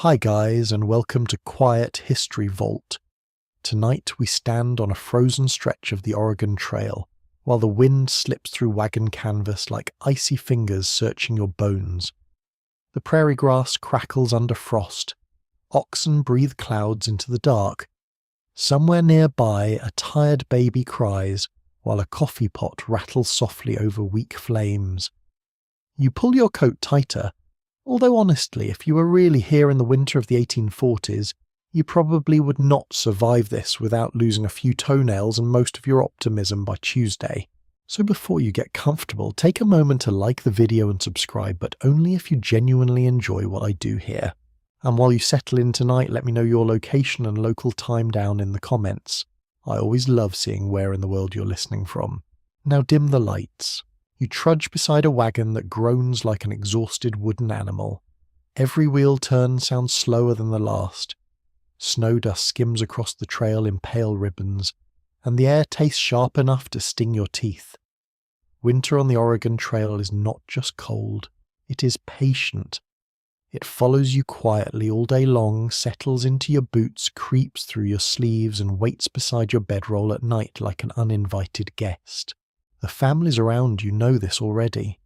Hi guys, and welcome to Quiet History Vault. Tonight we stand on a frozen stretch of the Oregon Trail, while the wind slips through wagon canvas like icy fingers searching your bones. The prairie grass crackles under frost. Oxen breathe clouds into the dark. Somewhere nearby a tired baby cries, while a coffee pot rattles softly over weak flames. You pull your coat tighter. Although honestly, if you were really here in the winter of the 1840s, you probably would not survive this without losing a few toenails and most of your optimism by Tuesday. So before you get comfortable, take a moment to like the video and subscribe, but only if you genuinely enjoy what I do here. And while you settle in tonight, let me know your location and local time down in the comments. I always love seeing where in the world you're listening from. Now dim the lights. You trudge beside a wagon that groans like an exhausted wooden animal. Every wheel turn sounds slower than the last. Snow dust skims across the trail in pale ribbons, and the air tastes sharp enough to sting your teeth. Winter on the Oregon Trail is not just cold, it is patient. It follows you quietly all day long, settles into your boots, creeps through your sleeves, and waits beside your bedroll at night like an uninvited guest. The families around you know this already.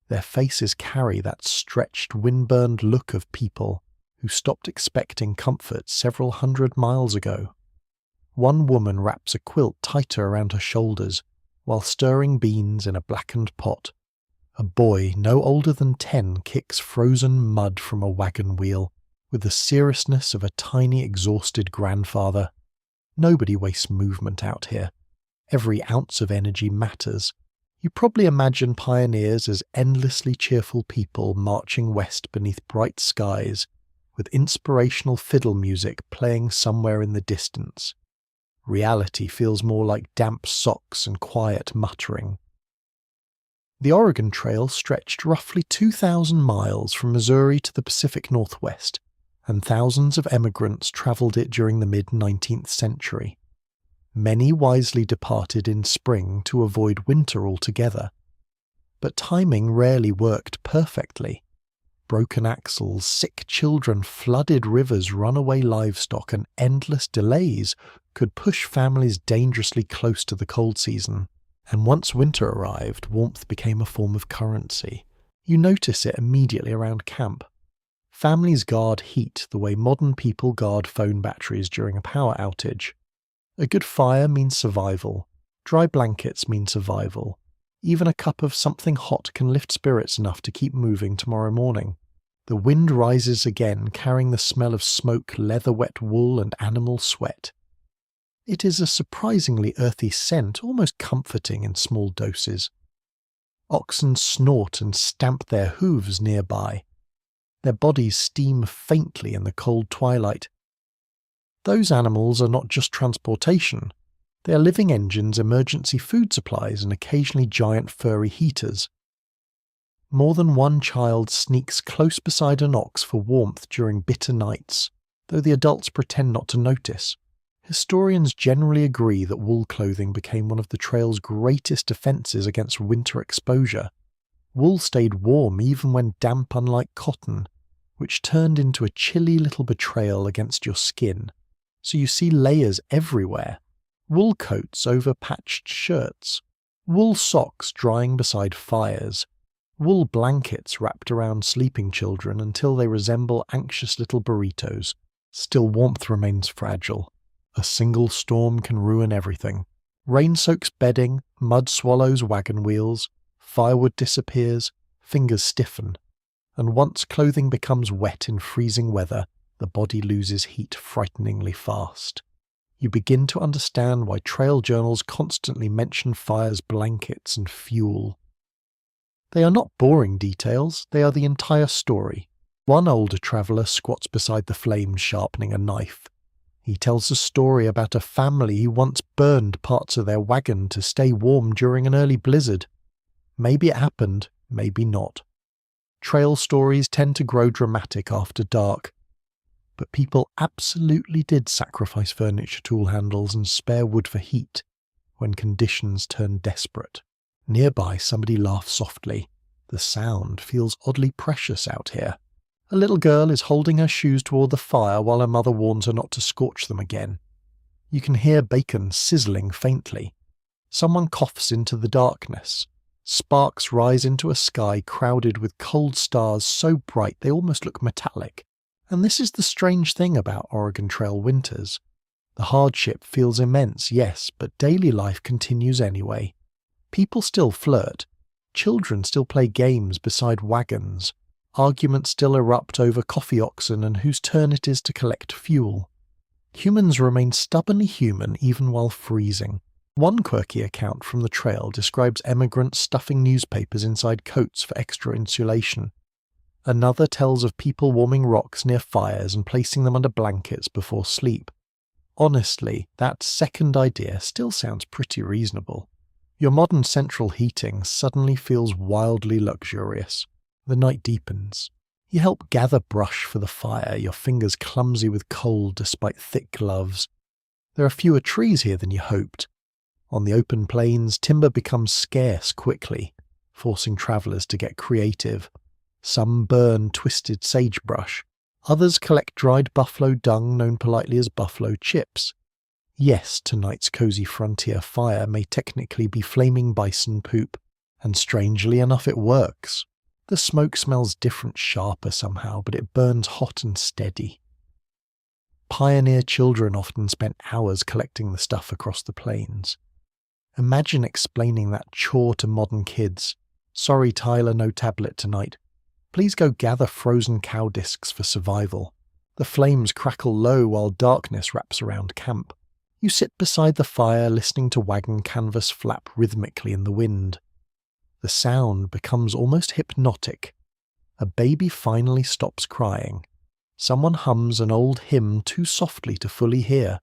Their faces carry that stretched, wind-burned look of people who stopped expecting comfort several hundred miles ago. One woman wraps a quilt tighter around her shoulders while stirring beans in a blackened pot. A boy no older than 10 kicks frozen mud from a wagon wheel with the seriousness of a tiny, exhausted grandfather. Nobody wastes movement out here. Every ounce of energy matters. You probably imagine pioneers as endlessly cheerful people marching west beneath bright skies, with inspirational fiddle music playing somewhere in the distance. Reality feels more like damp socks and quiet muttering. The Oregon Trail stretched roughly 2,000 miles from Missouri to the Pacific Northwest, and thousands of emigrants traveled it during the mid-19th century. Many wisely departed in spring to avoid winter altogether. But timing rarely worked perfectly. Broken axles, sick children, flooded rivers, runaway livestock, and endless delays could push families dangerously close to the cold season. And once winter arrived, warmth became a form of currency. You notice it immediately around camp. Families guard heat the way modern people guard phone batteries during a power outage. A good fire means survival. Dry blankets mean survival. Even a cup of something hot can lift spirits enough to keep moving tomorrow morning. The wind rises again, carrying the smell of smoke, leather-wet wool, and animal sweat. It is a surprisingly earthy scent, almost comforting in small doses. Oxen snort and stamp their hooves nearby. Their bodies steam faintly in the cold twilight. Those animals are not just transportation. They are living engines, emergency food supplies, and occasionally giant furry heaters. More than one child sneaks close beside an ox for warmth during bitter nights, though the adults pretend not to notice. Historians generally agree that wool clothing became one of the trail's greatest defenses against winter exposure. Wool stayed warm even when damp, unlike cotton, which turned into a chilly little betrayal against your skin. So you see layers everywhere. Wool coats over patched shirts. Wool socks drying beside fires. Wool blankets wrapped around sleeping children until they resemble anxious little burritos. Still, warmth remains fragile. A single storm can ruin everything. Rain soaks bedding, mud swallows wagon wheels, firewood disappears, fingers stiffen. And once clothing becomes wet in freezing weather, the body loses heat frighteningly fast. You begin to understand why trail journals constantly mention fires, blankets, and fuel. They are not boring details, they are the entire story. One older traveller squats beside the flames sharpening a knife. He tells a story about a family who once burned parts of their wagon to stay warm during an early blizzard. Maybe it happened, maybe not. Trail stories tend to grow dramatic after dark. But people absolutely did sacrifice furniture tool handles and spare wood for heat when conditions turned desperate. Nearby, somebody laughs softly. The sound feels oddly precious out here. A little girl is holding her shoes toward the fire while her mother warns her not to scorch them again. You can hear bacon sizzling faintly. Someone coughs into the darkness. Sparks rise into a sky crowded with cold stars so bright they almost look metallic. And this is the strange thing about Oregon Trail winters. The hardship feels immense, yes, but daily life continues anyway. People still flirt. Children still play games beside wagons. Arguments still erupt over coffee oxen and whose turn it is to collect fuel. Humans remain stubbornly human even while freezing. One quirky account from the trail describes emigrants stuffing newspapers inside coats for extra insulation. Another tells of people warming rocks near fires and placing them under blankets before sleep. Honestly, that second idea still sounds pretty reasonable. Your modern central heating suddenly feels wildly luxurious. The night deepens. You help gather brush for the fire, your fingers clumsy with cold despite thick gloves. There are fewer trees here than you hoped. On the open plains, timber becomes scarce quickly, forcing travellers to get creative. Some burn twisted sagebrush. Others collect dried buffalo dung known politely as buffalo chips. Yes, tonight's cosy frontier fire may technically be flaming bison poop, and strangely enough it works. The smoke smells different, sharper somehow, but it burns hot and steady. Pioneer children often spent hours collecting the stuff across the plains. Imagine explaining that chore to modern kids. Sorry, Tyler, no tablet tonight. Please go gather frozen cow discs for survival. The flames crackle low while darkness wraps around camp. You sit beside the fire listening to wagon canvas flap rhythmically in the wind. The sound becomes almost hypnotic. A baby finally stops crying. Someone hums an old hymn too softly to fully hear.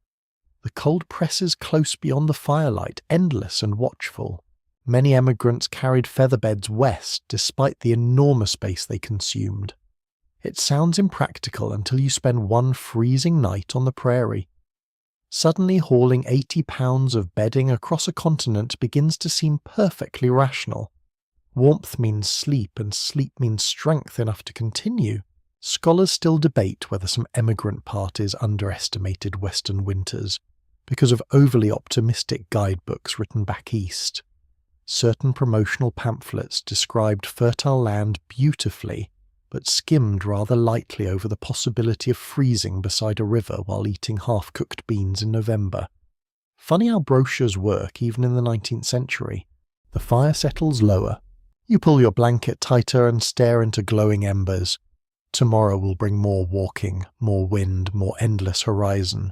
The cold presses close beyond the firelight, endless and watchful. Many emigrants carried featherbeds west despite the enormous space they consumed. It sounds impractical until you spend one freezing night on the prairie. Suddenly hauling 80 pounds of bedding across a continent begins to seem perfectly rational. Warmth means sleep, and sleep means strength enough to continue. Scholars still debate whether some emigrant parties underestimated Western winters because of overly optimistic guidebooks written back east. Certain promotional pamphlets described fertile land beautifully, but skimmed rather lightly over the possibility of freezing beside a river while eating half-cooked beans in November. Funny how brochures work even in the 19th century. The fire settles lower. You pull your blanket tighter and stare into glowing embers. Tomorrow will bring more walking, more wind, more endless horizon.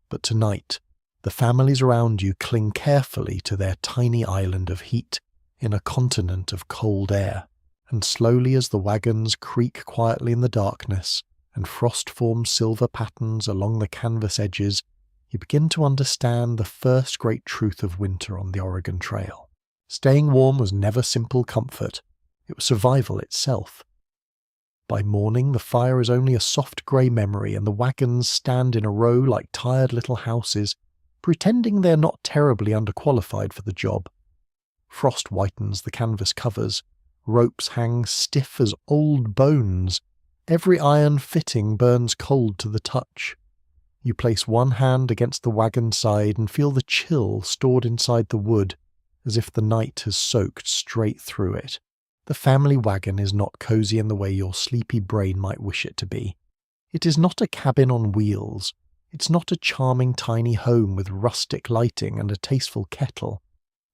But tonight, the families around you cling carefully to their tiny island of heat in a continent of cold air, and slowly as the wagons creak quietly in the darkness and frost forms silver patterns along the canvas edges, you begin to understand the first great truth of winter on the Oregon Trail. Staying warm was never simple comfort, it was survival itself. By morning, the fire is only a soft grey memory and the wagons stand in a row like tired little houses, pretending they're not terribly underqualified for the job. Frost whitens the canvas covers, ropes hang stiff as old bones, every iron fitting burns cold to the touch. You place one hand against the wagon side and feel the chill stored inside the wood, as if the night has soaked straight through it. The family wagon is not cosy in the way your sleepy brain might wish it to be. It is not a cabin on wheels. It's not a charming tiny home with rustic lighting and a tasteful kettle.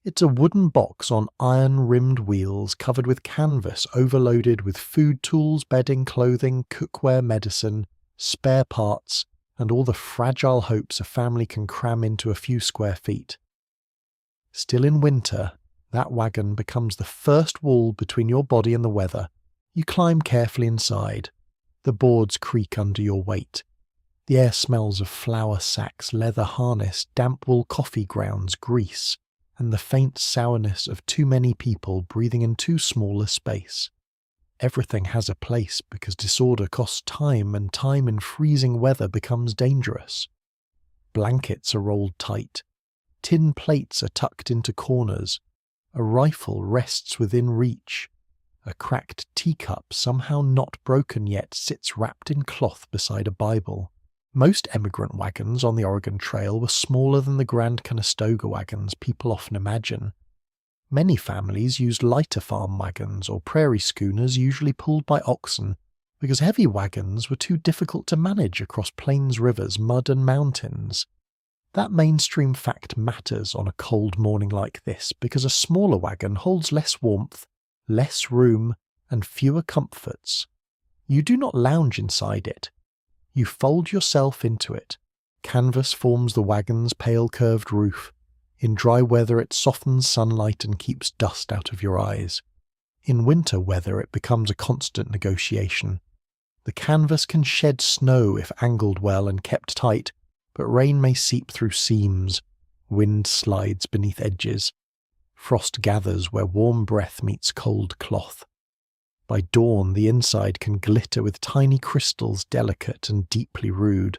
It's a wooden box on iron-rimmed wheels covered with canvas overloaded with food tools, bedding, clothing, cookware, medicine, spare parts, and all the fragile hopes a family can cram into a few square feet. Still in winter, that wagon becomes the first wall between your body and the weather. You climb carefully inside. The boards creak under your weight. The air smells of flour sacks, leather harness, damp wool coffee grounds, grease, and the faint sourness of too many people breathing in too small a space. Everything has a place because disorder costs time, and time in freezing weather becomes dangerous. Blankets are rolled tight. Tin plates are tucked into corners. A rifle rests within reach. A cracked teacup, somehow not broken yet, sits wrapped in cloth beside a Bible. Most emigrant wagons on the Oregon Trail were smaller than the Grand Conestoga wagons people often imagine. Many families used lighter farm wagons or prairie schooners usually pulled by oxen, because heavy wagons were too difficult to manage across plains, rivers, mud and mountains. That mainstream fact matters on a cold morning like this because a smaller wagon holds less warmth, less room, and fewer comforts. You do not lounge inside it. You fold yourself into it. Canvas forms the wagon's pale curved roof. In dry weather it softens sunlight and keeps dust out of your eyes. In winter weather it becomes a constant negotiation. The canvas can shed snow if angled well and kept tight, but rain may seep through seams. Wind slides beneath edges. Frost gathers where warm breath meets cold cloth. By dawn the inside can glitter with tiny crystals, delicate and deeply rude.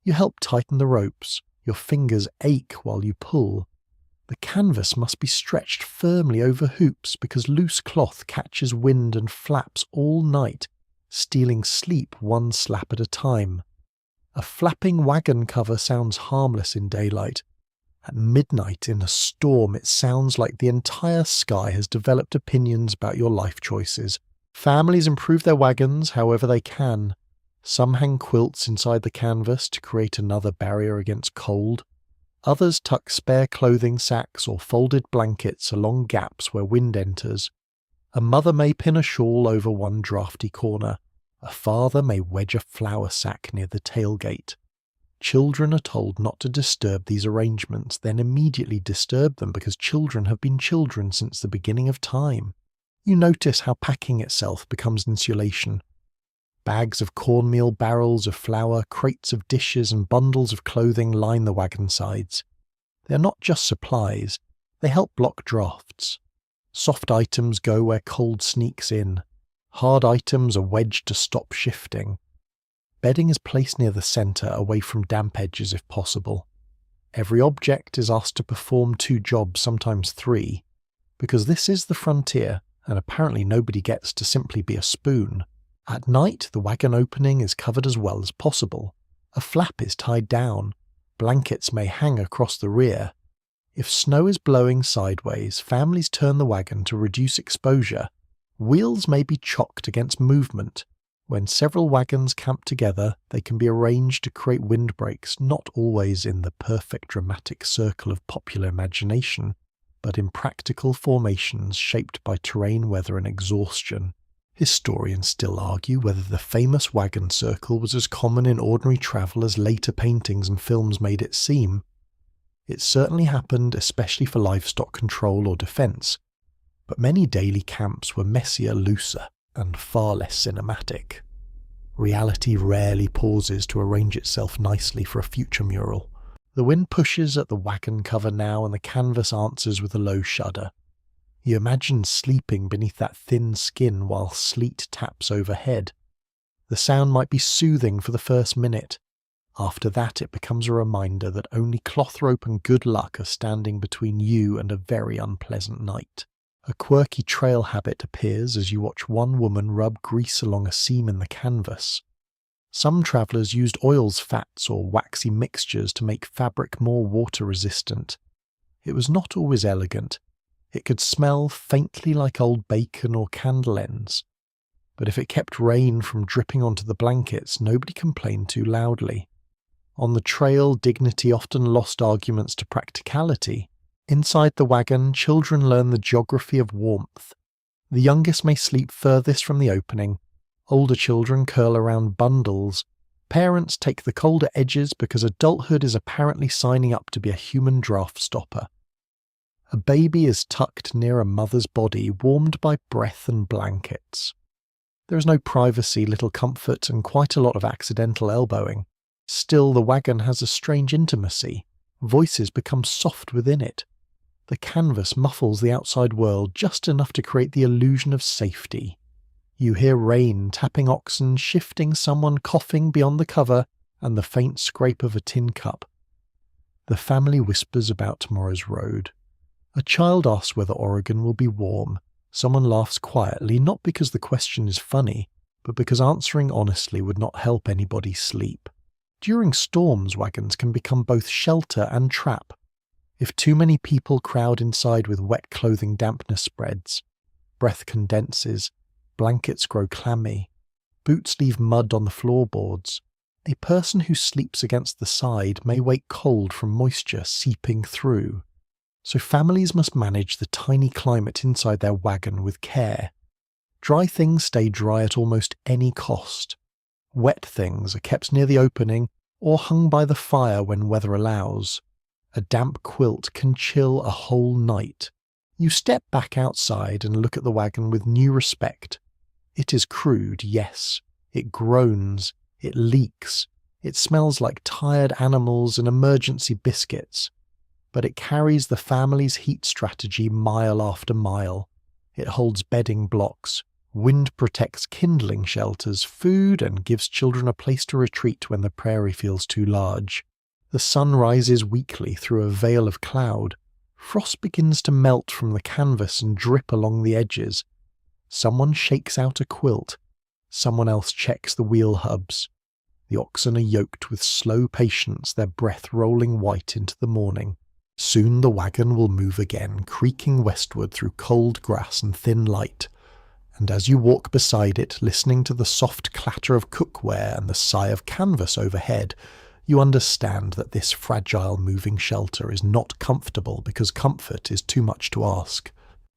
You help tighten the ropes. Your fingers ache while you pull. The canvas must be stretched firmly over hoops because loose cloth catches wind and flaps all night, stealing sleep one slap at a time. A flapping wagon cover sounds harmless in daylight. At midnight in a storm it sounds like the entire sky has developed opinions about your life choices. Families improve their wagons however they can. Some hang quilts inside the canvas to create another barrier against cold. Others tuck spare clothing sacks or folded blankets along gaps where wind enters. A mother may pin a shawl over one drafty corner. A father may wedge a flour sack near the tailgate. Children are told not to disturb these arrangements, then immediately disturb them because children have been children since the beginning of time. You notice how packing itself becomes insulation. Bags of cornmeal, barrels of flour, crates of dishes and bundles of clothing line the wagon sides. They are not just supplies, they help block drafts. Soft items go where cold sneaks in. Hard items are wedged to stop shifting. Bedding is placed near the centre, away from damp edges if possible. Every object is asked to perform 2 jobs, sometimes 3, because this is the frontier, and apparently nobody gets to simply be a spoon. At night, the wagon opening is covered as well as possible. A flap is tied down. Blankets may hang across the rear. If snow is blowing sideways, families turn the wagon to reduce exposure. Wheels may be chocked against movement. When several wagons camp together, they can be arranged to create windbreaks, not always in the perfect dramatic circle of popular imagination, but in practical formations shaped by terrain, weather and exhaustion. Historians still argue whether the famous wagon circle was as common in ordinary travel as later paintings and films made it seem. It certainly happened, especially for livestock control or defence, but many daily camps were messier, looser, and far less cinematic. Reality rarely pauses to arrange itself nicely for a future mural. The wind pushes at the wagon cover now and the canvas answers with a low shudder. You imagine sleeping beneath that thin skin while sleet taps overhead. The sound might be soothing for the first minute. After that it becomes a reminder that only cloth rope and good luck are standing between you and a very unpleasant night. A quirky trail habit appears as you watch one woman rub grease along a seam in the canvas. Some travellers used oils, fats or waxy mixtures to make fabric more water-resistant. It was not always elegant. It could smell faintly like old bacon or candle ends. But if it kept rain from dripping onto the blankets, nobody complained too loudly. On the trail, dignity often lost arguments to practicality. Inside the wagon, children learn the geography of warmth. The youngest may sleep furthest from the opening. Older children curl around bundles. Parents take the colder edges because adulthood is apparently signing up to be a human draft stopper. A baby is tucked near a mother's body, warmed by breath and blankets. There is no privacy, little comfort, and quite a lot of accidental elbowing. Still, the wagon has a strange intimacy. Voices become soft within it. The canvas muffles the outside world just enough to create the illusion of safety. You hear rain tapping oxen, shifting someone coughing beyond the cover, and the faint scrape of a tin cup. The family whispers about tomorrow's road. A child asks whether Oregon will be warm. Someone laughs quietly, not because the question is funny, but because answering honestly would not help anybody sleep. During storms, wagons can become both shelter and trap. If too many people crowd inside with wet clothing, dampness spreads, breath condenses, blankets grow clammy, boots leave mud on the floorboards. A person who sleeps against the side may wake cold from moisture seeping through. So families must manage the tiny climate inside their wagon with care. Dry things stay dry at almost any cost. Wet things are kept near the opening or hung by the fire when weather allows. A damp quilt can chill a whole night. You step back outside and look at the wagon with new respect. It is crude, yes. It groans. It leaks. It smells like tired animals and emergency biscuits. But it carries the family's heat strategy mile after mile. It holds bedding blocks. Wind protects kindling shelters, food, and gives children a place to retreat when the prairie feels too large. The sun rises weakly through a veil of cloud. Frost begins to melt from the canvas and drip along the edges. Someone shakes out a quilt. Someone else checks the wheel hubs. The oxen are yoked with slow patience, their breath rolling white into the morning. Soon the wagon will move again, creaking westward through cold grass and thin light. And as you walk beside it, listening to the soft clatter of cookware and the sigh of canvas overhead, you understand that this fragile moving shelter is not comfortable because comfort is too much to ask.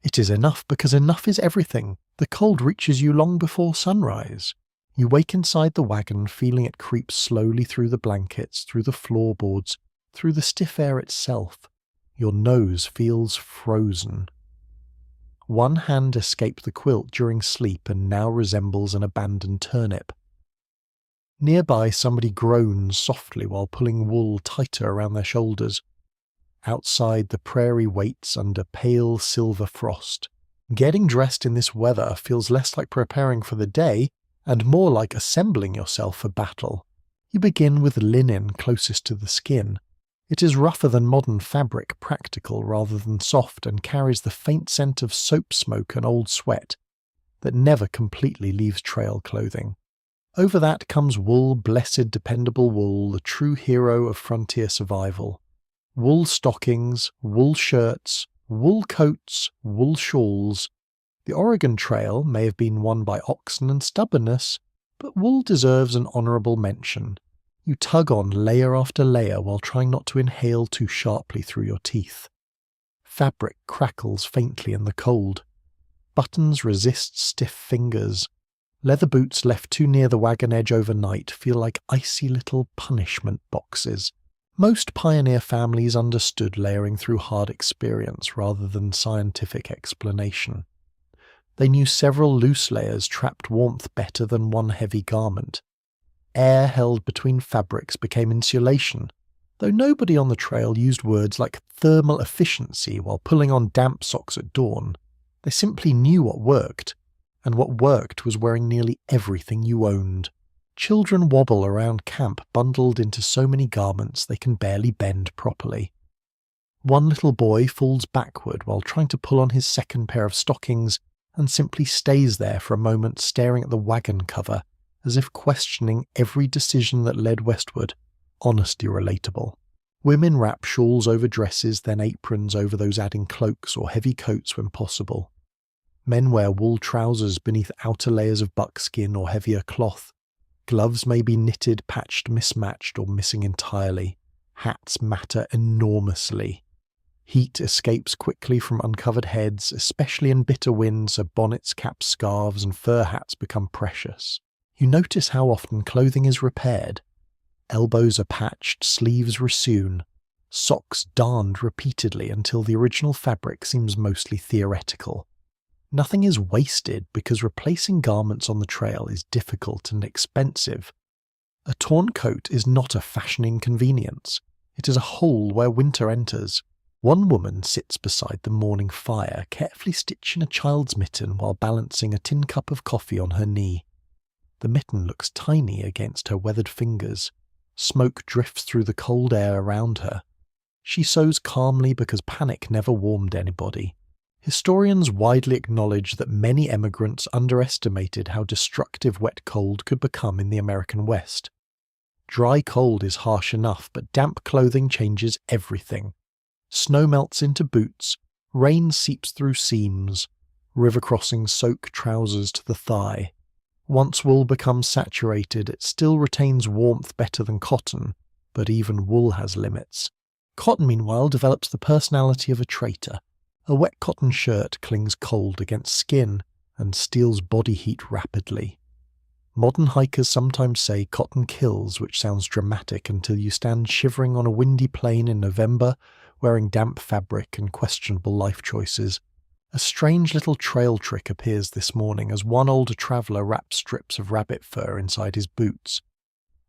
It is enough because enough is everything. The cold reaches you long before sunrise. You wake inside the wagon, feeling it creep slowly through the blankets, through the floorboards, through the stiff air itself. Your nose feels frozen. One hand escaped the quilt during sleep and now resembles an abandoned turnip. Nearby, somebody groans softly while pulling wool tighter around their shoulders. Outside, the prairie waits under pale silver frost. Getting dressed in this weather feels less like preparing for the day and more like assembling yourself for battle. You begin with linen closest to the skin. It is rougher than modern fabric, practical rather than soft, and carries the faint scent of soap smoke and old sweat that never completely leaves trail clothing. Over that comes wool, blessed dependable wool, the true hero of frontier survival. Wool stockings, wool shirts, wool coats, wool shawls. The Oregon Trail may have been won by oxen and stubbornness, but wool deserves an honourable mention. You tug on layer after layer while trying not to inhale too sharply through your teeth. Fabric crackles faintly in the cold. Buttons resist stiff fingers. Leather boots left too near the wagon edge overnight feel like icy little punishment boxes. Most pioneer families understood layering through hard experience rather than scientific explanation. They knew several loose layers trapped warmth better than one heavy garment. Air held between fabrics became insulation, though nobody on the trail used words like thermal efficiency while pulling on damp socks at dawn. They simply knew what worked, and what worked was wearing nearly everything you owned. Children wobble around camp bundled into so many garments they can barely bend properly. One little boy falls backward while trying to pull on his second pair of stockings and simply stays there for a moment staring at the wagon cover, as if questioning every decision that led westward. Honesty relatable. Women wrap shawls over dresses, then aprons over those, adding cloaks or heavy coats when possible. Men wear wool trousers beneath outer layers of buckskin or heavier cloth. Gloves may be knitted, patched, mismatched, or missing entirely. Hats matter enormously. Heat escapes quickly from uncovered heads, especially in bitter winds, so bonnets, caps, scarves, and fur hats become precious. You notice how often clothing is repaired. Elbows are patched, sleeves resewn, socks darned repeatedly until the original fabric seems mostly theoretical. Nothing is wasted because replacing garments on the trail is difficult and expensive. A torn coat is not a fashion inconvenience. It is a hole where winter enters. One woman sits beside the morning fire, carefully stitching a child's mitten while balancing a tin cup of coffee on her knee. The mitten looks tiny against her weathered fingers. Smoke drifts through the cold air around her. She sews calmly because panic never warmed anybody. Historians widely acknowledge that many emigrants underestimated how destructive wet cold could become in the American West. Dry cold is harsh enough, but damp clothing changes everything. Snow melts into boots, rain seeps through seams, river crossings soak trousers to the thigh. Once wool becomes saturated, it still retains warmth better than cotton, but even wool has limits. Cotton, meanwhile, develops the personality of a traitor. A wet cotton shirt clings cold against skin and steals body heat rapidly. Modern hikers sometimes say cotton kills, which sounds dramatic until you stand shivering on a windy plain in November, wearing damp fabric and questionable life choices. A strange little trail trick appears this morning as one older traveller wraps strips of rabbit fur inside his boots.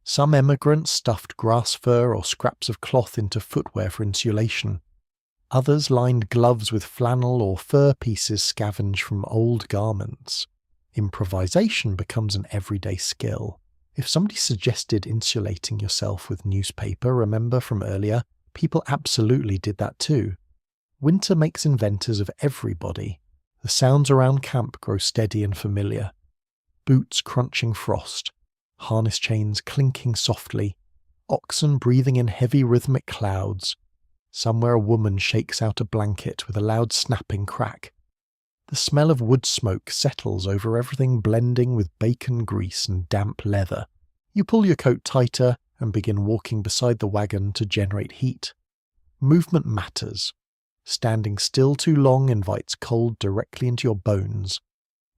Some emigrants stuffed grass fur or scraps of cloth into footwear for insulation. Others lined gloves with flannel or fur pieces scavenged from old garments. Improvisation becomes an everyday skill. If somebody suggested insulating yourself with newspaper, remember from earlier, people absolutely did that too. Winter makes inventors of everybody. The sounds around camp grow steady and familiar. Boots crunching frost, harness chains clinking softly, oxen breathing in heavy rhythmic clouds. Somewhere a woman shakes out a blanket with a loud snapping crack. The smell of wood smoke settles over everything, blending with bacon grease and damp leather. You pull your coat tighter and begin walking beside the wagon to generate heat. Movement matters. Standing still too long invites cold directly into your bones.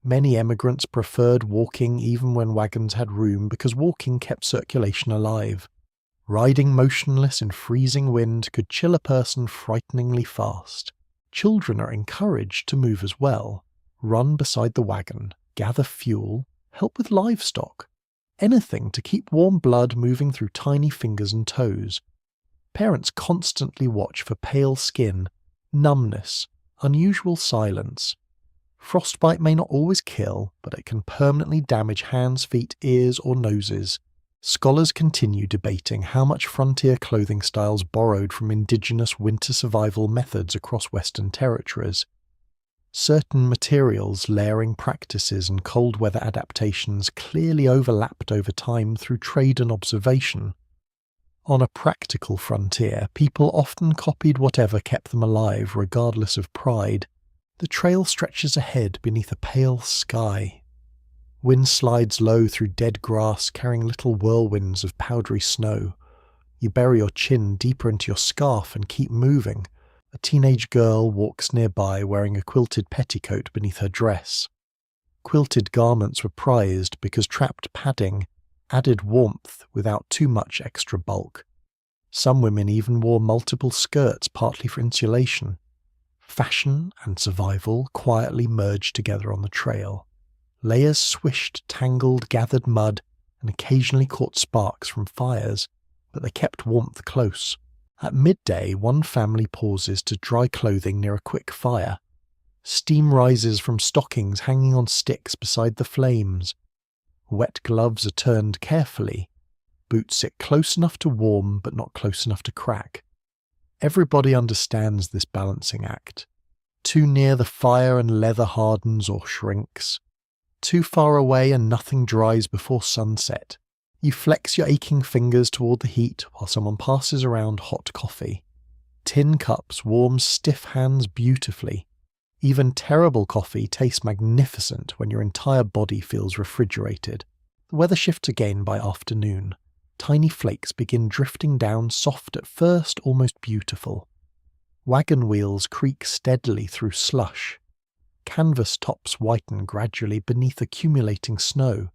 Many emigrants preferred walking even when wagons had room because walking kept circulation alive. Riding motionless in freezing wind could chill a person frighteningly fast. Children are encouraged to move as well. Run beside the wagon, gather fuel, help with livestock. Anything to keep warm blood moving through tiny fingers and toes. Parents constantly watch for pale skin, numbness, unusual silence. Frostbite may not always kill, but it can permanently damage hands, feet, ears, or noses. Scholars continue debating how much frontier clothing styles borrowed from indigenous winter survival methods across Western territories. Certain materials, layering practices, and cold weather adaptations clearly overlapped over time through trade and observation. On a practical frontier, people often copied whatever kept them alive, regardless of pride. The trail stretches ahead beneath a pale sky. Wind slides low through dead grass, carrying little whirlwinds of powdery snow. You bury your chin deeper into your scarf and keep moving. A teenage girl walks nearby wearing a quilted petticoat beneath her dress. Quilted garments were prized because trapped padding added warmth without too much extra bulk. Some women even wore multiple skirts partly for insulation. Fashion and survival quietly merged together on the trail. Layers swished tangled, gathered mud and occasionally caught sparks from fires, but they kept warmth close. At midday, one family pauses to dry clothing near a quick fire. Steam rises from stockings hanging on sticks beside the flames. Wet gloves are turned carefully. Boots sit close enough to warm, but not close enough to crack. Everybody understands this balancing act. Too near the fire and leather hardens or shrinks. Too far away and nothing dries before sunset. You flex your aching fingers toward the heat while someone passes around hot coffee. Tin cups warm stiff hands beautifully. Even terrible coffee tastes magnificent when your entire body feels refrigerated. The weather shifts again by afternoon. Tiny flakes begin drifting down, soft at first, almost beautiful. Wagon wheels creak steadily through slush. Canvas tops whiten gradually beneath accumulating snow.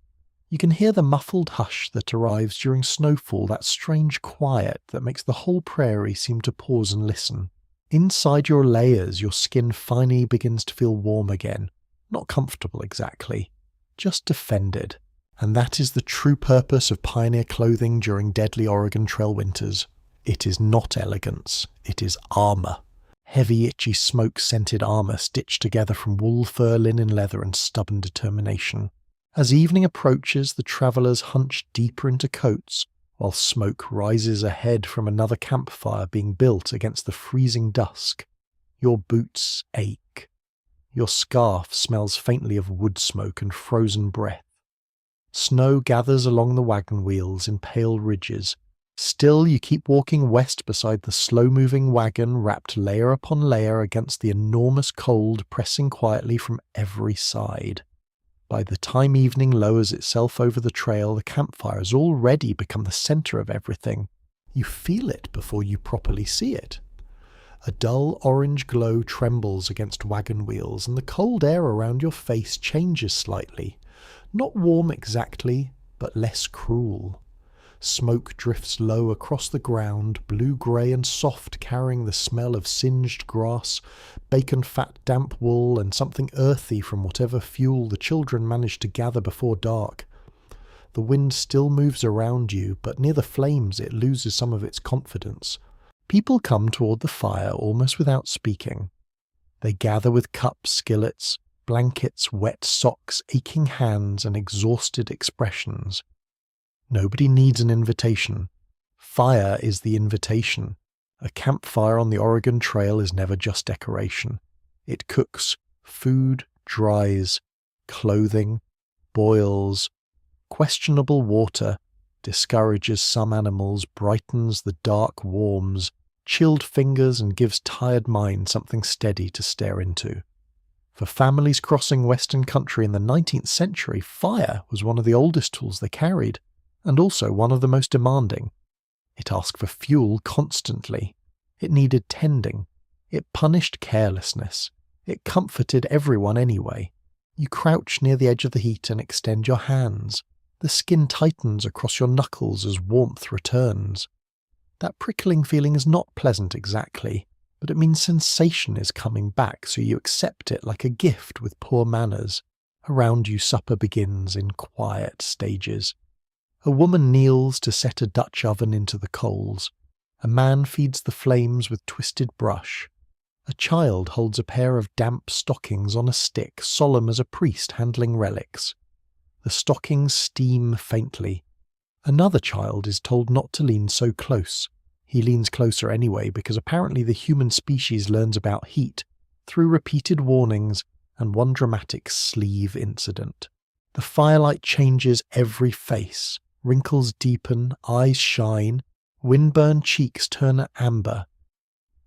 You can hear the muffled hush that arrives during snowfall, that strange quiet that makes the whole prairie seem to pause and listen. Inside your layers, your skin finally begins to feel warm again. Not comfortable exactly, just defended. And that is the true purpose of pioneer clothing during deadly Oregon Trail winters. It is not elegance, it is armour. Heavy, itchy, smoke-scented armour stitched together from wool, fur, linen, leather, and stubborn determination. As evening approaches, the travellers hunch deeper into coats, while smoke rises ahead from another campfire being built against the freezing dusk. Your boots ache. Your scarf smells faintly of wood smoke and frozen breath. Snow gathers along the wagon wheels in pale ridges. Still, you keep walking west beside the slow-moving wagon wrapped layer upon layer against the enormous cold pressing quietly from every side. By the time evening lowers itself over the trail, the campfire has already become the center of everything. You feel it before you properly see it. A dull orange glow trembles against wagon wheels, and the cold air around your face changes slightly. Not warm exactly, but less cruel. Smoke drifts low across the ground, blue-grey and soft, carrying the smell of singed grass, bacon fat, damp wool, and something earthy from whatever fuel the children managed to gather before dark. The wind still moves around you, but near the flames it loses some of its confidence. People come toward the fire almost without speaking. They gather with cups, skillets, blankets, wet socks, aching hands, and exhausted expressions. Nobody needs an invitation. Fire is the invitation. A campfire on the Oregon Trail is never just decoration. It cooks food, dries, clothing, boils, questionable water, discourages some animals, brightens the dark, warms, chilled fingers, and gives tired minds something steady to stare into. For families crossing Western country in the 19th century, fire was one of the oldest tools they carried, and also one of the most demanding. It asked for fuel constantly. It needed tending. It punished carelessness. It comforted everyone anyway. You crouch near the edge of the heat and extend your hands. The skin tightens across your knuckles as warmth returns. That prickling feeling is not pleasant exactly, but it means sensation is coming back, so you accept it like a gift with poor manners. Around you supper begins in quiet stages. A woman kneels to set a Dutch oven into the coals. A man feeds the flames with twisted brush. A child holds a pair of damp stockings on a stick, solemn as a priest handling relics. The stockings steam faintly. Another child is told not to lean so close. He leans closer anyway because apparently the human species learns about heat through repeated warnings and one dramatic sleeve incident. The firelight changes every face. Wrinkles deepen, eyes shine, wind-burned cheeks turn amber.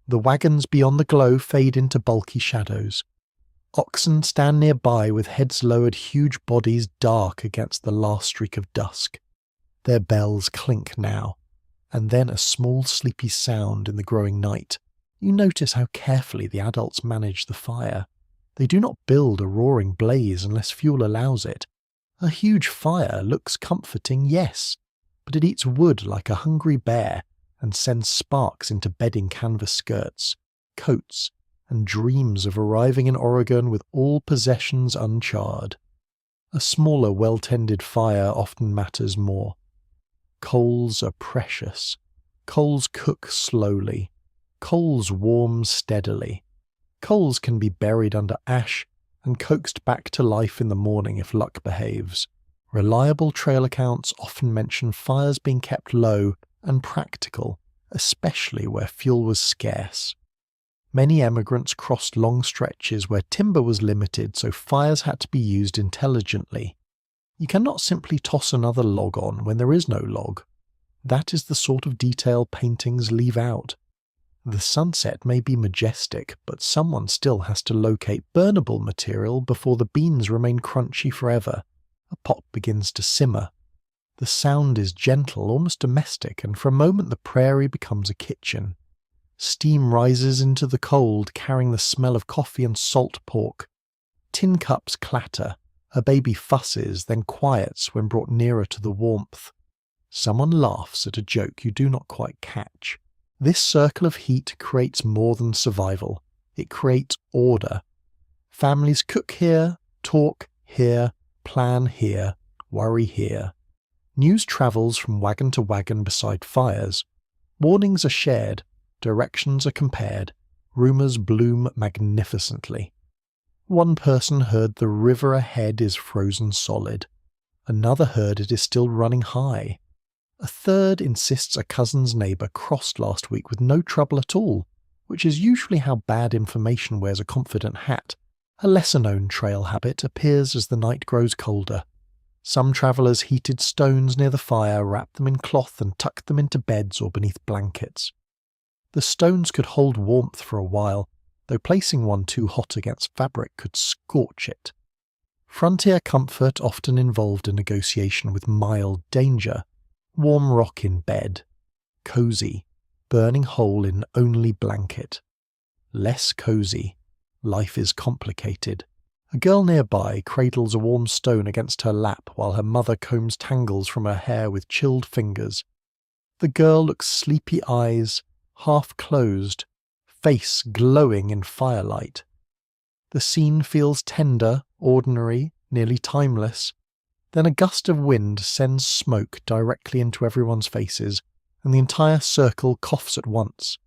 The wagons beyond the glow fade into bulky shadows. Oxen stand nearby with heads lowered, huge bodies dark against the last streak of dusk. Their bells clink now, and then a small sleepy sound in the growing night. You notice how carefully the adults manage the fire. They do not build a roaring blaze unless fuel allows it. A huge fire looks comforting, yes, but it eats wood like a hungry bear and sends sparks into bedding canvas skirts, coats, and dreams of arriving in Oregon with all possessions uncharred. A smaller, well-tended fire often matters more. Coals are precious. Coals cook slowly. Coals warm steadily. Coals can be buried under ash and coaxed back to life in the morning if luck behaves. Reliable trail accounts often mention fires being kept low and practical, especially where fuel was scarce. Many emigrants crossed long stretches where timber was limited, so fires had to be used intelligently. You cannot simply toss another log on when there is no log. That is the sort of detail paintings leave out. The sunset may be majestic, but someone still has to locate burnable material before the beans remain crunchy forever. A pot begins to simmer. The sound is gentle, almost domestic, and for a moment the prairie becomes a kitchen. Steam rises into the cold, carrying the smell of coffee and salt pork. Tin cups clatter. A baby fusses, then quiets when brought nearer to the warmth. Someone laughs at a joke you do not quite catch. This circle of heat creates more than survival. It creates order. Families cook here, talk here, plan here, worry here. News travels from wagon to wagon beside fires. Warnings are shared, directions are compared, rumours bloom magnificently. One person heard the river ahead is frozen solid. Another heard it is still running high. A third insists a cousin's neighbour crossed last week with no trouble at all, which is usually how bad information wears a confident hat, A lesser-known trail habit appears as the night grows colder. Some travellers heated stones near the fire, wrapped them in cloth and tucked them into beds or beneath blankets. The stones could hold warmth for a while, though placing one too hot against fabric could scorch it. Frontier comfort often involved a negotiation with mild danger. Warm rock in bed. Cosy. Burning hole in only blanket. Less cosy. Life is complicated. A girl nearby cradles a warm stone against her lap while her mother combs tangles from her hair with chilled fingers. The girl looks sleepy eyes, half closed, face glowing in firelight. The scene feels tender, ordinary, nearly timeless. Then a gust of wind sends smoke directly into everyone's faces, and the entire circle coughs at once.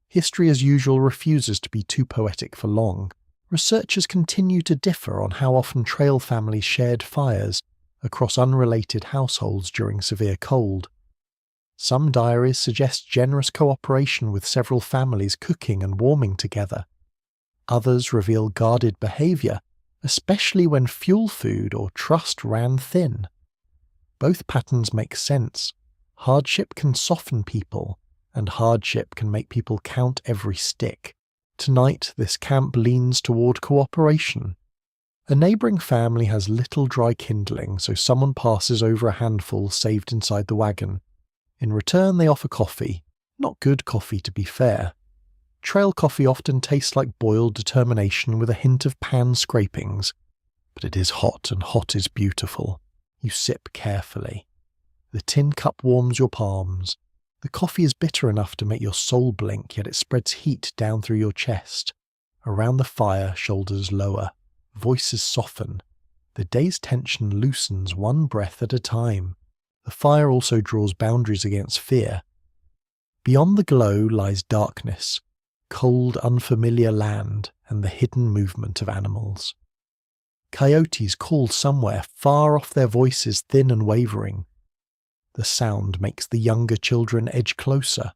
History as usual refuses to be too poetic for long. Researchers continue to differ on how often trail families shared fires across unrelated households during severe cold. Some diaries suggest generous cooperation with several families cooking and warming together. Others reveal guarded behaviour, especially when fuel food or trust ran thin. Both patterns make sense. Hardship can soften people, and hardship can make people count every stick. Tonight, this camp leans toward cooperation. A neighbouring family has little dry kindling, so someone passes over a handful saved inside the wagon. In return, they offer coffee. Not good coffee, to be fair. Trail coffee often tastes like boiled determination with a hint of pan scrapings. But it is hot, and hot is beautiful. You sip carefully. The tin cup warms your palms. The coffee is bitter enough to make your soul blink, yet it spreads heat down through your chest. Around the fire, shoulders lower. Voices soften. The day's tension loosens one breath at a time. The fire also draws boundaries against fear. Beyond the glow lies darkness, cold, unfamiliar land, and the hidden movement of animals. Coyotes call somewhere, far off, their voices thin and wavering. The sound makes the younger children edge closer.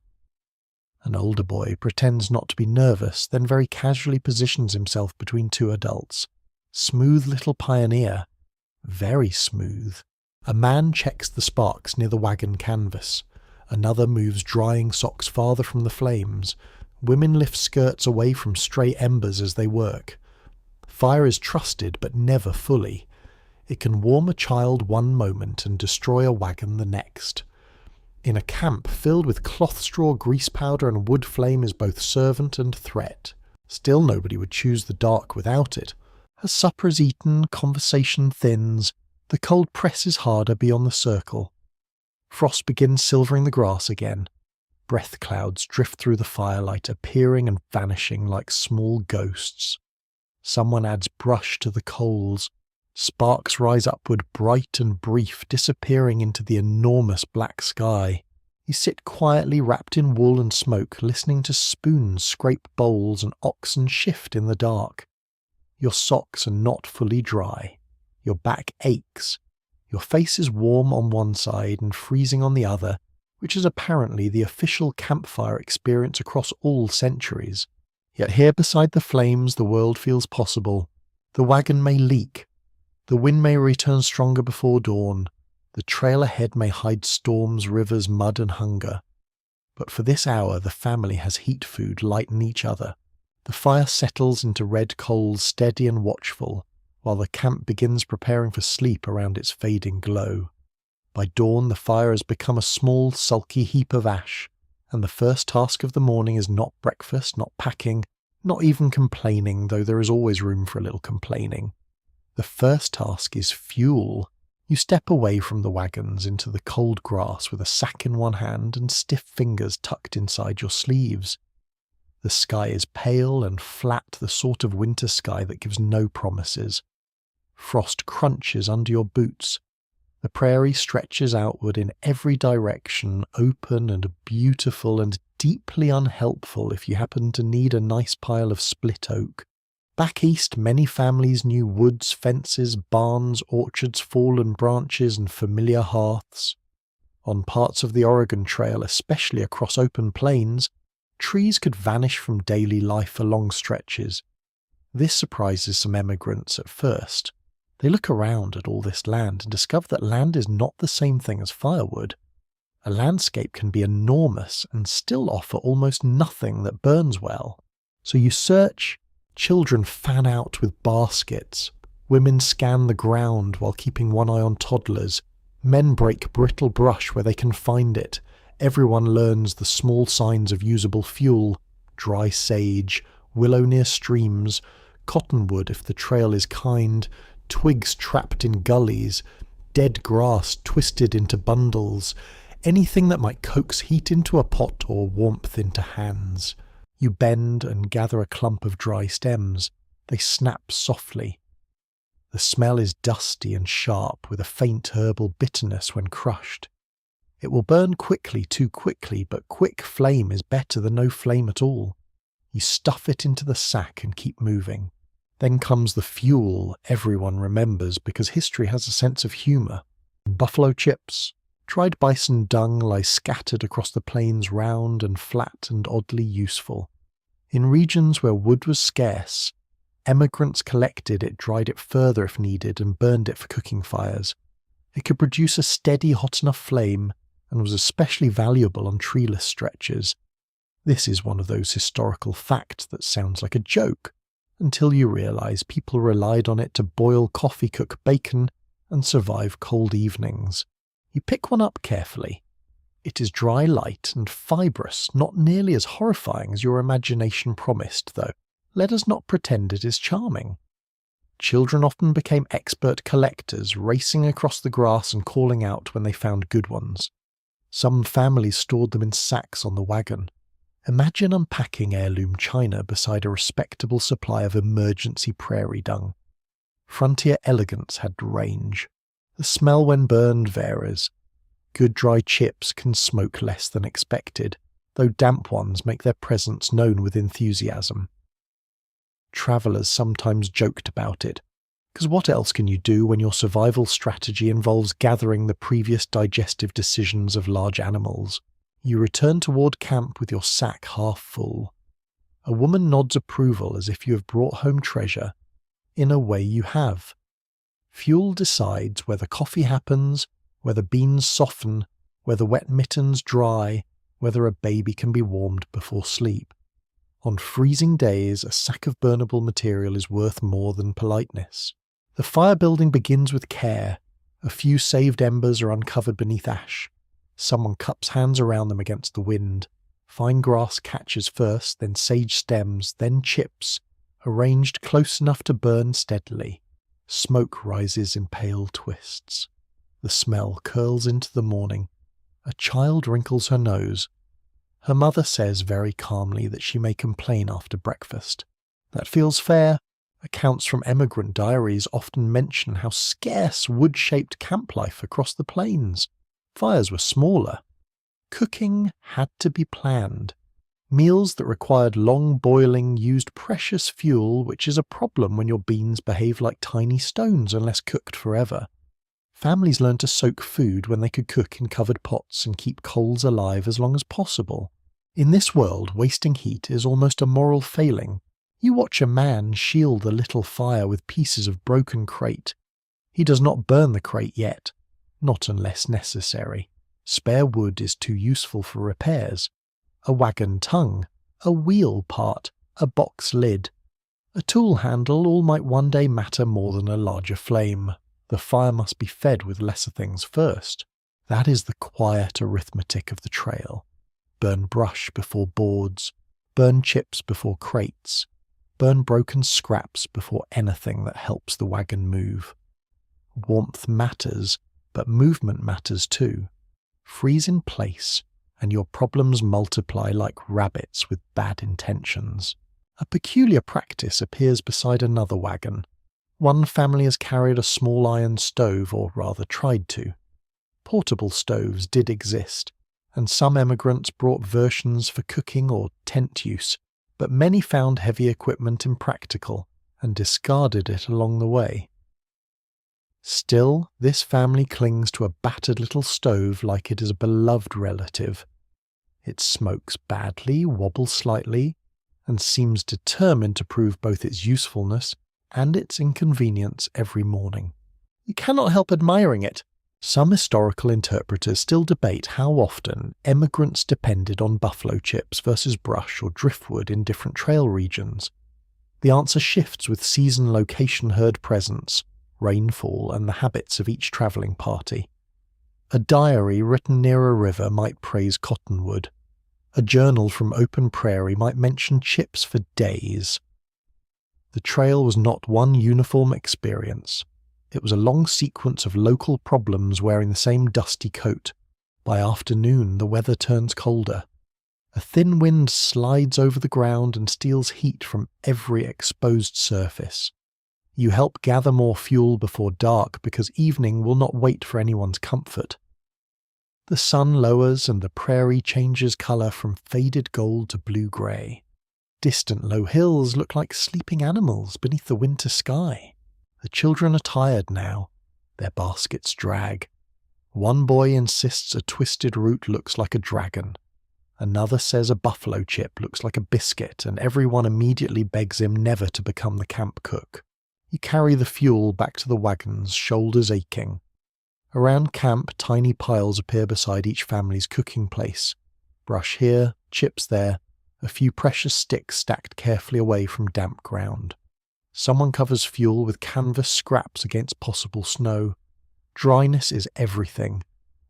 An older boy pretends not to be nervous, then very casually positions himself between two adults. Smooth little pioneer. Very smooth. A man checks the sparks near the wagon canvas. Another moves drying socks farther from the flames. Women lift skirts away from stray embers as they work. Fire is trusted, but never fully. It can warm a child one moment and destroy a wagon the next. In a camp filled with cloth straw, grease powder and wood flame is both servant and threat. Still nobody would choose the dark without it. As supper is eaten, conversation thins. The cold presses harder beyond the circle. Frost begins silvering the grass again. Breath clouds drift through the firelight, appearing and vanishing like small ghosts. Someone adds brush to the coals. Sparks rise upward, bright and brief, disappearing into the enormous black sky. You sit quietly wrapped in wool and smoke, listening to spoons scrape bowls and oxen shift in the dark. Your socks are not fully dry. Your back aches. Your face is warm on one side and freezing on the other, which is apparently the official campfire experience across all centuries. Yet here beside the flames the world feels possible. The wagon may leak. The wind may return stronger before dawn. The trail ahead may hide storms, rivers, mud and hunger. But for this hour the family has heat food lighten each other. The fire settles into red coals, steady and watchful, while the camp begins preparing for sleep around its fading glow. By dawn the fire has become a small, sulky heap of ash, and the first task of the morning is not breakfast, not packing, not even complaining, though there is always room for a little complaining. The first task is fuel. You step away from the wagons into the cold grass with a sack in one hand and stiff fingers tucked inside your sleeves. The sky is pale and flat, the sort of winter sky that gives no promises. Frost crunches under your boots. The prairie stretches outward in every direction, open and beautiful and deeply unhelpful if you happen to need a nice pile of split oak. Back east, many families knew woods, fences, barns, orchards, fallen branches and familiar hearths. On parts of the Oregon Trail, especially across open plains, trees could vanish from daily life for long stretches. This surprises some emigrants at first. They look around at all this land and discover that land is not the same thing as firewood. A landscape can be enormous and still offer almost nothing that burns well. So you search, children fan out with baskets, women scan the ground while keeping one eye on toddlers, men break brittle brush where they can find it, everyone learns the small signs of usable fuel, dry sage, willow near streams, cottonwood if the trail is kind, twigs trapped in gullies, dead grass twisted into bundles, anything that might coax heat into a pot or warmth into hands. You bend and gather a clump of dry stems. They snap softly. The smell is dusty and sharp, with a faint herbal bitterness when crushed. It will burn quickly, too quickly, but quick flame is better than no flame at all. You stuff it into the sack and keep moving. Then comes the fuel everyone remembers because history has a sense of humour. Buffalo chips, dried bison dung lies scattered across the plains, round and flat and oddly useful. In regions where wood was scarce, emigrants collected it, dried it further if needed, and burned it for cooking fires. It could produce a steady, hot enough flame, and was especially valuable on treeless stretches. This is one of those historical facts that sounds like a joke, until you realise people relied on it to boil coffee, cook bacon, and survive cold evenings. You pick one up carefully. It is dry, light, and fibrous, not nearly as horrifying as your imagination promised, though. Let us not pretend it is charming. Children often became expert collectors, racing across the grass and calling out when they found good ones. Some families stored them in sacks on the wagon. Imagine unpacking heirloom china beside a respectable supply of emergency prairie dung. Frontier elegance had range. The smell when burned varies. Good dry chips can smoke less than expected, though damp ones make their presence known with enthusiasm. Travellers sometimes joked about it, because what else can you do when your survival strategy involves gathering the previous digestive decisions of large animals? You return toward camp with your sack half full. A woman nods approval as if you have brought home treasure. In a way you have. Fuel decides whether coffee happens, whether beans soften, whether wet mittens dry, whether a baby can be warmed before sleep. On freezing days, a sack of burnable material is worth more than politeness. The fire building begins with care. A few saved embers are uncovered beneath ash. Someone cups hands around them against the wind. Fine grass catches first, then sage stems, then chips, arranged close enough to burn steadily. Smoke rises in pale twists. The smell curls into the morning. A child wrinkles her nose. Her mother says very calmly that she may complain after breakfast. That feels fair. Accounts from emigrant diaries often mention how scarce wood-shaped camp life across the plains. Fires were smaller. Cooking had to be planned. Meals that required long boiling used precious fuel, which is a problem when your beans behave like tiny stones unless cooked forever. Families learned to soak food when they could cook in covered pots and keep coals alive as long as possible. In this world, wasting heat is almost a moral failing. You watch a man shield a little fire with pieces of broken crate. He does not burn the crate yet, not unless necessary. Spare wood is too useful for repairs. A wagon tongue, a wheel part, a box lid. A tool handle all might one day matter more than a larger flame. The fire must be fed with lesser things first. That is the quiet arithmetic of the trail. Burn brush before boards, burn chips before crates, burn broken scraps before anything that helps the wagon move. Warmth matters, but movement matters too. Freeze in place, and your problems multiply like rabbits with bad intentions. A peculiar practice appears beside another wagon. One family has carried a small iron stove, or rather tried to. Portable stoves did exist, and some emigrants brought versions for cooking or tent use, but many found heavy equipment impractical and discarded it along the way. Still, this family clings to a battered little stove like it is a beloved relative. It smokes badly, wobbles slightly, and seems determined to prove both its usefulness and its inconvenience every morning. You cannot help admiring it. Some historical interpreters still debate how often emigrants depended on buffalo chips versus brush or driftwood in different trail regions. The answer shifts with season, location, herd presence, rainfall, and the habits of each travelling party. A diary written near a river might praise cottonwood. A journal from open prairie might mention chips for days. The trail was not one uniform experience. It was a long sequence of local problems wearing the same dusty coat. By afternoon, the weather turns colder. A thin wind slides over the ground and steals heat from every exposed surface. You help gather more fuel before dark because evening will not wait for anyone's comfort. The sun lowers and the prairie changes colour from faded gold to blue-grey. Distant low hills look like sleeping animals beneath the winter sky. The children are tired now. Their baskets drag. One boy insists a twisted root looks like a dragon. Another says a buffalo chip looks like a biscuit, and everyone immediately begs him never to become the camp cook. You carry the fuel back to the wagons, shoulders aching. Around camp, tiny piles appear beside each family's cooking place. Brush here, chips there, a few precious sticks stacked carefully away from damp ground. Someone covers fuel with canvas scraps against possible snow. Dryness is everything.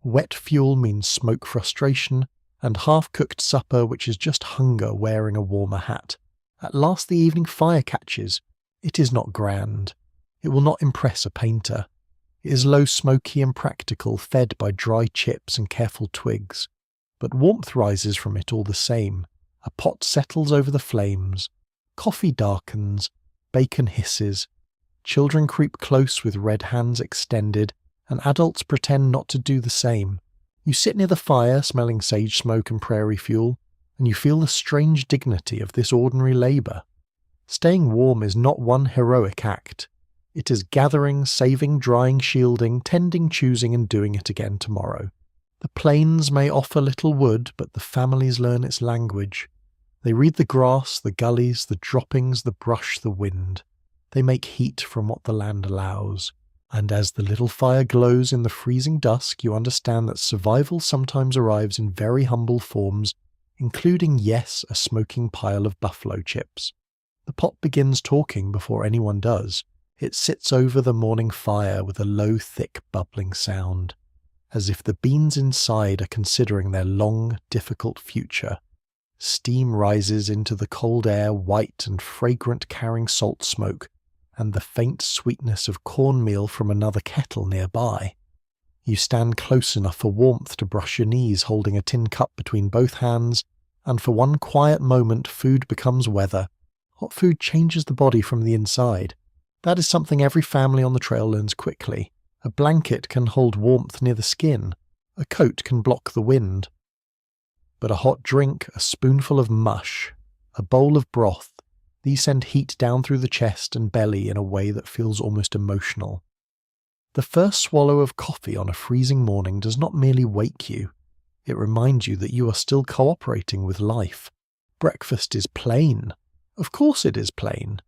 Wet fuel means smoke frustration, and half-cooked supper which is just hunger wearing a warmer hat. At last the evening fire catches. It is not grand. It will not impress a painter. It is low, smoky and practical, fed by dry chips and careful twigs. But warmth rises from it all the same. A pot settles over the flames. Coffee darkens. Bacon hisses. Children creep close with red hands extended, and adults pretend not to do the same. You sit near the fire, smelling sage smoke and prairie fuel, and you feel the strange dignity of this ordinary labour. Staying warm is not one heroic act. It is gathering, saving, drying, shielding, tending, choosing, and doing it again tomorrow. The plains may offer little wood, but the families learn its language. They read the grass, the gullies, the droppings, the brush, the wind. They make heat from what the land allows. And as the little fire glows in the freezing dusk, you understand that survival sometimes arrives in very humble forms, including, yes, a smoking pile of buffalo chips. The pot begins talking before anyone does. It sits over the morning fire with a low, thick, bubbling sound, as if the beans inside are considering their long, difficult future. Steam rises into the cold air, white and fragrant, carrying salt smoke, and the faint sweetness of cornmeal from another kettle nearby. You stand close enough for warmth to brush your knees, holding a tin cup between both hands, and for one quiet moment food becomes weather. Hot food changes the body from the inside. That is something every family on the trail learns quickly. A blanket can hold warmth near the skin. A coat can block the wind. But a hot drink, a spoonful of mush, a bowl of broth, these send heat down through the chest and belly in a way that feels almost emotional. The first swallow of coffee on a freezing morning does not merely wake you. It reminds you that you are still cooperating with life. Breakfast is plain. Of course it is plain.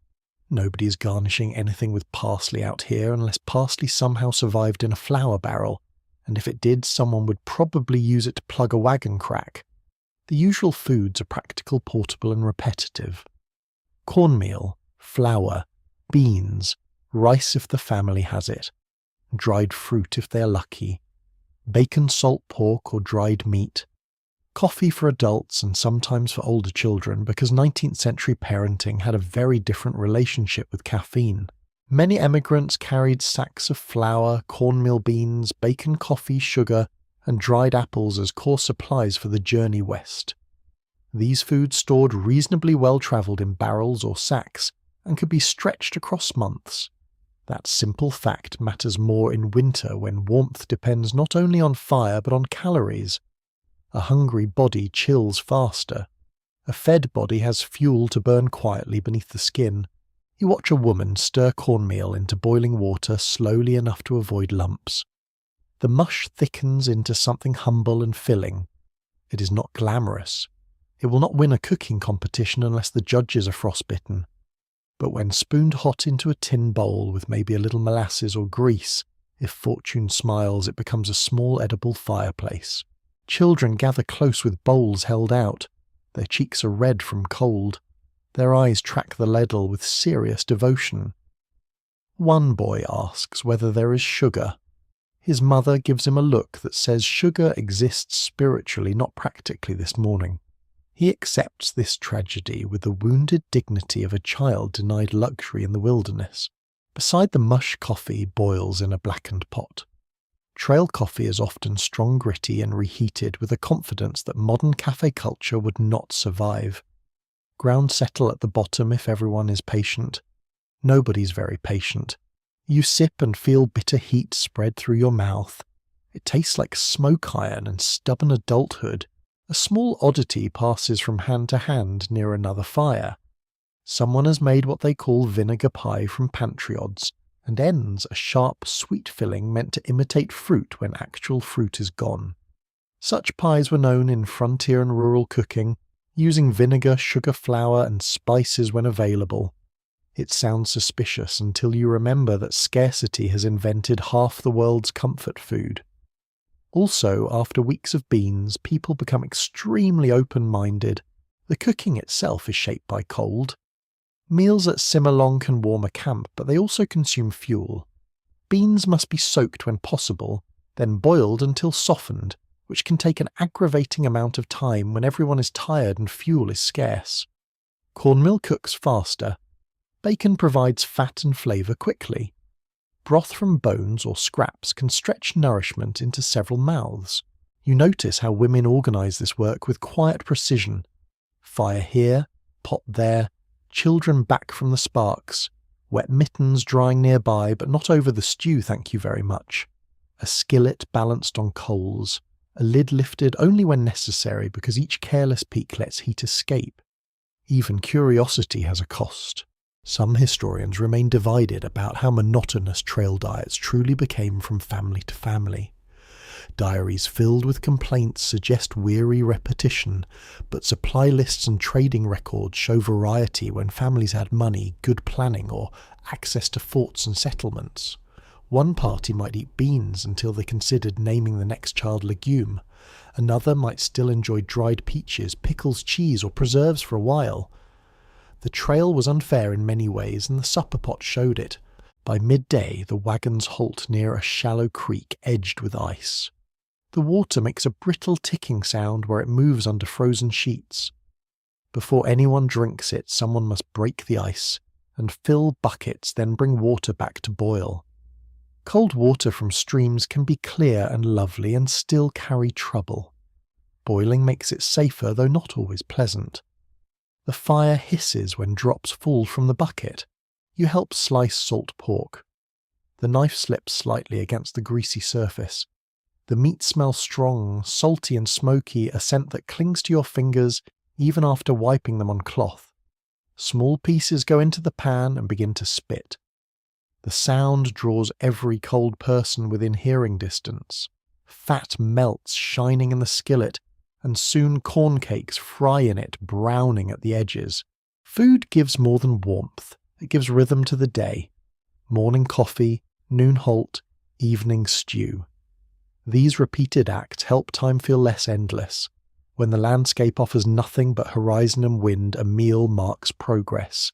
Nobody is garnishing anything with parsley out here unless parsley somehow survived in a flour barrel, and if it did, someone would probably use it to plug a wagon crack. The usual foods are practical, portable, and repetitive. Cornmeal, flour, beans, rice if the family has it, dried fruit if they are lucky, bacon, salt pork, or dried meat, coffee for adults and sometimes for older children because 19th century parenting had a very different relationship with caffeine. Many emigrants carried sacks of flour, cornmeal beans, bacon, coffee, sugar, and dried apples as core supplies for the journey west. These foods stored reasonably well travelled in barrels or sacks and could be stretched across months. That simple fact matters more in winter when warmth depends not only on fire but on calories. A hungry body chills faster. A fed body has fuel to burn quietly beneath the skin. You watch a woman stir cornmeal into boiling water slowly enough to avoid lumps. The mush thickens into something humble and filling. It is not glamorous. It will not win a cooking competition unless the judges are frostbitten. But when spooned hot into a tin bowl with maybe a little molasses or grease, if fortune smiles, it becomes a small edible fireplace. Children gather close with bowls held out. Their cheeks are red from cold. Their eyes track the ladle with serious devotion. One boy asks whether there is sugar. His mother gives him a look that says sugar exists spiritually, not practically this morning. He accepts this tragedy with the wounded dignity of a child denied luxury in the wilderness. Beside the mush, coffee boils in a blackened pot. Trail coffee is often strong, gritty and reheated with a confidence that modern cafe culture would not survive. Ground settle at the bottom if everyone is patient. Nobody's very patient. You sip and feel bitter heat spread through your mouth. It tastes like smoke iron and stubborn adulthood. A small oddity passes from hand to hand near another fire. Someone has made what they call vinegar pie from pantry odds, and ends a sharp, sweet filling meant to imitate fruit when actual fruit is gone. Such pies were known in frontier and rural cooking, using vinegar, sugar, flour, and spices when available. It sounds suspicious until you remember that scarcity has invented half the world's comfort food. Also, after weeks of beans, people become extremely open-minded. The cooking itself is shaped by cold. Meals that simmer long can warm a camp, but they also consume fuel. Beans must be soaked when possible, then boiled until softened, which can take an aggravating amount of time when everyone is tired and fuel is scarce. Cornmeal cooks faster. Bacon provides fat and flavour quickly. Broth from bones or scraps can stretch nourishment into several mouths. You notice how women organise this work with quiet precision. Fire here, pot there, children back from the sparks, wet mittens drying nearby but not over the stew, thank you very much. A skillet balanced on coals, a lid lifted only when necessary because each careless peak lets heat escape. Even curiosity has a cost. Some historians remain divided about how monotonous trail diets truly became from family to family. Diaries filled with complaints suggest weary repetition, but supply lists and trading records show variety when families had money, good planning, or access to forts and settlements. One party might eat beans until they considered naming the next child legume. Another might still enjoy dried peaches, pickles, cheese, or preserves for a while. The trail was unfair in many ways, and the supper pot showed it. By midday, the wagons halt near a shallow creek edged with ice. The water makes a brittle ticking sound where it moves under frozen sheets. Before anyone drinks it, someone must break the ice and fill buckets, then bring water back to boil. Cold water from streams can be clear and lovely and still carry trouble. Boiling makes it safer, though not always pleasant. The fire hisses when drops fall from the bucket. You help slice salt pork. The knife slips slightly against the greasy surface. The meat smells strong, salty and smoky, a scent that clings to your fingers even after wiping them on cloth. Small pieces go into the pan and begin to spit. The sound draws every cold person within hearing distance. Fat melts shining in the skillet, and soon corn cakes fry in it, browning at the edges. Food gives more than warmth. It gives rhythm to the day. Morning coffee, noon halt, evening stew. These repeated acts help time feel less endless. When the landscape offers nothing but horizon and wind, a meal marks progress.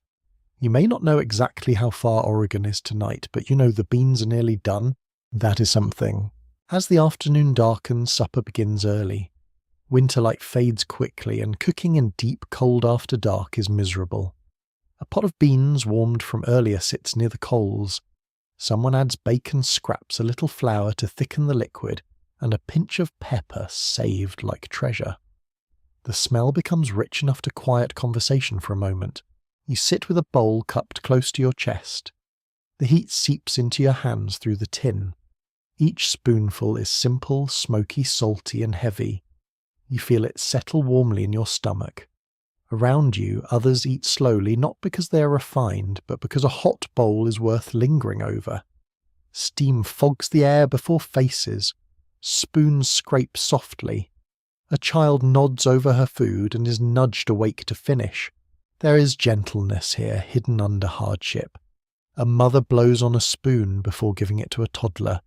You may not know exactly how far Oregon is tonight, but you know the beans are nearly done. That is something. As the afternoon darkens, supper begins early. Winter light fades quickly, and cooking in deep cold after dark is miserable. A pot of beans warmed from earlier sits near the coals. Someone adds bacon scraps, a little flour to thicken the liquid, and a pinch of pepper saved like treasure. The smell becomes rich enough to quiet conversation for a moment. You sit with a bowl cupped close to your chest. The heat seeps into your hands through the tin. Each spoonful is simple, smoky, salty, and heavy. You feel it settle warmly in your stomach. Around you, others eat slowly, not because they are refined, but because a hot bowl is worth lingering over. Steam fogs the air before faces. Spoons scrape softly. A child nods over her food and is nudged awake to finish. There is gentleness here, hidden under hardship. A mother blows on a spoon before giving it to a toddler.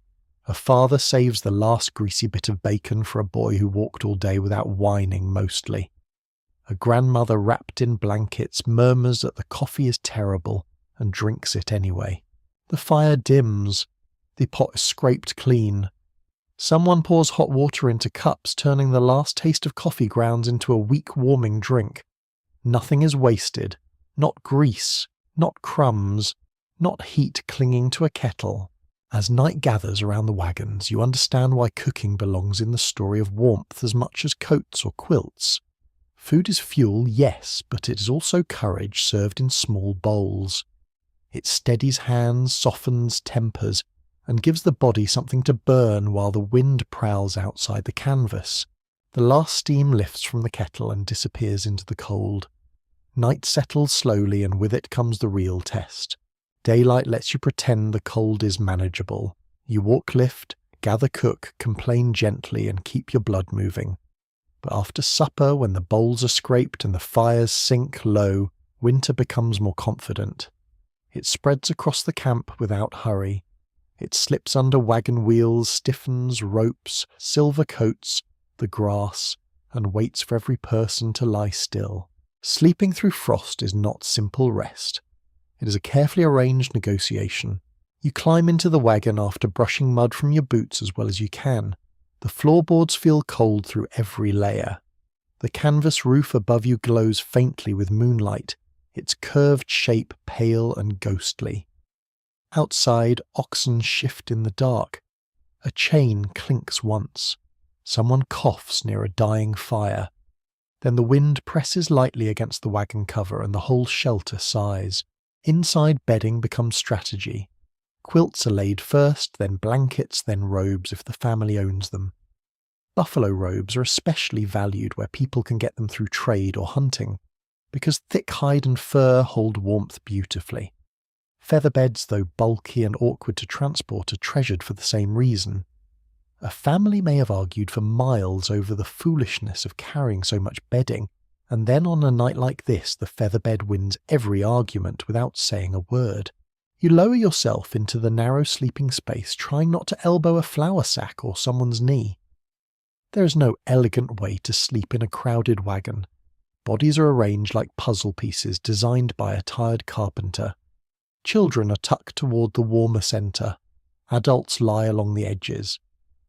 A father saves the last greasy bit of bacon for a boy who walked all day without whining mostly. A grandmother wrapped in blankets murmurs that the coffee is terrible and drinks it anyway. The fire dims. The pot is scraped clean. Someone pours hot water into cups, turning the last taste of coffee grounds into a weak warming drink. Nothing is wasted. Not grease. Not crumbs. Not heat clinging to a kettle. As night gathers around the wagons, you understand why cooking belongs in the story of warmth as much as coats or quilts. Food is fuel, yes, but it is also courage served in small bowls. It steadies hands, softens tempers, and gives the body something to burn while the wind prowls outside the canvas. The last steam lifts from the kettle and disappears into the cold. Night settles slowly, and with it comes the real test. Daylight lets you pretend the cold is manageable. You walk lift, gather cook, complain gently, and keep your blood moving. But after supper, when the bowls are scraped and the fires sink low, winter becomes more confident. It spreads across the camp without hurry. It slips under wagon wheels, stiffens ropes, silver coats, the grass, and waits for every person to lie still. Sleeping through frost is not simple rest. It is a carefully arranged negotiation. You climb into the wagon after brushing mud from your boots as well as you can. The floorboards feel cold through every layer. The canvas roof above you glows faintly with moonlight, its curved shape pale and ghostly. Outside, oxen shift in the dark. A chain clinks once. Someone coughs near a dying fire. Then the wind presses lightly against the wagon cover and the whole shelter sighs. Inside bedding becomes strategy. Quilts are laid first, then blankets, then robes if the family owns them. Buffalo robes are especially valued where people can get them through trade or hunting, because thick hide and fur hold warmth beautifully. Feather beds, though bulky and awkward to transport, are treasured for the same reason. A family may have argued for miles over the foolishness of carrying so much bedding, and then on a night like this the feather bed wins every argument without saying a word. You lower yourself into the narrow sleeping space, trying not to elbow a flour sack or someone's knee. There is no elegant way to sleep in a crowded wagon. Bodies are arranged like puzzle pieces designed by a tired carpenter. Children are tucked toward the warmer centre. Adults lie along the edges.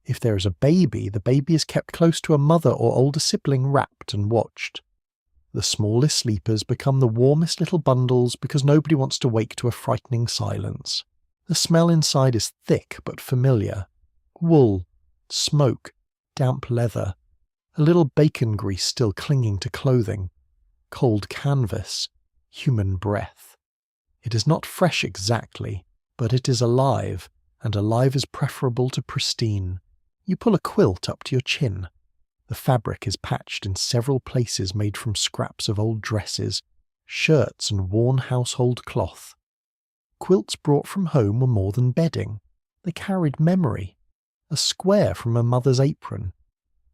If there is a baby, the baby is kept close to a mother or older sibling, wrapped and watched. The smallest sleepers become the warmest little bundles because nobody wants to wake to a frightening silence. The smell inside is thick but familiar. Wool, smoke, damp leather, a little bacon grease still clinging to clothing, cold canvas, human breath. It is not fresh exactly, but it is alive, and alive is preferable to pristine. You pull a quilt up to your chin. The fabric is patched in several places made from scraps of old dresses, shirts and worn household cloth. Quilts brought from home were more than bedding. They carried memory. A square from a mother's apron,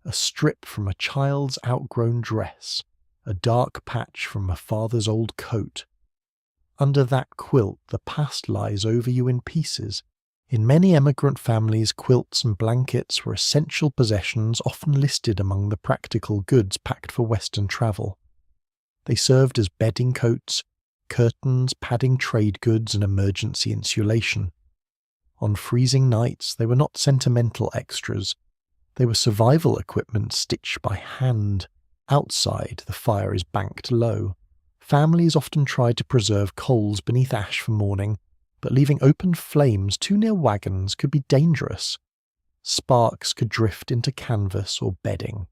a strip from a child's outgrown dress, a dark patch from a father's old coat. Under that quilt the past lies over you in pieces. In many emigrant families, quilts and blankets were essential possessions often listed among the practical goods packed for Western travel. They served as bedding coats, curtains, padding trade goods, and emergency insulation. On freezing nights, they were not sentimental extras. They were survival equipment stitched by hand. Outside, the fire is banked low. Families often tried to preserve coals beneath ash for morning, but leaving open flames too near wagons could be dangerous. Sparks could drift into canvas or bedding.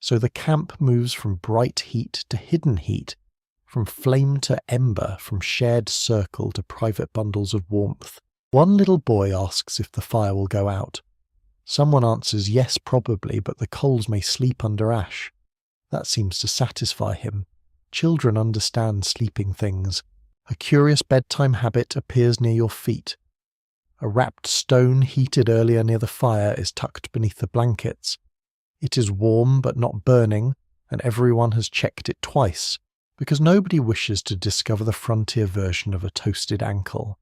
So the camp moves from bright heat to hidden heat, from flame to ember, from shared circle to private bundles of warmth. One little boy asks if the fire will go out. Someone answers yes, probably, but the coals may sleep under ash. That seems to satisfy him. Children understand sleeping things. A curious bedtime habit appears near your feet. A wrapped stone heated earlier near the fire is tucked beneath the blankets. It is warm but not burning, and everyone has checked it twice, because nobody wishes to discover the frontier version of a toasted ankle.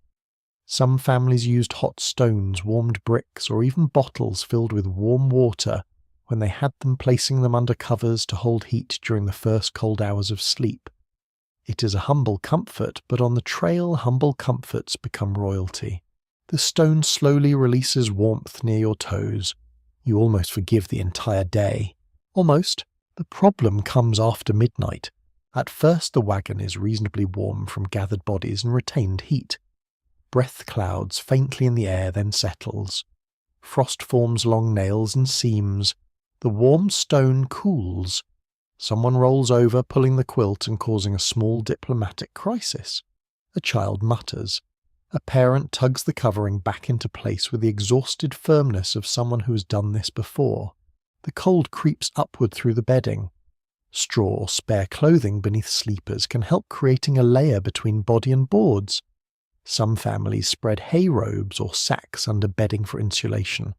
Some families used hot stones, warmed bricks, or even bottles filled with warm water when they had them, placing them under covers to hold heat during the first cold hours of sleep. It is a humble comfort, but on the trail humble comforts become royalty. The stone slowly releases warmth near your toes. You almost forgive the entire day. Almost. The problem comes after midnight. At first the wagon is reasonably warm from gathered bodies and retained heat. Breath clouds faintly in the air, then settles. Frost forms long nails and seams. The warm stone cools. Someone rolls over, pulling the quilt and causing a small diplomatic crisis. A child mutters. A parent tugs the covering back into place with the exhausted firmness of someone who has done this before. The cold creeps upward through the bedding. Straw or spare clothing beneath sleepers can help creating a layer between body and boards. Some families spread hay robes or sacks under bedding for insulation.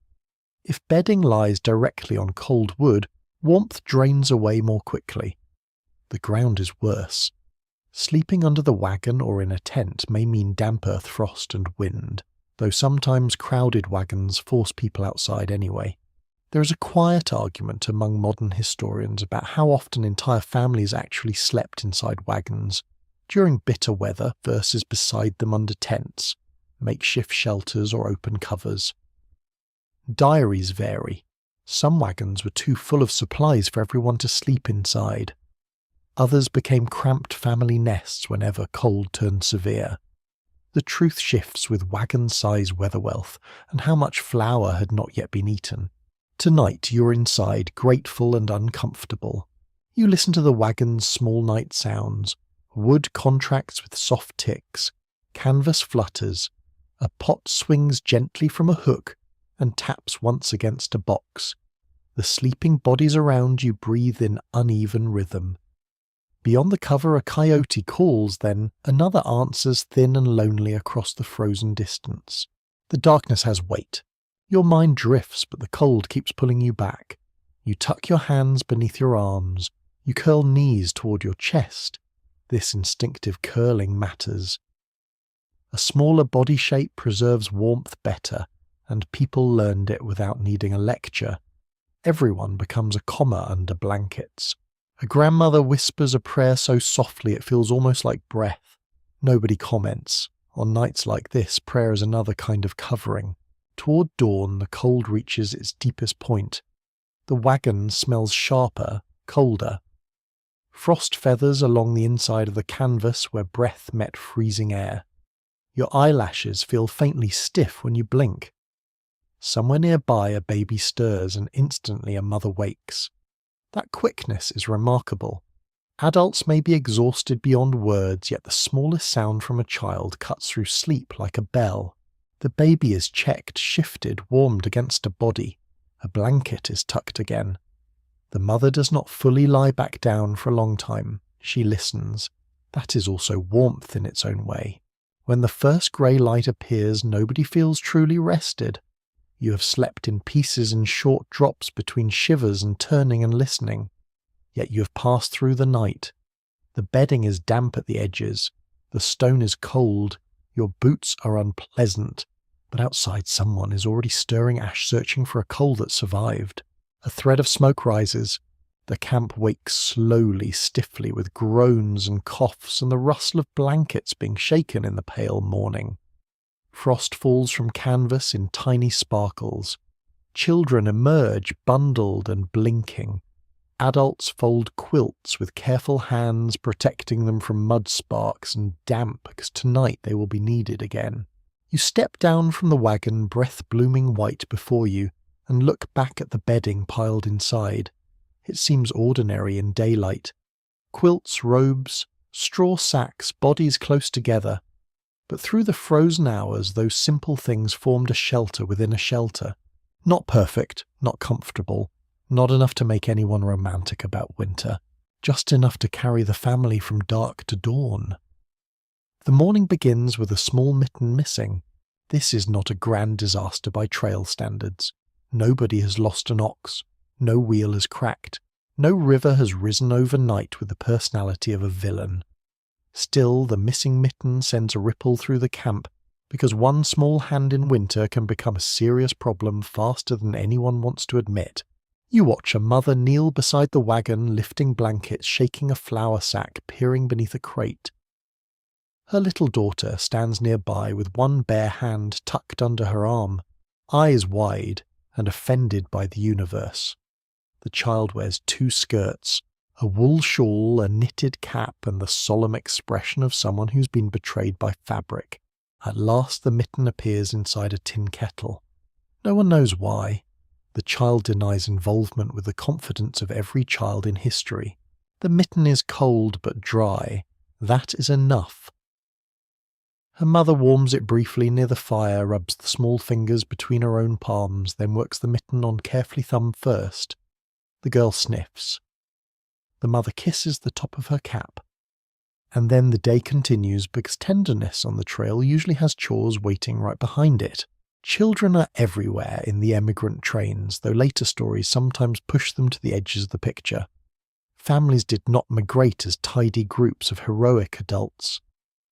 If bedding lies directly on cold wood, warmth drains away more quickly. The ground is worse. Sleeping under the wagon or in a tent may mean damp earth, frost and wind, though sometimes crowded wagons force people outside anyway. There is a quiet argument among modern historians about how often entire families actually slept inside wagons, during bitter weather versus beside them under tents, makeshift shelters or open covers. Diaries vary. Some wagons were too full of supplies for everyone to sleep inside. Others became cramped family nests whenever cold turned severe. The truth shifts with wagon-size weather wealth and how much flour had not yet been eaten. Tonight you're inside, grateful and uncomfortable. You listen to the wagon's small night sounds. Wood contracts with soft ticks, canvas flutters, a pot swings gently from a hook and taps once against a box. The sleeping bodies around you breathe in uneven rhythm. Beyond the cover a coyote calls, then another answers thin and lonely across the frozen distance. The darkness has weight. Your mind drifts, but the cold keeps pulling you back. You tuck your hands beneath your arms. You curl knees toward your chest. This instinctive curling matters. A smaller body shape preserves warmth better, and people learned it without needing a lecture. Everyone becomes a comma under blankets. A grandmother whispers a prayer so softly it feels almost like breath. Nobody comments. On nights like this, prayer is another kind of covering. Toward dawn, the cold reaches its deepest point. The wagon smells sharper, colder. Frost feathers along the inside of the canvas where breath met freezing air. Your eyelashes feel faintly stiff when you blink. Somewhere nearby a baby stirs and instantly a mother wakes. That quickness is remarkable. Adults may be exhausted beyond words, yet the smallest sound from a child cuts through sleep like a bell. The baby is checked, shifted, warmed against a body. A blanket is tucked again. The mother does not fully lie back down for a long time. She listens. That is also warmth in its own way. When the first grey light appears, nobody feels truly rested. You have slept in pieces and short drops between shivers and turning and listening. Yet you have passed through the night. The bedding is damp at the edges. The stone is cold. Your boots are unpleasant. But outside someone is already stirring ash, searching for a coal that survived. A thread of smoke rises. The camp wakes slowly, stiffly, with groans and coughs and the rustle of blankets being shaken in the pale morning. Frost falls from canvas in tiny sparkles. Children emerge, bundled and blinking. Adults fold quilts with careful hands, protecting them from mud sparks and damp, because tonight they will be needed again. You step down from the wagon, breath blooming white before you, and look back at the bedding piled inside. It seems ordinary in daylight. Quilts, robes, straw sacks, bodies close together. But through the frozen hours, those simple things formed a shelter within a shelter. Not perfect, not comfortable, not enough to make anyone romantic about winter, just enough to carry the family from dark to dawn. The morning begins with a small mitten missing. This is not a grand disaster by trail standards. Nobody has lost an ox. No wheel is cracked. No river has risen overnight with the personality of a villain. Still, the missing mitten sends a ripple through the camp, because one small hand in winter can become a serious problem faster than anyone wants to admit. You watch a mother kneel beside the wagon, lifting blankets, shaking a flour sack, peering beneath a crate. Her little daughter stands nearby with one bare hand tucked under her arm, eyes wide and offended by the universe. The child wears 2 skirts, a wool shawl, a knitted cap, and the solemn expression of someone who's been betrayed by fabric. At last the mitten appears inside a tin kettle. No one knows why. The child denies involvement with the confidence of every child in history. The mitten is cold but dry. That is enough. Her mother warms it briefly near the fire, rubs the small fingers between her own palms, then works the mitten on carefully thumb first. The girl sniffs. The mother kisses the top of her cap. And then the day continues because tenderness on the trail usually has chores waiting right behind it. Children are everywhere in the emigrant trains, though later stories sometimes push them to the edges of the picture. Families did not migrate as tidy groups of heroic adults.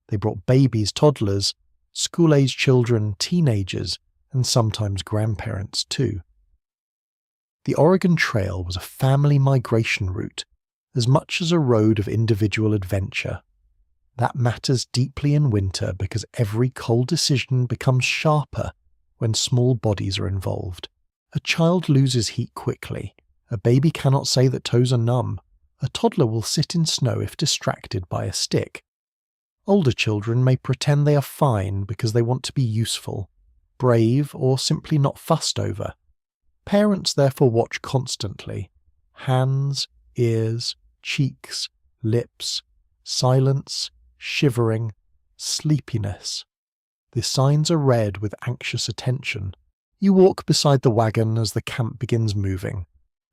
They brought babies, toddlers, school-aged children, teenagers, and sometimes grandparents too. The Oregon Trail was a family migration route, as much as a road of individual adventure. That matters deeply in winter because every cold decision becomes sharper when small bodies are involved. A child loses heat quickly. A baby cannot say that toes are numb. A toddler will sit in snow if distracted by a stick. Older children may pretend they are fine because they want to be useful, brave, or simply not fussed over. Parents therefore watch constantly. Hands, ears, cheeks, lips, silence, shivering, sleepiness. The signs are read with anxious attention. You walk beside the wagon as the camp begins moving.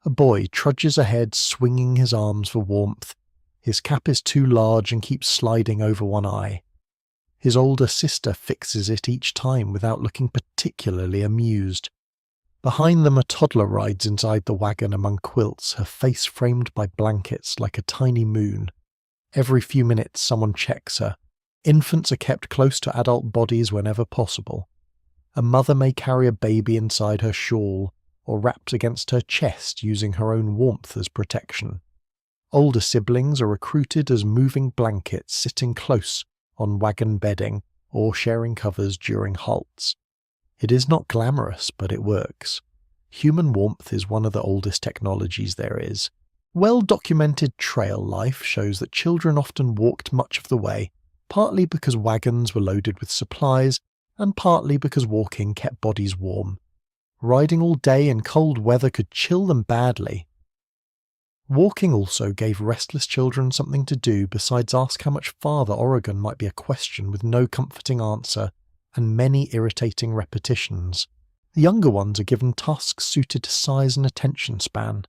A boy trudges ahead, swinging his arms for warmth. His cap is too large and keeps sliding over one eye. His older sister fixes it each time without looking particularly amused. Behind them a toddler rides inside the wagon among quilts, her face framed by blankets like a tiny moon. Every few minutes someone checks her. Infants are kept close to adult bodies whenever possible. A mother may carry a baby inside her shawl, or wrapped against her chest using her own warmth as protection. Older siblings are recruited as moving blankets, sitting close on wagon bedding or sharing covers during halts. It is not glamorous, but it works. Human warmth is one of the oldest technologies there is. Well-documented trail life shows that children often walked much of the way, partly because wagons were loaded with supplies, and partly because walking kept bodies warm. Riding all day in cold weather could chill them badly. Walking also gave restless children something to do besides ask how much farther Oregon might be a question with no comforting answer and many irritating repetitions. The younger ones are given tasks suited to size and attention span.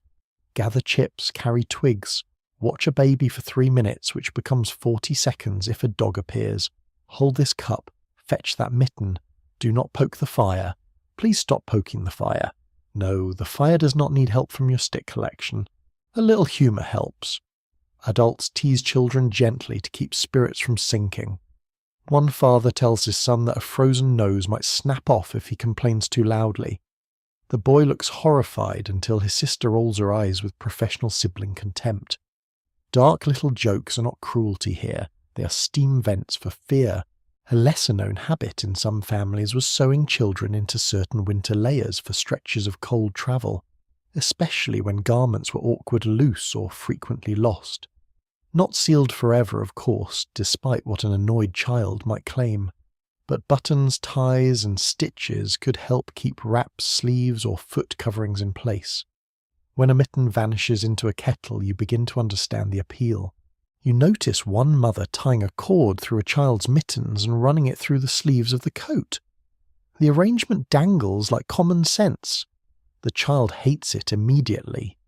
Gather chips, carry twigs, watch a baby for 3 minutes, which becomes 40 seconds if a dog appears. Hold this cup, fetch that mitten, do not poke the fire. Please stop poking the fire. No, the fire does not need help from your stick collection. A little humour helps. Adults tease children gently to keep spirits from sinking. One father tells his son that a frozen nose might snap off if he complains too loudly. The boy looks horrified until his sister rolls her eyes with professional sibling contempt. Dark little jokes are not cruelty here, they are steam vents for fear. A lesser-known habit in some families was sewing children into certain winter layers for stretches of cold travel, especially when garments were awkward loose or frequently lost. Not sealed forever, of course, despite what an annoyed child might claim, but buttons, ties, and stitches could help keep wraps, sleeves, or foot coverings in place. When a mitten vanishes into a kettle, you begin to understand the appeal. You notice one mother tying a cord through a child's mittens and running it through the sleeves of the coat. The arrangement dangles like common sense. The child hates it immediately.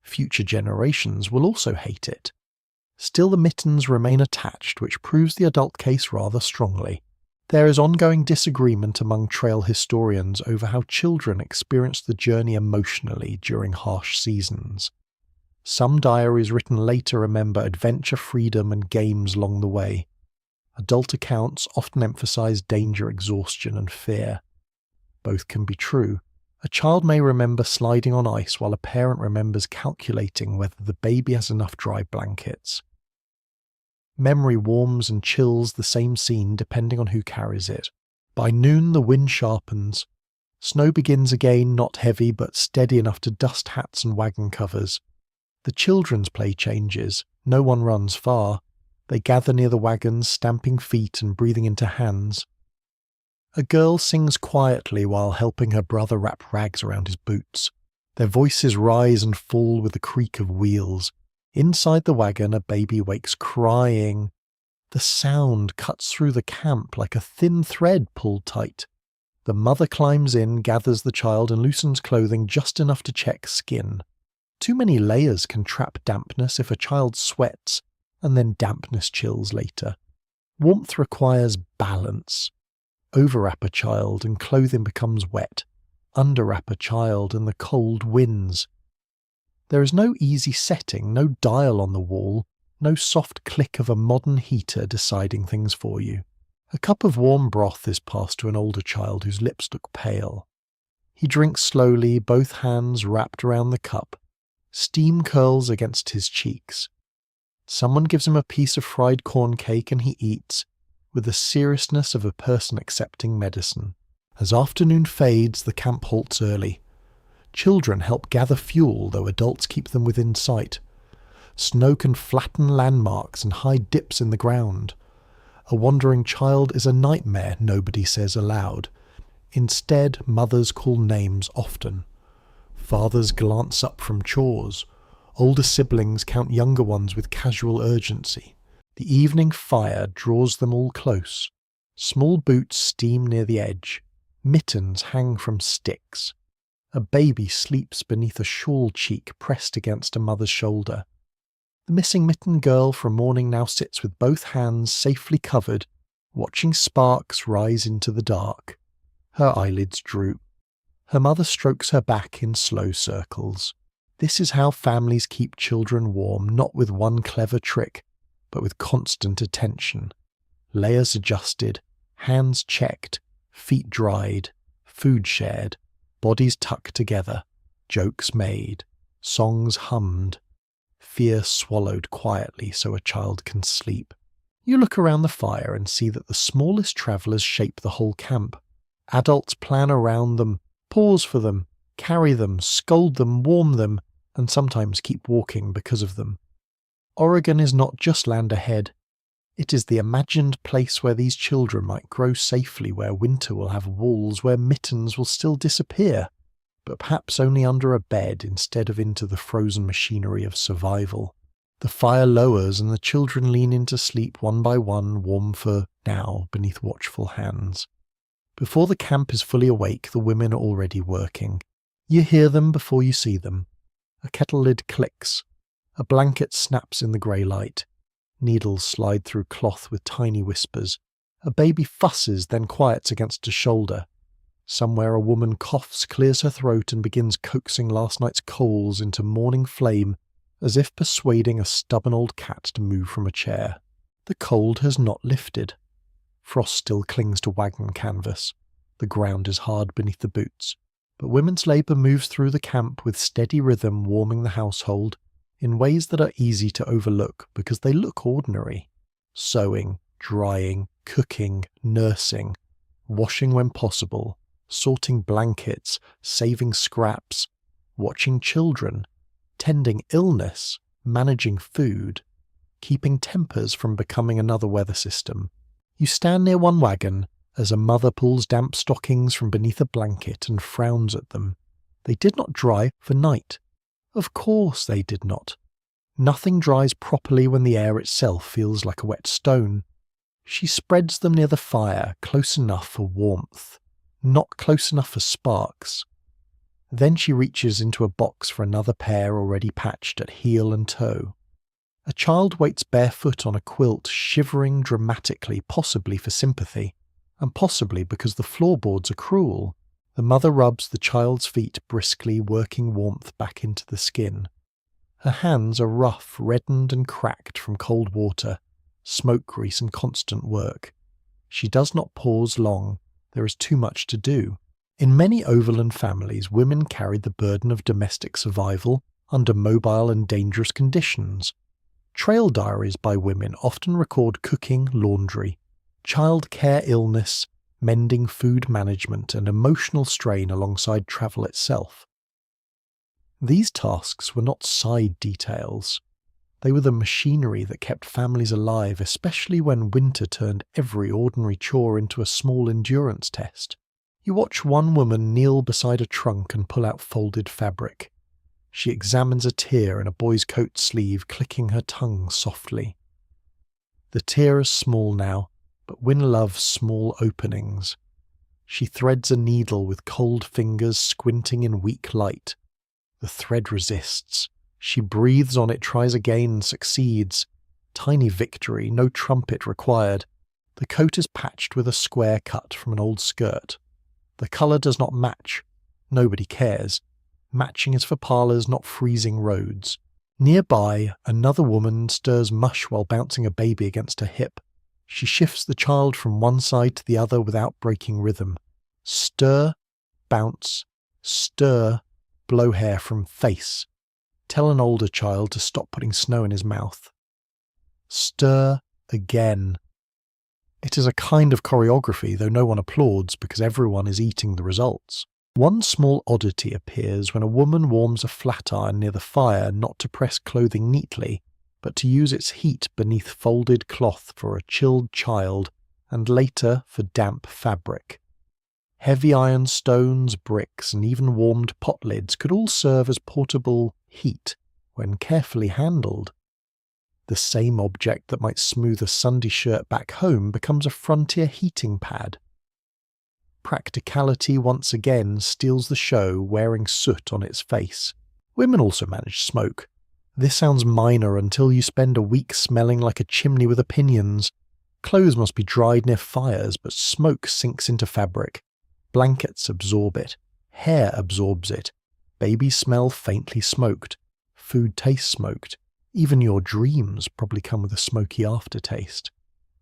Future generations will also hate it. Still, the mittens remain attached, which proves the adult case rather strongly. There is ongoing disagreement among trail historians over how children experience the journey emotionally during harsh seasons. Some diaries written later remember adventure, freedom, and games along the way. Adult accounts often emphasize danger, exhaustion, and fear. Both can be true. A child may remember sliding on ice while a parent remembers calculating whether the baby has enough dry blankets. Memory warms and chills the same scene depending on who carries it. By noon the wind sharpens. Snow begins again, not heavy but steady enough to dust hats and wagon covers. The children's play changes. No one runs far. They gather near the wagons, stamping feet and breathing into hands. A girl sings quietly while helping her brother wrap rags around his boots. Their voices rise and fall with the creak of wheels. Inside the wagon, a baby wakes crying. The sound cuts through the camp like a thin thread pulled tight. The mother climbs in, gathers the child and loosens clothing just enough to check skin. Too many layers can trap dampness if a child sweats, and then dampness chills later. Warmth requires balance. Overwrap a child and clothing becomes wet. Underwrap a child and the cold wins. There is no easy setting, no dial on the wall, no soft click of a modern heater deciding things for you. A cup of warm broth is passed to an older child whose lips look pale. He drinks slowly, both hands wrapped around the cup. Steam curls against his cheeks. Someone gives him a piece of fried corn cake and he eats, with the seriousness of a person accepting medicine. As afternoon fades, the camp halts early. Children help gather fuel, though adults keep them within sight. Snow can flatten landmarks and hide dips in the ground. A wandering child is a nightmare, nobody says aloud. Instead, mothers call names often. Fathers glance up from chores. Older siblings count younger ones with casual urgency. The evening fire draws them all close. Small boots steam near the edge. Mittens hang from sticks. A baby sleeps beneath a shawl cheek pressed against a mother's shoulder. The missing mitten girl from morning now sits with both hands safely covered, watching sparks rise into the dark. Her eyelids droop. Her mother strokes her back in slow circles. This is how families keep children warm, not with one clever trick, but with constant attention. Layers adjusted, hands checked, feet dried, food shared, bodies tucked together, jokes made, songs hummed, fear swallowed quietly so a child can sleep. You look around the fire and see that the smallest travellers shape the whole camp. Adults plan around them, pause for them, carry them, scold them, warm them, and sometimes keep walking because of them. Oregon is not just land ahead. It is the imagined place where these children might grow safely, where winter will have walls, where mittens will still disappear, but perhaps only under a bed instead of into the frozen machinery of survival. The fire lowers and the children lean into sleep one by one, warm for now beneath watchful hands. Before the camp is fully awake, the women are already working. You hear them before you see them. A kettle lid clicks. A blanket snaps in the grey light. Needles slide through cloth with tiny whispers. A baby fusses, then quiets against a shoulder. Somewhere a woman coughs, clears her throat, and begins coaxing last night's coals into morning flame, as if persuading a stubborn old cat to move from a chair. The cold has not lifted. Frost still clings to wagon canvas. The ground is hard beneath the boots. But women's labour moves through the camp with steady rhythm, warming the household, in ways that are easy to overlook because they look ordinary. Sewing, drying, cooking, nursing, washing when possible, sorting blankets, saving scraps, watching children, tending illness, managing food, keeping tempers from becoming another weather system. You stand near one wagon as a mother pulls damp stockings from beneath a blanket and frowns at them. They did not dry for night. Of course they did not. Nothing dries properly when the air itself feels like a wet stone. She spreads them near the fire, close enough for warmth, not close enough for sparks. Then she reaches into a box for another pair already patched at heel and toe. A child waits barefoot on a quilt, shivering dramatically, possibly for sympathy. and possibly because the floorboards are cruel. The mother rubs the child's feet briskly, working warmth back into the skin. Her hands are rough, reddened and cracked from cold water, smoke grease and constant work. She does not pause long. There is too much to do. In many overland families, women carried the burden of domestic survival under mobile and dangerous conditions. Trail diaries by women often record cooking, laundry, child care, illness, mending, food management, and emotional strain alongside travel itself. These tasks were not side details. They were the machinery that kept families alive, especially when winter turned every ordinary chore into a small endurance test. You watch one woman kneel beside a trunk and pull out folded fabric. She examines a tear in a boy's coat sleeve, clicking her tongue softly. The tear is small now, but Wynne loves small openings. She threads a needle with cold fingers, squinting in weak light. The thread resists. She breathes on it, tries again, and succeeds. Tiny victory, no trumpet required. The coat is patched with a square cut from an old skirt. The colour does not match. Nobody cares. Matching is for parlours, not freezing roads. Nearby, another woman stirs mush while bouncing a baby against her hip. She shifts the child from one side to the other without breaking rhythm. Stir, bounce, stir, blow hair from face. Tell an older child to stop putting snow in his mouth. Stir again. It is a kind of choreography, though no one applauds because everyone is eating the results. One small oddity appears when a woman warms a flat iron near the fire, not to press clothing neatly, but to use its heat beneath folded cloth for a chilled child, and later for damp fabric. Heavy iron stones, bricks, and even warmed pot lids could all serve as portable heat when carefully handled. The same object that might smooth a Sunday shirt back home becomes a frontier heating pad. Practicality once again steals the show, wearing soot on its face. Women also manage smoke. This sounds minor until you spend a week smelling like a chimney with opinions. Clothes must be dried near fires, but smoke sinks into fabric. Blankets absorb it. Hair absorbs it. Babies smell faintly smoked. Food tastes smoked. Even your dreams probably come with a smoky aftertaste.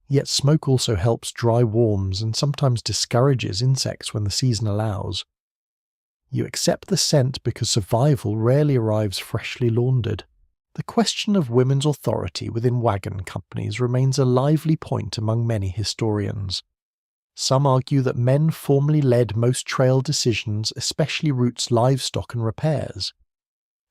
Yet smoke also helps dry worms and sometimes discourages insects when the season allows. You accept the scent because survival rarely arrives freshly laundered. The question of women's authority within wagon companies remains a lively point among many historians. Some argue that men formerly led most trail decisions, especially routes, livestock and repairs.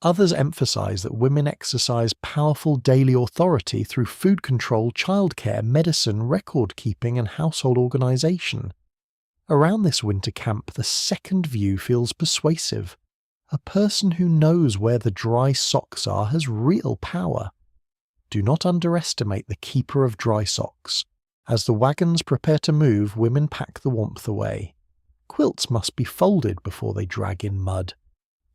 Others emphasize that women exercise powerful daily authority through food control, childcare, medicine, record-keeping and household organization. Around this winter camp, the second view feels persuasive. A person who knows where the dry socks are has real power. Do not underestimate the keeper of dry socks. As the wagons prepare to move, women pack the warmth away. Quilts must be folded before they drag in mud.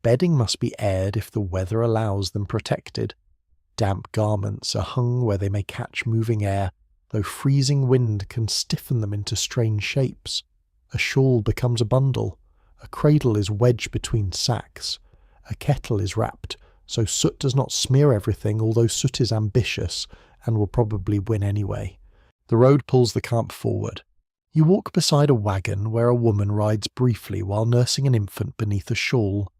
Bedding must be aired if the weather allows them protected. Damp garments are hung where they may catch moving air, though freezing wind can stiffen them into strange shapes. A shawl becomes a bundle. A cradle is wedged between sacks. A kettle is wrapped, so soot does not smear everything, although soot is ambitious and will probably win anyway. The road pulls the camp forward. You walk beside a wagon where a woman rides briefly while nursing an infant beneath a shawl.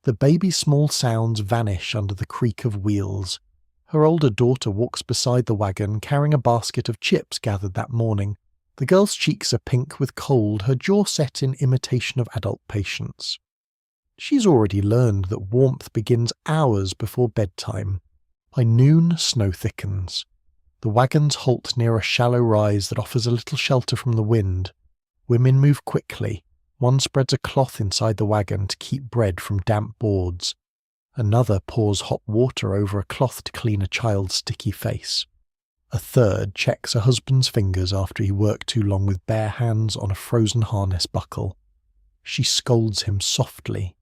The baby's small sounds vanish under the creak of wheels. Her older daughter walks beside the wagon carrying a basket of chips gathered that morning. The girl's cheeks are pink with cold, her jaw set in imitation of adult patience. She's already learned that warmth begins hours before bedtime. By noon, snow thickens. The wagons halt near a shallow rise that offers a little shelter from the wind. Women move quickly. One spreads a cloth inside the wagon to keep bread from damp boards. Another pours hot water over a cloth to clean a child's sticky face. A third checks a husband's fingers after he worked too long with bare hands on a frozen harness buckle. She scolds him softly.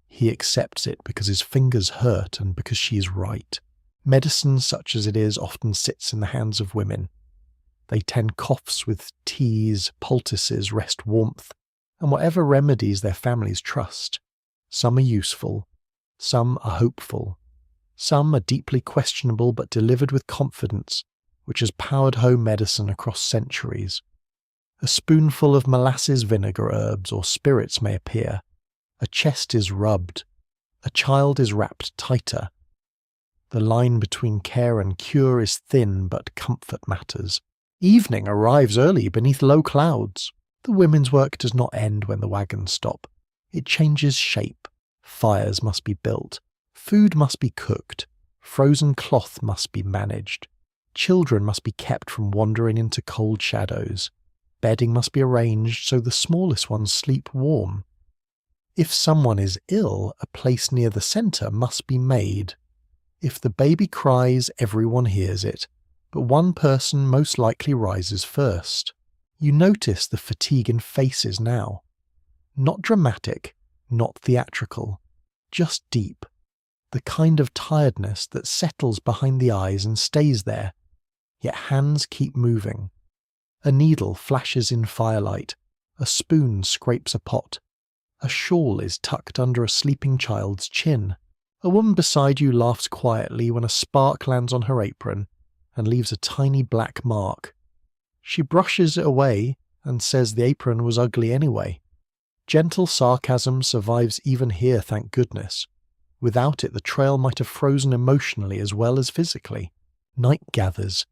He accepts it because his fingers hurt and because she is right. Medicine such as it is often sits in the hands of women. They tend coughs with teas, poultices, rest warmth, and whatever remedies their families trust. Some are useful, some are hopeful, some are deeply questionable but delivered with confidence, which has powered home medicine across centuries. A spoonful of molasses vinegar herbs or spirits may appear. A chest is rubbed. A child is wrapped tighter. The line between care and cure is thin, but comfort matters. Evening arrives early beneath low clouds. The women's work does not end when the wagons stop. It changes shape. Fires must be built. Food must be cooked. Frozen cloth must be managed. Children must be kept from wandering into cold shadows. Bedding must be arranged so the smallest ones sleep warm. If someone is ill, a place near the centre must be made. If the baby cries, everyone hears it, but one person most likely rises first. You notice the fatigue in faces now. Not dramatic, not theatrical, just deep. The kind of tiredness that settles behind the eyes and stays there, yet hands keep moving. A needle flashes in firelight, a spoon scrapes a pot, a shawl is tucked under a sleeping child's chin. A woman beside you laughs quietly when a spark lands on her apron and leaves a tiny black mark. She brushes it away and says the apron was ugly anyway. Gentle sarcasm survives even here, thank goodness. Without it, the trail might have frozen emotionally as well as physically. Night gathers.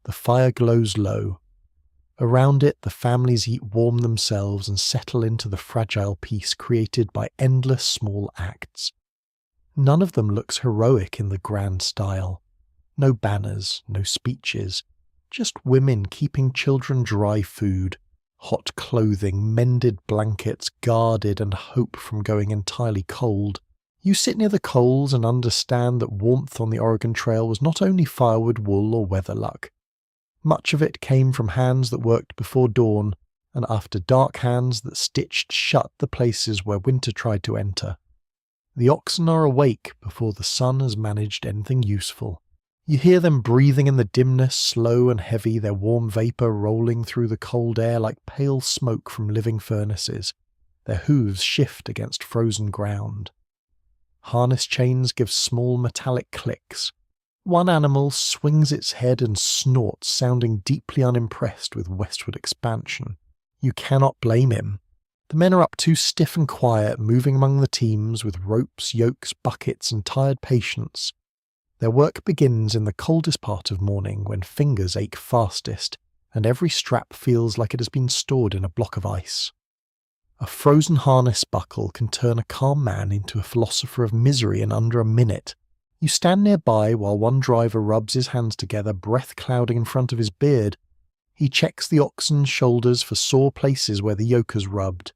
The fire glows low. Around it, the families eat warm themselves and settle into the fragile peace created by endless small acts. None of them looks heroic in the grand style. No banners, no speeches, just women keeping children dry food, hot clothing, mended blankets, guarded and hope from going entirely cold. You sit near the coals and understand that warmth on the Oregon Trail was not only firewood, wool or weather luck. Much of it came from hands that worked before dawn and after dark hands that stitched shut the places where winter tried to enter. The oxen are awake before the sun has managed anything useful. You hear them breathing in the dimness, slow and heavy, their warm vapour rolling through the cold air like pale smoke from living furnaces. Their hooves shift against frozen ground. Harness chains give small metallic clicks. One animal swings its head and snorts, sounding deeply unimpressed with westward expansion. You cannot blame him. The men are up too stiff and quiet, moving among the teams with ropes, yokes, buckets and tired patience. Their work begins in the coldest part of morning when fingers ache fastest and every strap feels like it has been stored in a block of ice. A frozen harness buckle can turn a calm man into a philosopher of misery in under a minute. You stand nearby while one driver rubs his hands together, breath clouding in front of his beard. He checks the oxen's shoulders for sore places where the yoke has rubbed.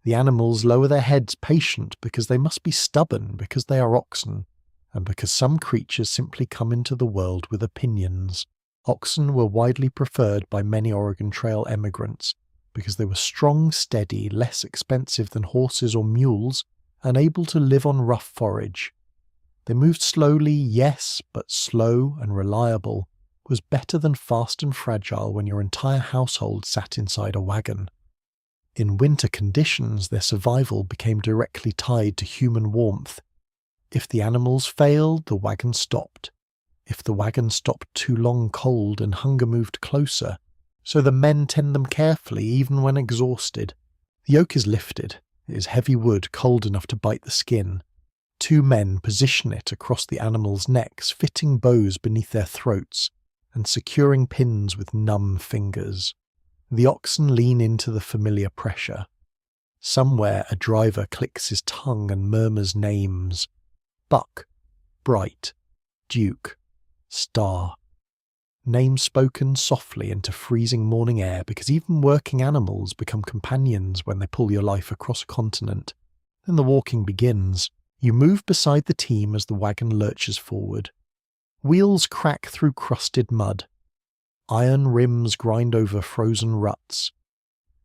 The animals lower their heads patient because they must be stubborn because they are oxen, and because some creatures simply come into the world with opinions. Oxen were widely preferred by many Oregon Trail emigrants because they were strong, steady, less expensive than horses or mules, and able to live on rough forage. They moved slowly, yes, but slow and reliable was better than fast and fragile when your entire household sat inside a wagon. In winter conditions, their survival became directly tied to human warmth. If the animals failed, the wagon stopped. If the wagon stopped too long cold and hunger moved closer, so the men tend them carefully even when exhausted. The yoke is lifted. It is heavy wood, cold enough to bite the skin. Two men position it across the animals' necks, fitting bows beneath their throats and securing pins with numb fingers. The oxen lean into the familiar pressure. Somewhere a driver clicks his tongue and murmurs names. Buck, Bright, Duke, Star. Names spoken softly into freezing morning air because even working animals become companions when they pull your life across a continent. Then the walking begins. You move beside the team as the wagon lurches forward. Wheels crack through crusted mud. Iron rims grind over frozen ruts.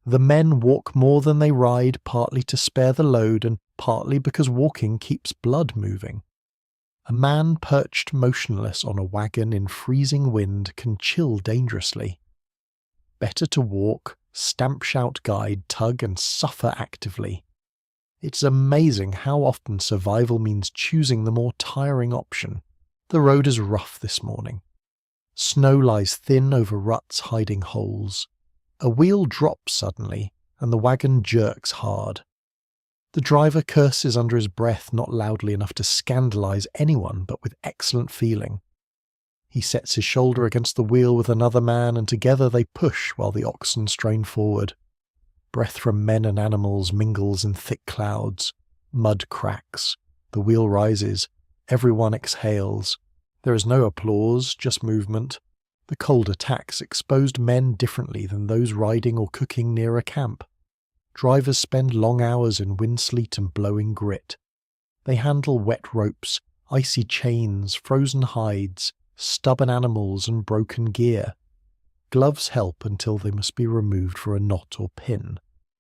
The men walk more than they ride, partly to spare the load and partly because walking keeps blood moving. A man perched motionless on a wagon in freezing wind can chill dangerously. Better to walk, stamp, shout, guide, tug, and suffer actively. It's amazing how often survival means choosing the more tiring option. The road is rough this morning. Snow lies thin over ruts hiding holes. A wheel drops suddenly, and the wagon jerks hard. The driver curses under his breath, not loudly enough to scandalise anyone, but with excellent feeling. He sets his shoulder against the wheel with another man, and together they push while the oxen strain forward. Breath from men and animals mingles in thick clouds. Mud cracks. The wheel rises. Everyone exhales. There is no applause, just movement. The cold attacks exposed men differently than those riding or cooking near a camp. Drivers spend long hours in wind, sleet, and blowing grit. They handle wet ropes, icy chains, frozen hides, stubborn animals, and broken gear. Gloves help until they must be removed for a knot or pin.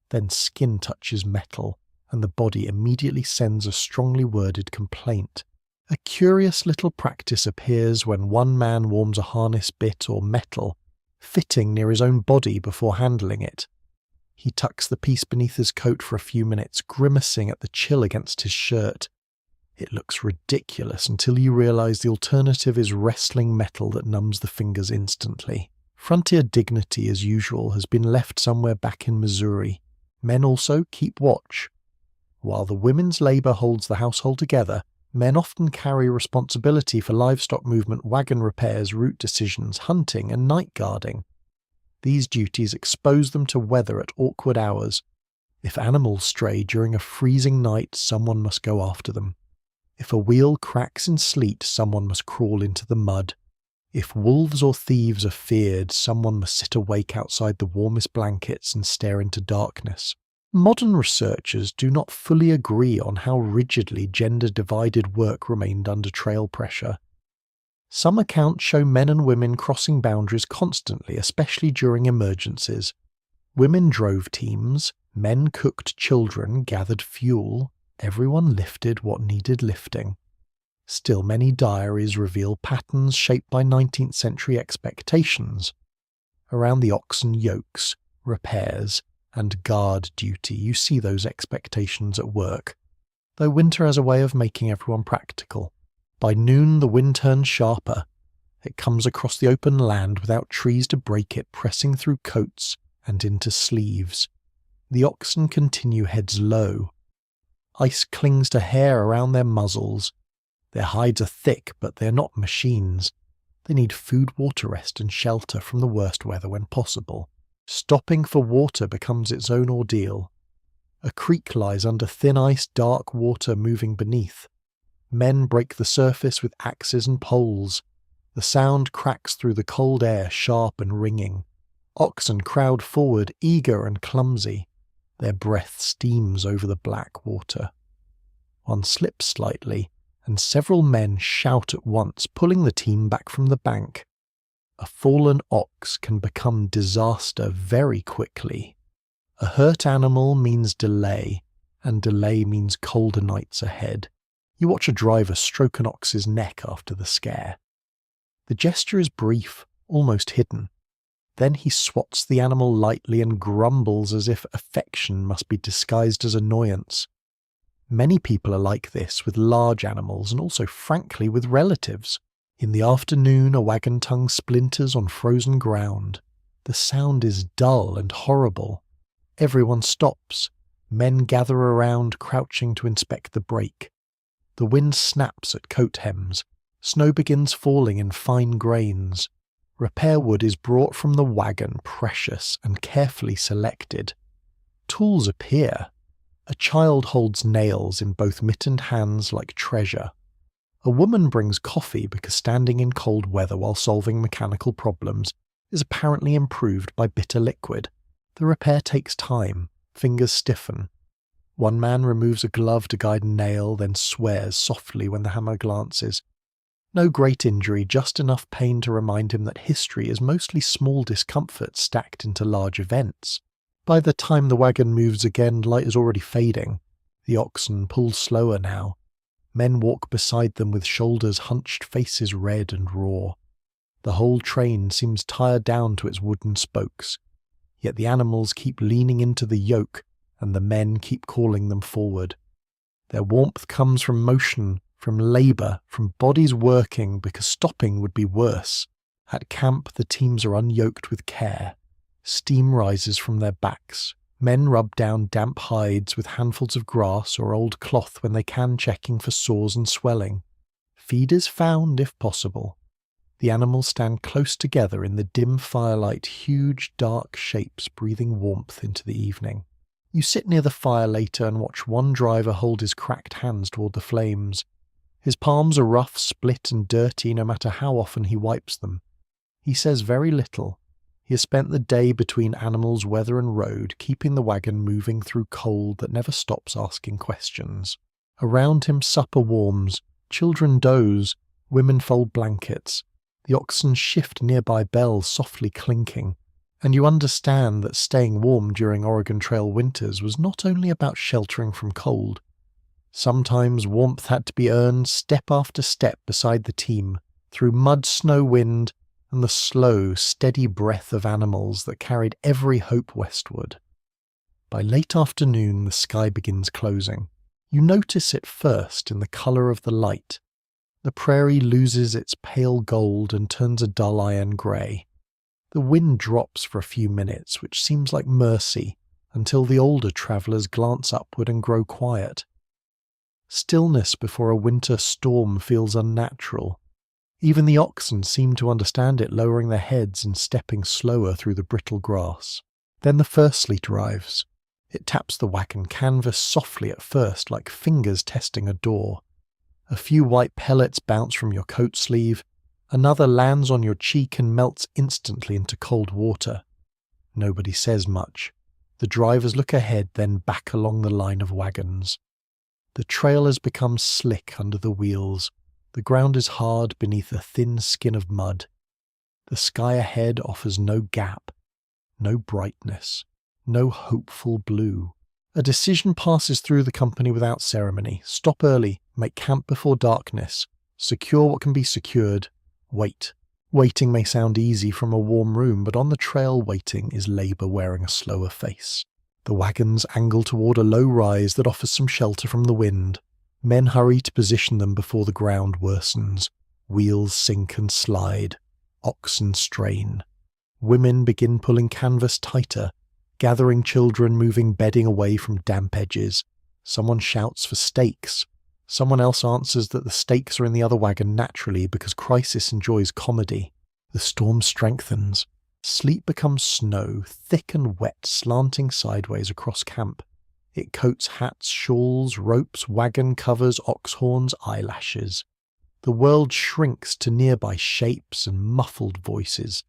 Then skin touches metal, and the body immediately sends a strongly worded complaint. A curious little practice appears when one man warms a harness bit or metal, fitting near his own body before handling it. He tucks the piece beneath his coat for a few minutes, grimacing at the chill against his shirt. It looks ridiculous until you realise the alternative is wrestling metal that numbs the fingers instantly. Frontier dignity, as usual, has been left somewhere back in Missouri. Men also keep watch. While the women's labour holds the household together, men often carry responsibility for livestock movement, wagon repairs, route decisions, hunting, and night guarding. These duties expose them to weather at awkward hours. If animals stray during a freezing night, someone must go after them. If a wheel cracks in sleet, someone must crawl into the mud. If wolves or thieves are feared, someone must sit awake outside the warmest blankets and stare into darkness. Modern researchers do not fully agree on how rigidly gender-divided work remained under trail pressure. Some accounts show men and women crossing boundaries constantly, especially during emergencies. Women drove teams, men cooked children, gathered fuel, everyone lifted what needed lifting. Still, many diaries reveal patterns shaped by 19th century expectations. Around the oxen yokes, repairs, and guard duty, you see those expectations at work. Though winter has a way of making everyone practical. By noon the wind turns sharper. It comes across the open land without trees to break it, pressing through coats and into sleeves. The oxen continue heads low. Ice clings to hair around their muzzles. Their hides are thick, but they are not machines. They need food, water, rest, and shelter from the worst weather when possible. Stopping for water becomes its own ordeal. A creek lies under thin ice, dark water moving beneath. Men break the surface with axes and poles. The sound cracks through the cold air, sharp and ringing. Oxen crowd forward, eager and clumsy. Their breath steams over the black water. One slips slightly, and several men shout at once, pulling the team back from the bank. A fallen ox can become disaster very quickly. A hurt animal means delay, and delay means colder nights ahead. You watch a driver stroke an ox's neck after the scare. The gesture is brief, almost hidden. Then he swats the animal lightly and grumbles as if affection must be disguised as annoyance. Many people are like this with large animals and also, frankly, with relatives. In the afternoon, a wagon tongue splinters on frozen ground. The sound is dull and horrible. Everyone stops. Men gather around, crouching to inspect the break. The wind snaps at coat hems. Snow begins falling in fine grains. Repair wood is brought from the wagon, precious and carefully selected. Tools appear. A child holds nails in both mittened hands like treasure. A woman brings coffee because standing in cold weather while solving mechanical problems is apparently improved by bitter liquid. The repair takes time. Fingers stiffen. One man removes a glove to guide a nail, then swears softly when the hammer glances. No great injury, just enough pain to remind him that history is mostly small discomforts stacked into large events. By the time the wagon moves again, light is already fading. The oxen pull slower now. Men walk beside them with shoulders hunched, faces red and raw. The whole train seems tired down to its wooden spokes. yet the animals keep leaning into the yoke and the men keep calling them forward. Their warmth comes from motion, from labour, from bodies working, because stopping would be worse. At camp, the teams are unyoked with care. Steam rises from their backs. Men rub down damp hides with handfuls of grass or old cloth when they can, checking for sores and swelling. Feed is found if possible. The animals stand close together in the dim firelight, huge dark shapes breathing warmth into the evening. You sit near the fire later and watch one driver hold his cracked hands toward the flames. His palms are rough, split and dirty no matter how often he wipes them. He says very little. He has spent the day between animals, weather and road, keeping the wagon moving through cold that never stops asking questions. Around him supper warms, children doze, women fold blankets. The oxen shift nearby bells softly clinking. And you understand that staying warm during Oregon Trail winters was not only about sheltering from cold. Sometimes warmth had to be earned step after step beside the team, through mud, snow, wind, and the slow, steady breath of animals that carried every hope westward. By late afternoon, the sky begins closing. You notice it first in the colour of the light. The prairie loses its pale gold and turns a dull iron grey. The wind drops for a few minutes, which seems like mercy, until the older travellers glance upward and grow quiet. Stillness before a winter storm feels unnatural. Even the oxen seem to understand it, lowering their heads and stepping slower through the brittle grass. Then the first sleet arrives. It taps the wagon canvas softly at first, like fingers testing a door. A few white pellets bounce from your coat sleeve. Another lands on your cheek and melts instantly into cold water. Nobody says much. The drivers look ahead, then back along the line of wagons. The trail has become slick under the wheels. The ground is hard beneath a thin skin of mud. The sky ahead offers no gap, no brightness, no hopeful blue. A decision passes through the company without ceremony. Stop early, make camp before darkness, secure what can be secured, wait. Waiting may sound easy from a warm room, but on the trail waiting is labour wearing a slower face. The wagons angle toward a low rise that offers some shelter from the wind. Men hurry to position them before the ground worsens. Wheels sink and slide. Oxen strain. Women begin pulling canvas tighter, gathering children, moving bedding away from damp edges. Someone shouts for stakes. Someone else answers that the stakes are in the other wagon naturally because crisis enjoys comedy. The storm strengthens. Sleet becomes snow, thick and wet, slanting sideways across camp. It coats hats, shawls, ropes, wagon covers, ox horns, eyelashes. The world shrinks to nearby shapes and muffled voices.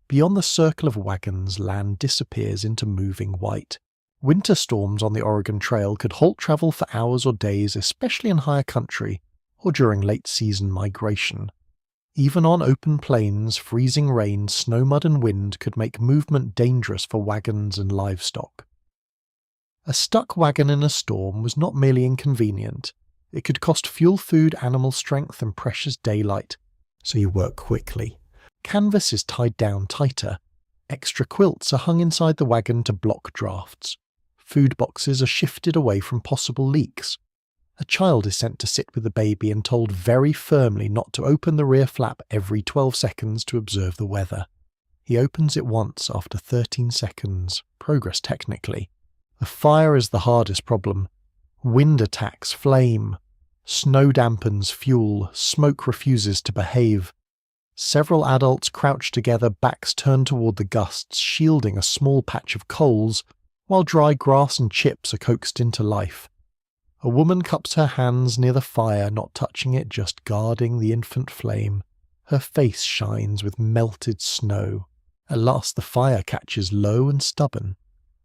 Beyond the circle of wagons, land disappears into moving white. Winter storms on the Oregon Trail could halt travel for hours or days, especially in higher country or during late-season migration. Even on open plains, freezing rain, snow, mud and wind could make movement dangerous for wagons and livestock. A stuck wagon in a storm was not merely inconvenient. It could cost fuel, food, animal strength and precious daylight, so you work quickly. Canvas is tied down tighter. Extra quilts are hung inside the wagon to block drafts. Food boxes are shifted away from possible leaks. A child is sent to sit with the baby and told very firmly not to open the rear flap every 12 seconds to observe the weather. He opens it once after 13 seconds. Progress technically. The fire is the hardest problem. Wind attacks flame. Snow dampens fuel. Smoke refuses to behave. Several adults crouch together, backs turned toward the gusts, shielding a small patch of coals, while dry grass and chips are coaxed into life. A woman cups her hands near the fire, not touching it, just guarding the infant flame. Her face shines with melted snow. At last the fire catches low and stubborn.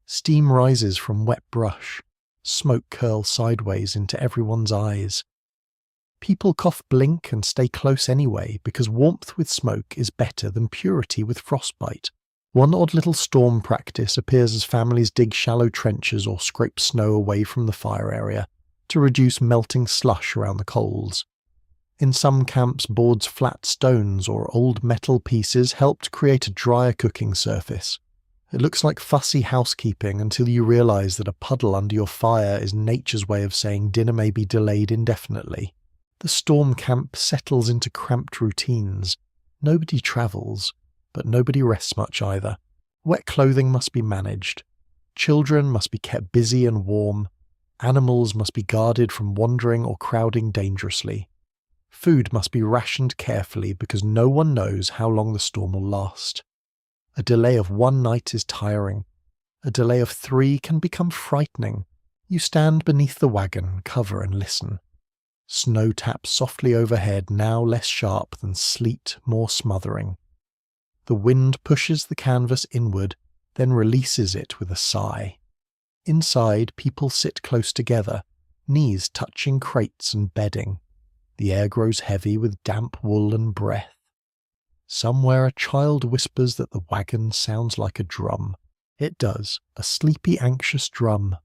Steam rises from wet brush. Smoke curls sideways into everyone's eyes. People cough, blink, and stay close anyway, because warmth with smoke is better than purity with frostbite. One odd little storm practice appears as families dig shallow trenches or scrape snow away from the fire area to reduce melting slush around the coals. In some camps, boards, flat stones, or old metal pieces helped create a drier cooking surface. It looks like fussy housekeeping until you realise that a puddle under your fire is nature's way of saying dinner may be delayed indefinitely. The storm camp settles into cramped routines. Nobody travels, but nobody rests much either. Wet clothing must be managed. Children must be kept busy and warm. Animals must be guarded from wandering or crowding dangerously. Food must be rationed carefully because no one knows how long the storm will last. A delay of 1 night is tiring. A delay of 3 can become frightening. You stand beneath the wagon, cover and listen. Snow taps softly overhead, now less sharp than sleet, more smothering. The wind pushes the canvas inward, then releases it with a sigh. Inside, people sit close together, knees touching crates and bedding. The air grows heavy with damp wool and breath. Somewhere a child whispers that the wagon sounds like a drum. It does, a sleepy, anxious drum.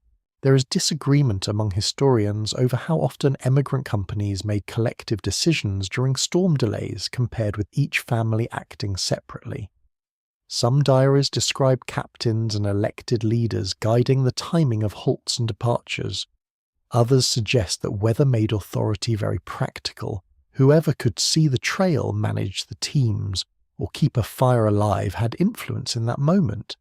There is disagreement among historians over how often emigrant companies made collective decisions during storm delays compared with each family acting separately. Some diaries describe captains and elected leaders guiding the timing of halts and departures. Others suggest that weather made authority very practical. Whoever could see the trail manage the teams, or keep a fire alive had influence in that moment.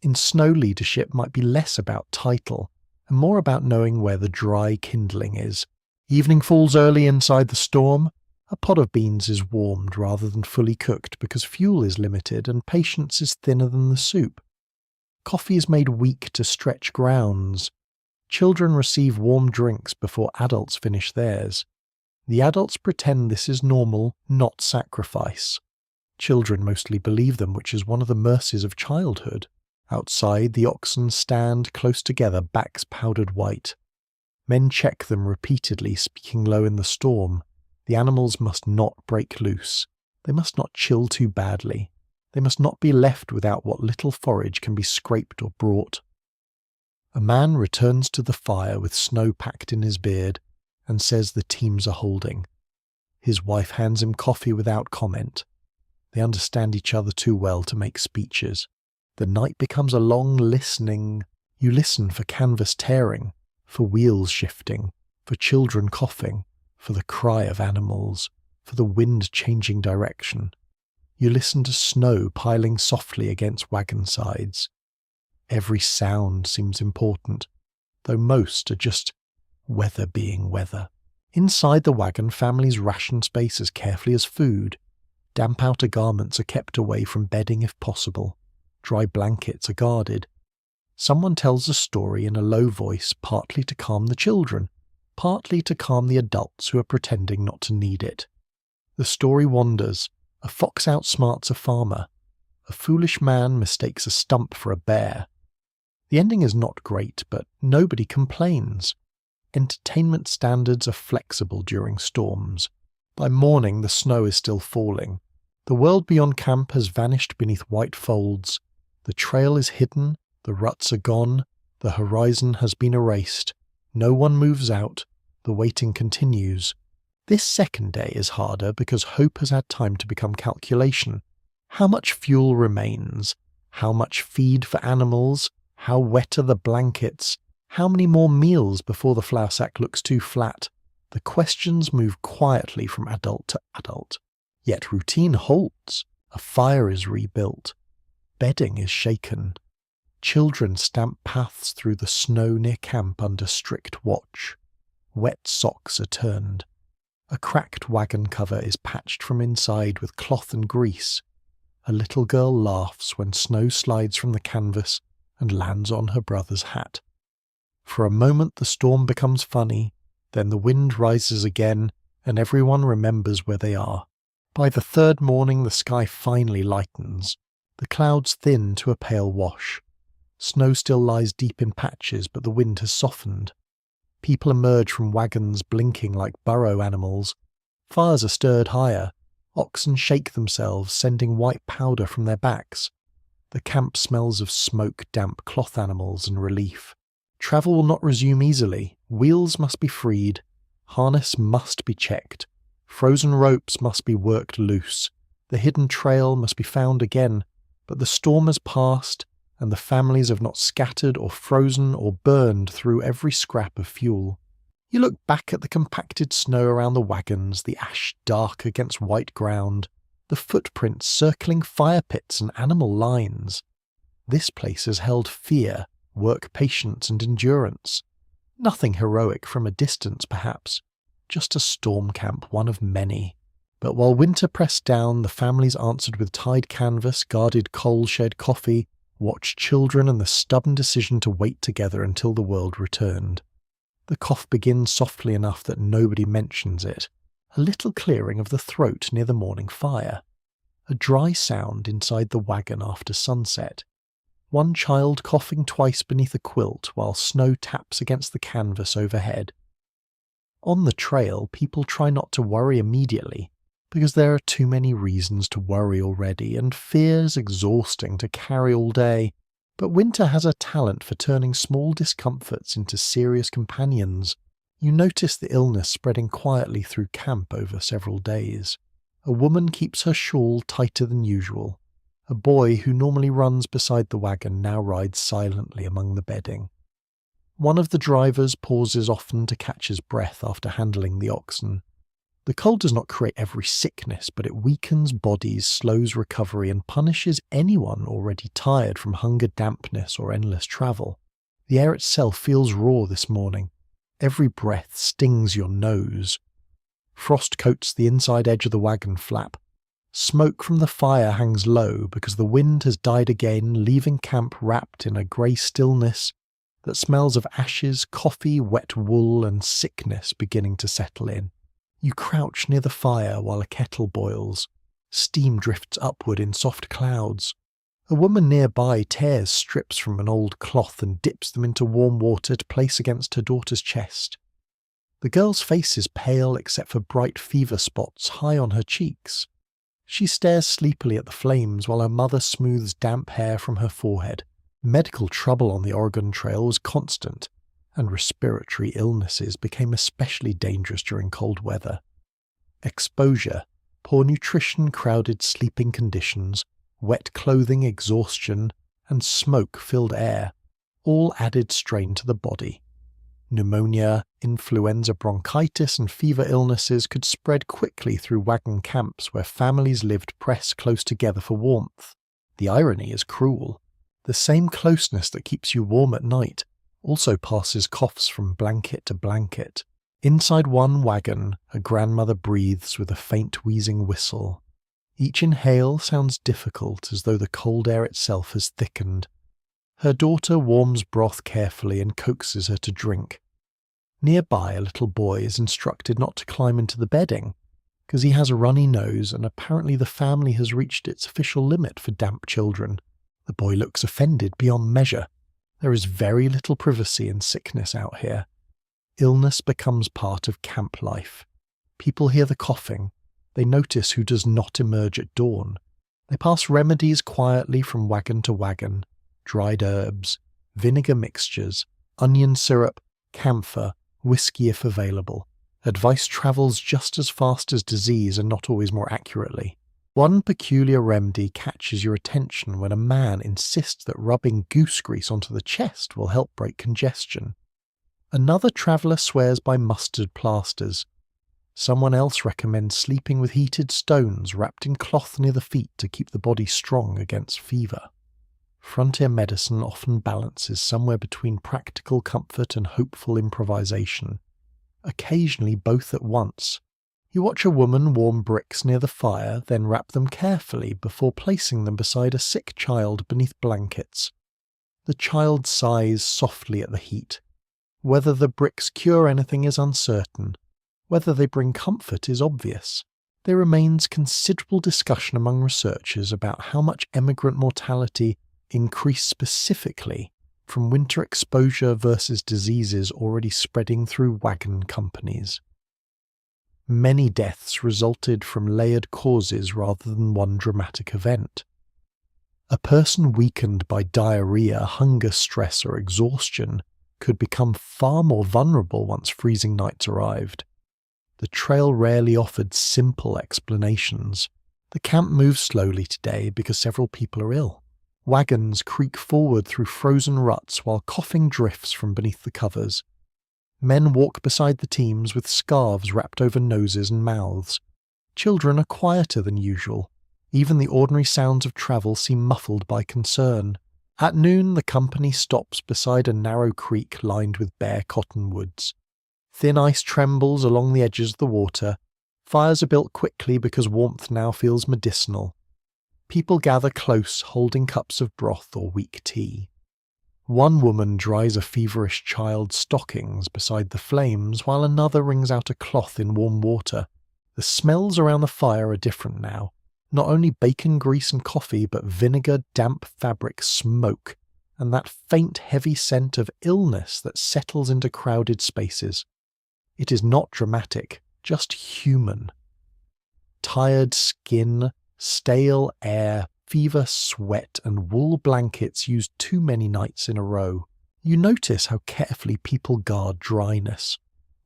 In snow, leadership might be less about title, and more about knowing where the dry kindling is. Evening falls early inside the storm. A pot of beans is warmed rather than fully cooked because fuel is limited and patience is thinner than the soup. Coffee is made weak to stretch grounds. Children receive warm drinks before adults finish theirs. The adults pretend this is normal, not sacrifice. Children mostly believe them, which is one of the mercies of childhood. Outside, the oxen stand close together, backs powdered white. Men check them repeatedly, speaking low in the storm. The animals must not break loose. They must not chill too badly. They must not be left without what little forage can be scraped or brought. A man returns to the fire with snow packed in his beard and says the teams are holding. His wife hands him coffee without comment. They understand each other too well to make speeches. The night becomes a long listening. You listen for canvas tearing, for wheels shifting, for children coughing, for the cry of animals, for the wind changing direction. You listen to snow piling softly against wagon sides. Every sound seems important, though most are just weather being weather. Inside the wagon, families ration space as carefully as food. Damp outer garments are kept away from bedding if possible. Dry blankets are guarded. Someone tells a story in a low voice, partly to calm the children, partly to calm the adults who are pretending not to need it. The story wanders. A fox outsmarts a farmer. A foolish man mistakes a stump for a bear. The ending is not great, but nobody complains. Entertainment standards are flexible during storms. By morning, the snow is still falling. The world beyond camp has vanished beneath white folds. The trail is hidden, the ruts are gone, the horizon has been erased. No one moves out, the waiting continues. This second day is harder because hope has had time to become calculation. How much fuel remains? How much feed for animals? How wet are the blankets? How many more meals before the flour sack looks too flat? The questions move quietly from adult to adult. Yet routine halts. A fire is rebuilt. Bedding is shaken. Children stamp paths through the snow near camp under strict watch. Wet socks are turned. A cracked wagon cover is patched from inside with cloth and grease. A little girl laughs when snow slides from the canvas and lands on her brother's hat. For a moment the storm becomes funny, then the wind rises again and everyone remembers where they are. By the third morning the sky finally lightens. The clouds thin to a pale wash. Snow still lies deep in patches, but the wind has softened. People emerge from wagons blinking like burrow animals. Fires are stirred higher. Oxen shake themselves, sending white powder from their backs. The camp smells of smoke, damp cloth animals and relief. Travel will not resume easily. Wheels must be freed. Harness must be checked. Frozen ropes must be worked loose. The hidden trail must be found again. But the storm has passed, and the families have not scattered or frozen or burned through every scrap of fuel. You look back at the compacted snow around the wagons, the ash dark against white ground, the footprints circling fire pits and animal lines. This place has held fear, work patience and endurance. Nothing heroic from a distance, perhaps, just a storm camp, one of many. But while winter pressed down, the families answered with tied canvas, guarded coal-shed coffee, watched children and the stubborn decision to wait together until the world returned. The cough begins softly enough that nobody mentions it, a little clearing of the throat near the morning fire. A dry sound inside the wagon after sunset. One child coughing twice beneath a quilt while snow taps against the canvas overhead. On the trail, people try not to worry immediately, because there are too many reasons to worry already, and fear's exhausting to carry all day. But winter has a talent for turning small discomforts into serious companions. You notice the illness spreading quietly through camp over several days. A woman keeps her shawl tighter than usual. A boy who normally runs beside the wagon now rides silently among the bedding. One of the drivers pauses often to catch his breath after handling the oxen. The cold does not create every sickness, but it weakens bodies, slows recovery, and punishes anyone already tired from hunger, dampness, or endless travel. The air itself feels raw this morning. Every breath stings your nose. Frost coats the inside edge of the wagon flap. Smoke from the fire hangs low because the wind has died again, leaving camp wrapped in a grey stillness that smells of ashes, coffee, wet wool, and sickness beginning to settle in. You crouch near the fire while a kettle boils. Steam drifts upward in soft clouds. A woman nearby tears strips from an old cloth and dips them into warm water to place against her daughter's chest. The girl's face is pale except for bright fever spots high on her cheeks. She stares sleepily at the flames while her mother smooths damp hair from her forehead. Medical trouble on the Oregon Trail was constant, and respiratory illnesses became especially dangerous during cold weather. Exposure, poor nutrition, crowded sleeping conditions, wet clothing, exhaustion, and smoke-filled air all added strain to the body. Pneumonia, influenza, bronchitis, and fever illnesses could spread quickly through wagon camps where families lived pressed close together for warmth. The irony is cruel. The same closeness that keeps you warm at night also passes coughs from blanket to blanket. Inside one wagon, a grandmother breathes with a faint wheezing whistle. Each inhale sounds difficult, as though the cold air itself has thickened. Her daughter warms broth carefully and coaxes her to drink. Nearby, a little boy is instructed not to climb into the bedding, because he has a runny nose and apparently the family has reached its official limit for damp children. The boy looks offended beyond measure. There is very little privacy in sickness out here. Illness becomes part of camp life. People hear the coughing. They notice who does not emerge at dawn. They pass remedies quietly from wagon to wagon. Dried herbs, vinegar mixtures, onion syrup, camphor, whiskey if available. Advice travels just as fast as disease and not always more accurately. One peculiar remedy catches your attention when a man insists that rubbing goose grease onto the chest will help break congestion. Another traveller swears by mustard plasters. Someone else recommends sleeping with heated stones wrapped in cloth near the feet to keep the body strong against fever. Frontier medicine often balances somewhere between practical comfort and hopeful improvisation, occasionally both at once. You watch a woman warm bricks near the fire, then wrap them carefully before placing them beside a sick child beneath blankets. The child sighs softly at the heat. Whether the bricks cure anything is uncertain. Whether they bring comfort is obvious. There remains considerable discussion among researchers about how much emigrant mortality increased specifically from winter exposure versus diseases already spreading through wagon companies. Many deaths resulted from layered causes rather than one dramatic event. A person weakened by diarrhea, hunger, stress, or exhaustion could become far more vulnerable once freezing nights arrived. The trail rarely offered simple explanations. The camp moves slowly today because several people are ill. Wagons creak forward through frozen ruts while coughing drifts from beneath the covers. Men walk beside the teams with scarves wrapped over noses and mouths. Children are quieter than usual. Even the ordinary sounds of travel seem muffled by concern. At noon, the company stops beside a narrow creek lined with bare cottonwoods. Thin ice trembles along the edges of the water. Fires are built quickly because warmth now feels medicinal. People gather close, holding cups of broth or weak tea. One woman dries a feverish child's stockings beside the flames, while another wrings out a cloth in warm water. The smells around the fire are different now. Not only bacon grease and coffee, but vinegar, damp fabric, smoke, and that faint, heavy scent of illness that settles into crowded spaces. It is not dramatic, just human. Tired skin, stale air, fever, sweat, and wool blankets used too many nights in a row. You notice how carefully people guard dryness.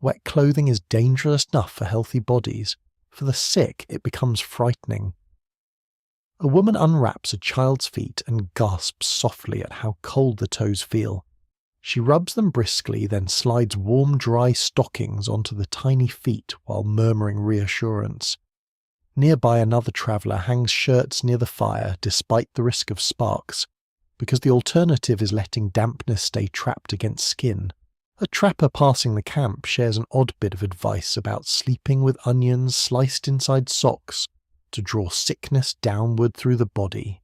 Wet clothing is dangerous enough for healthy bodies. For the sick, it becomes frightening. A woman unwraps a child's feet and gasps softly at how cold the toes feel. She rubs them briskly, then slides warm, dry stockings onto the tiny feet while murmuring reassurance. Nearby, another traveller hangs shirts near the fire despite the risk of sparks, because the alternative is letting dampness stay trapped against skin. A trapper passing the camp shares an odd bit of advice about sleeping with onions sliced inside socks to draw sickness downward through the body.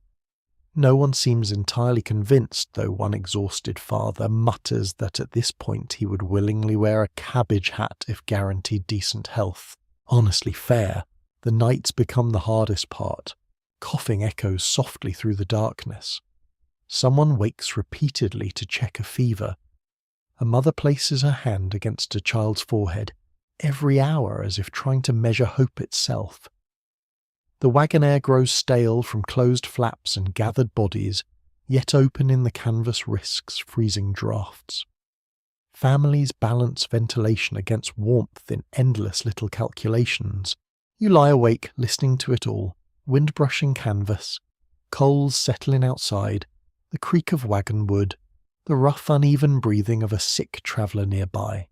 No one seems entirely convinced, though one exhausted father mutters that at this point he would willingly wear a cabbage hat if guaranteed decent health. Honestly fair. The nights become the hardest part. Coughing echoes softly through the darkness. Someone wakes repeatedly to check a fever. A mother places her hand against a child's forehead, every hour as if trying to measure hope itself. The wagon air grows stale from closed flaps and gathered bodies, yet open in the canvas risks freezing draughts. Families balance ventilation against warmth in endless little calculations. You lie awake listening to it all, wind brushing canvas, coals settling outside, the creak of wagon wood, the rough uneven breathing of a sick traveller nearby.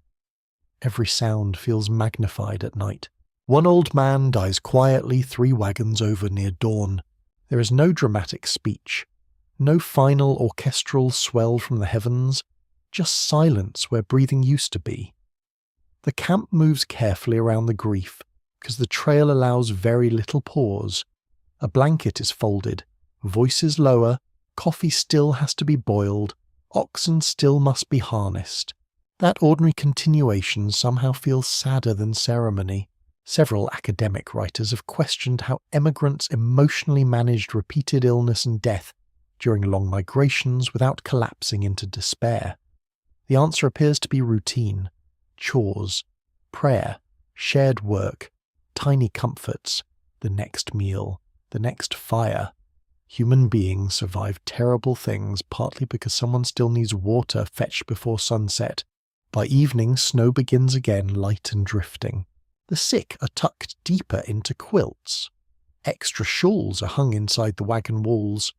Every sound feels magnified at night. One old man dies quietly 3 wagons over near dawn. There is no dramatic speech, no final orchestral swell from the heavens, just silence where breathing used to be. The camp moves carefully around the grief, because the trail allows very little pause. A blanket is folded, voices lower, coffee still has to be boiled, oxen still must be harnessed. That ordinary continuation somehow feels sadder than ceremony. Several academic writers have questioned how emigrants emotionally managed repeated illness and death during long migrations without collapsing into despair. The answer appears to be routine, chores, prayer, shared work, tiny comforts, the next meal, the next fire. Human beings survive terrible things partly because someone still needs water fetched before sunset. By evening, snow begins again, light and drifting. The sick are tucked deeper into quilts. Extra shawls are hung inside the wagon walls.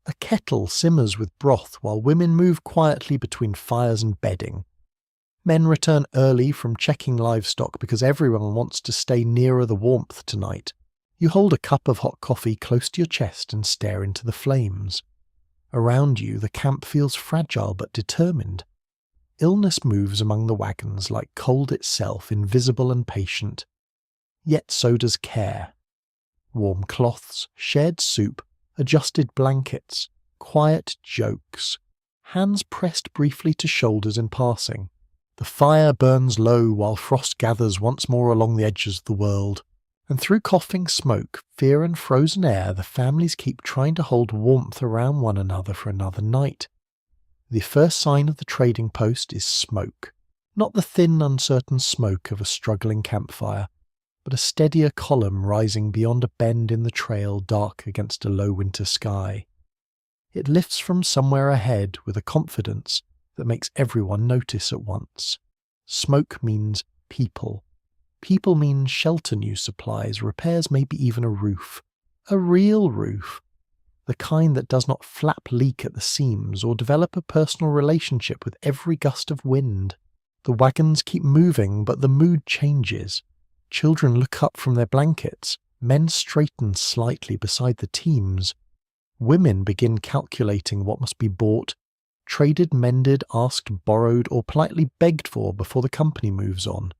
A kettle simmers with broth while women move quietly between fires and bedding. Men return early from checking livestock because everyone wants to stay nearer the warmth tonight. You hold a cup of hot coffee close to your chest and stare into the flames. Around you, the camp feels fragile but determined. Illness moves among the wagons like cold itself, invisible and patient. Yet so does care. Warm cloths, shared soup, adjusted blankets, quiet jokes, hands pressed briefly to shoulders in passing. The fire burns low while frost gathers once more along the edges of the world. And through coughing smoke, fear and frozen air, the families keep trying to hold warmth around one another for another night. The first sign of the trading post is smoke. Not the thin, uncertain smoke of a struggling campfire, but a steadier column rising beyond a bend in the trail dark against a low winter sky. It lifts from somewhere ahead with a confidence that makes everyone notice at once. Smoke means people. People means shelter new supplies, repairs, maybe even a roof. A real roof. the kind that does not flap leak at the seams or develop a personal relationship with every gust of wind. The wagons keep moving, but the mood changes. Children look up from their blankets, men straighten slightly beside the teams. Women begin calculating what must be bought, traded, mended, asked, borrowed, or politely begged for before the company moves on.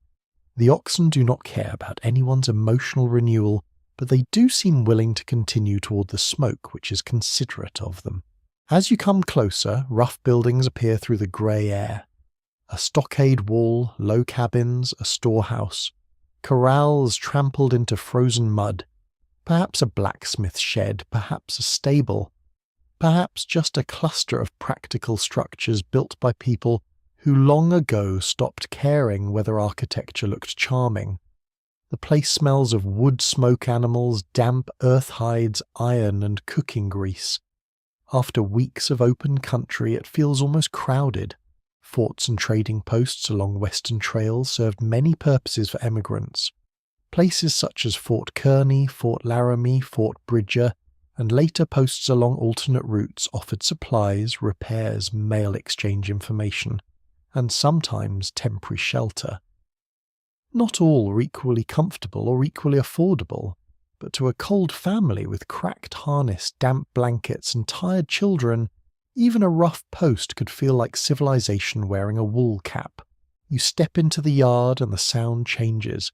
The oxen do not care about anyone's emotional renewal, but they do seem willing to continue toward the smoke, which is considerate of them. As you come closer, rough buildings appear through the grey air. A stockade wall, low cabins, a storehouse, corrals trampled into frozen mud, perhaps a blacksmith shed, perhaps a stable, perhaps just a cluster of practical structures built by people who long ago stopped caring whether architecture looked charming. The place smells of wood smoke animals, damp earth hides, iron and cooking grease. After weeks of open country, it feels almost crowded. Forts and trading posts along western trails served many purposes for emigrants. Places such as Fort Kearney, Fort Laramie, Fort Bridger, and later posts along alternate routes offered supplies, repairs, mail exchange information, and sometimes temporary shelter. Not all were equally comfortable or equally affordable, but to a cold family with cracked harness, damp blankets, and tired children, even a rough post could feel like civilization wearing a wool cap. You step into the yard and the sound changes.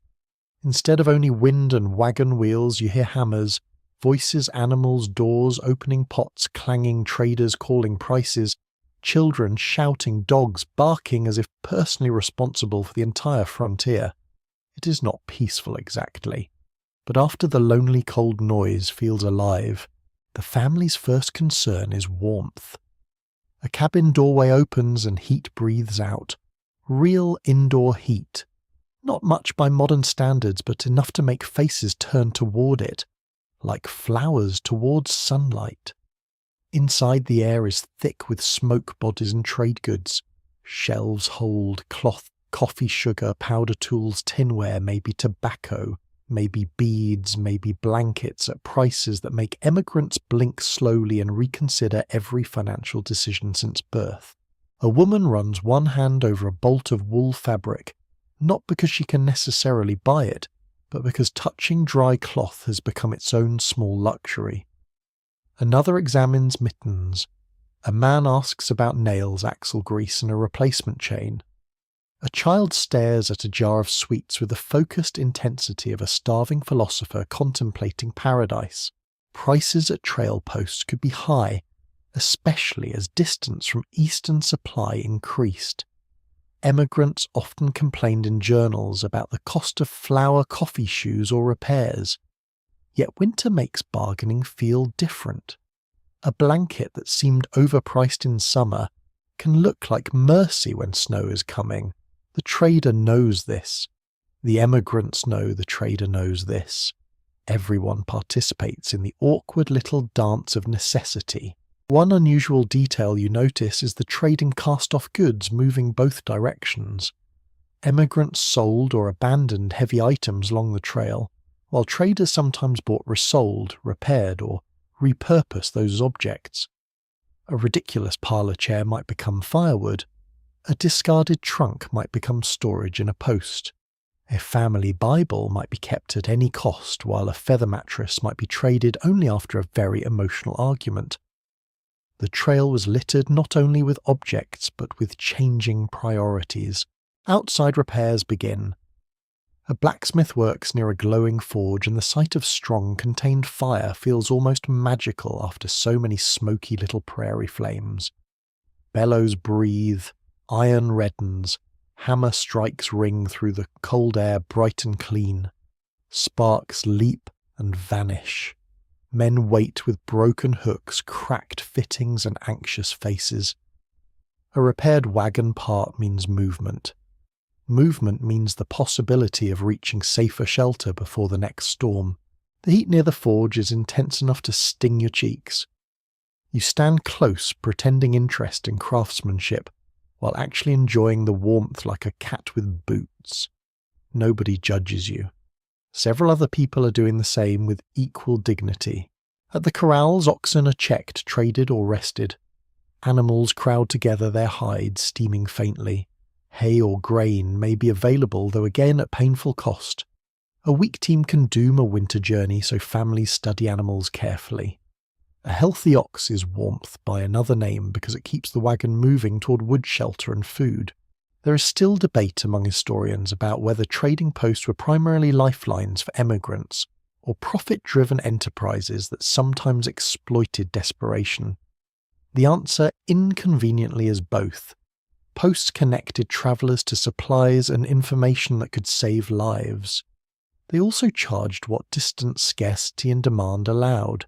Instead of only wind and wagon wheels, you hear hammers, voices, animals, doors, opening pots, clanging, traders calling prices, children shouting, dogs barking as if personally responsible for the entire frontier. It is not peaceful exactly, but after the lonely cold noise feels alive, the family's first concern is warmth. A cabin doorway opens and heat breathes out. Real indoor heat. Not much by modern standards, but enough to make faces turn toward it, like flowers towards sunlight. Inside, the air is thick with smoke bodies and trade goods. Shelves hold cloth, coffee, sugar, powder tools, tinware, maybe tobacco, maybe beads, maybe blankets at prices that make emigrants blink slowly and reconsider every financial decision since birth. A woman runs one hand over a bolt of wool fabric, not because she can necessarily buy it, but because touching dry cloth has become its own small luxury. Another examines mittens. A man asks about nails, axle grease, and a replacement chain. A child stares at a jar of sweets with the focused intensity of a starving philosopher contemplating paradise. Prices at trail posts could be high, especially as distance from eastern supply increased. Emigrants often complained in journals about the cost of flour, coffee shoes, or repairs. Yet winter makes bargaining feel different. A blanket that seemed overpriced in summer can look like mercy when snow is coming. The trader knows this. The emigrants know the trader knows this. Everyone participates in the awkward little dance of necessity. One unusual detail you notice is the trading cast-off goods moving both directions. Emigrants sold or abandoned heavy items along the trail, while traders sometimes bought resold, repaired, or repurposed those objects. A ridiculous parlour chair might become firewood. A discarded trunk might become storage in a post. A family Bible might be kept at any cost, while a feather mattress might be traded only after a very emotional argument. The trail was littered not only with objects, but with changing priorities. Outside repairs begin. A blacksmith works near a glowing forge, and the sight of strong, contained fire feels almost magical after so many smoky little prairie flames. Bellows breathe, iron reddens, hammer strikes ring through the cold air bright and clean. Sparks leap and vanish. Men wait with broken hooks, cracked fittings, and anxious faces. A repaired wagon part means movement. Movement means the possibility of reaching safer shelter before the next storm. The heat near the forge is intense enough to sting your cheeks. You stand close, pretending interest in craftsmanship, while actually enjoying the warmth like a cat with boots. Nobody judges you. Several other people are doing the same with equal dignity. At the corrals, oxen are checked, traded or rested. Animals crowd together, their hides steaming faintly. Hay or grain may be available, though again at painful cost. A weak team can doom a winter journey, so families study animals carefully. A healthy ox is warmth by another name because it keeps the wagon moving toward wood shelter and food. There is still debate among historians about whether trading posts were primarily lifelines for emigrants or profit-driven enterprises that sometimes exploited desperation. The answer inconveniently is both. Posts connected travellers to supplies and information that could save lives. They also charged what distance, scarcity and demand allowed.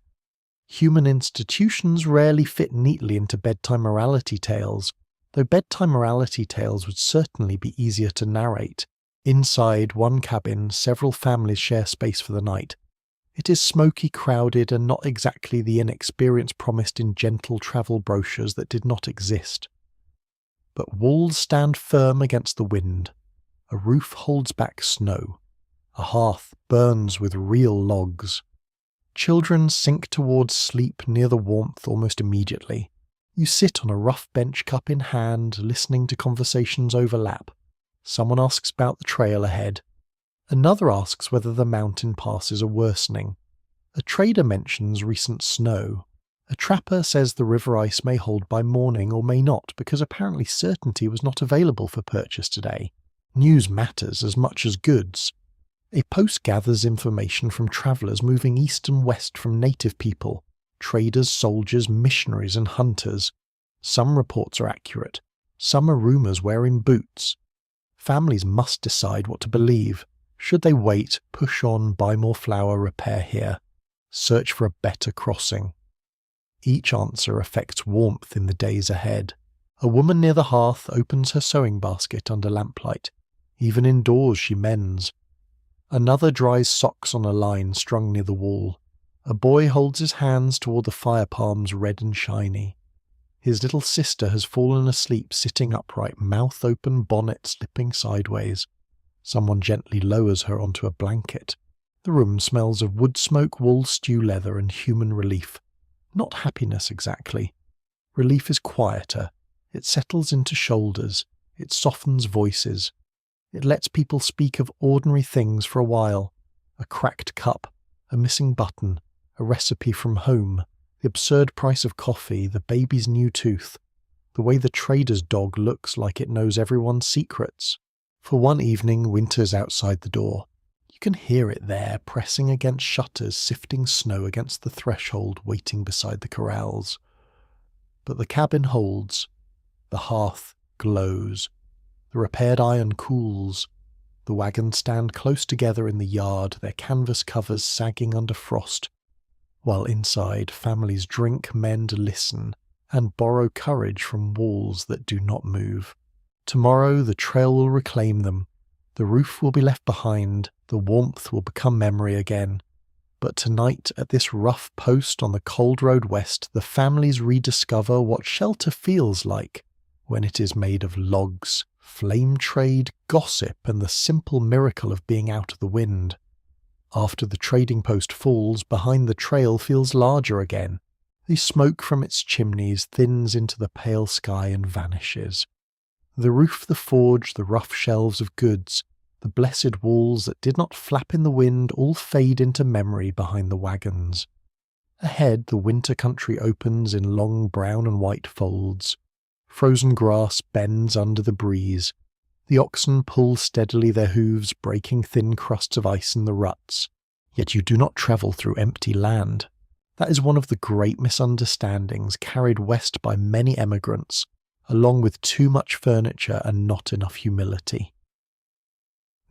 Human institutions rarely fit neatly into bedtime morality tales, though bedtime morality tales would certainly be easier to narrate. Inside one cabin, several families share space for the night. It is smoky, crowded, and not exactly the inexperience promised in gentle travel brochures that did not exist. But walls stand firm against the wind. A roof holds back snow. A hearth burns with real logs. Children sink towards sleep near the warmth almost immediately. You sit on a rough bench, cup in hand, listening to conversations overlap. Someone asks about the trail ahead. Another asks whether the mountain passes are worsening. A trader mentions recent snow. A trapper says the river ice may hold by morning or may not, because apparently certainty was not available for purchase today. News matters as much as goods. A post gathers information from travellers moving east and west from native people, traders, soldiers, missionaries and hunters. Some reports are accurate. Some are rumours wearing boots. Families must decide what to believe. Should they wait, push on, buy more flour, repair here, search for a better crossing? Each answer affects warmth in the days ahead. A woman near the hearth opens her sewing basket under lamplight. Even indoors she mends. Another dries socks on a line strung near the wall. A boy holds his hands toward the fire palms red and shiny. His little sister has fallen asleep sitting upright, mouth open, bonnet slipping sideways. Someone gently lowers her onto a blanket. The room smells of wood smoke, wool, stew leather, and human relief. Not happiness exactly. Relief is quieter. It settles into shoulders. It softens voices. It lets people speak of ordinary things for a while. A cracked cup, a missing button, a recipe from home, the absurd price of coffee, the baby's new tooth, the way the trader's dog looks like it knows everyone's secrets. For one evening, winter's outside the door. You can hear it there, pressing against shutters, sifting snow against the threshold, waiting beside the corrals. But the cabin holds. The hearth glows. The repaired iron cools. The wagons stand close together in the yard, their canvas covers sagging under frost, while inside families drink, mend, listen, and borrow courage from walls that do not move. Tomorrow the trail will reclaim them. The roof will be left behind, the warmth will become memory again. But tonight, at this rough post on the cold road west, the families rediscover what shelter feels like when it is made of logs, flame trade, gossip, and the simple miracle of being out of the wind. After the trading post falls, behind the trail feels larger again. The smoke from its chimneys thins into the pale sky and vanishes. The roof, the forge, the rough shelves of goods, the blessed walls that did not flap in the wind all fade into memory behind the wagons. Ahead, the winter country opens in long brown and white folds. Frozen grass bends under the breeze. The oxen pull steadily their hooves, breaking thin crusts of ice in the ruts. Yet you do not travel through empty land. That is one of the great misunderstandings carried west by many emigrants, along with too much furniture and not enough humility.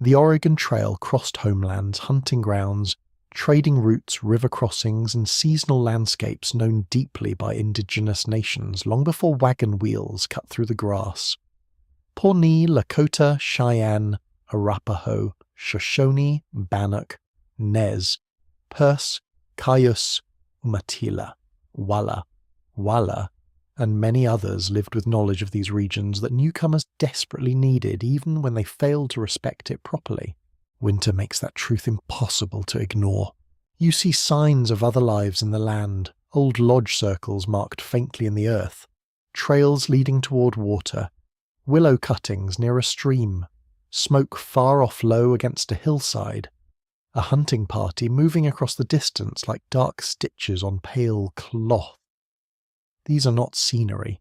The Oregon Trail crossed homelands, hunting grounds, trading routes, river crossings, and seasonal landscapes known deeply by indigenous nations long before wagon wheels cut through the grass. Pawnee, Lakota, Cheyenne, Arapaho, Shoshone, Bannock, Nez, Perce, Cayuse, Umatilla, Walla, and many others lived with knowledge of these regions that newcomers desperately needed even when they failed to respect it properly. Winter makes that truth impossible to ignore. You see signs of other lives in the land, old lodge circles marked faintly in the earth, trails leading toward water, willow cuttings near a stream, smoke far off low against a hillside, a hunting party moving across the distance like dark stitches on pale cloth. These are not scenery.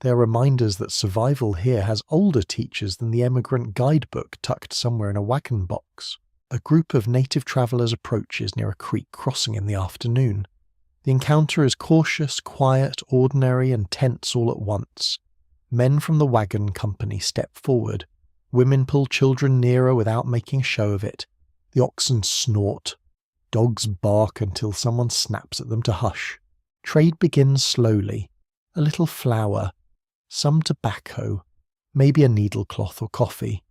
They are reminders that survival here has older teachers than the emigrant guidebook tucked somewhere in a wagon box. A group of native travellers approaches near a creek crossing in the afternoon. The encounter is cautious, quiet, ordinary, and tense all at once. Men from the wagon company step forward. Women pull children nearer without making a show of it. The oxen snort. Dogs bark until someone snaps at them to hush. Trade begins slowly. A little flour, some tobacco, maybe a needlecloth or coffee.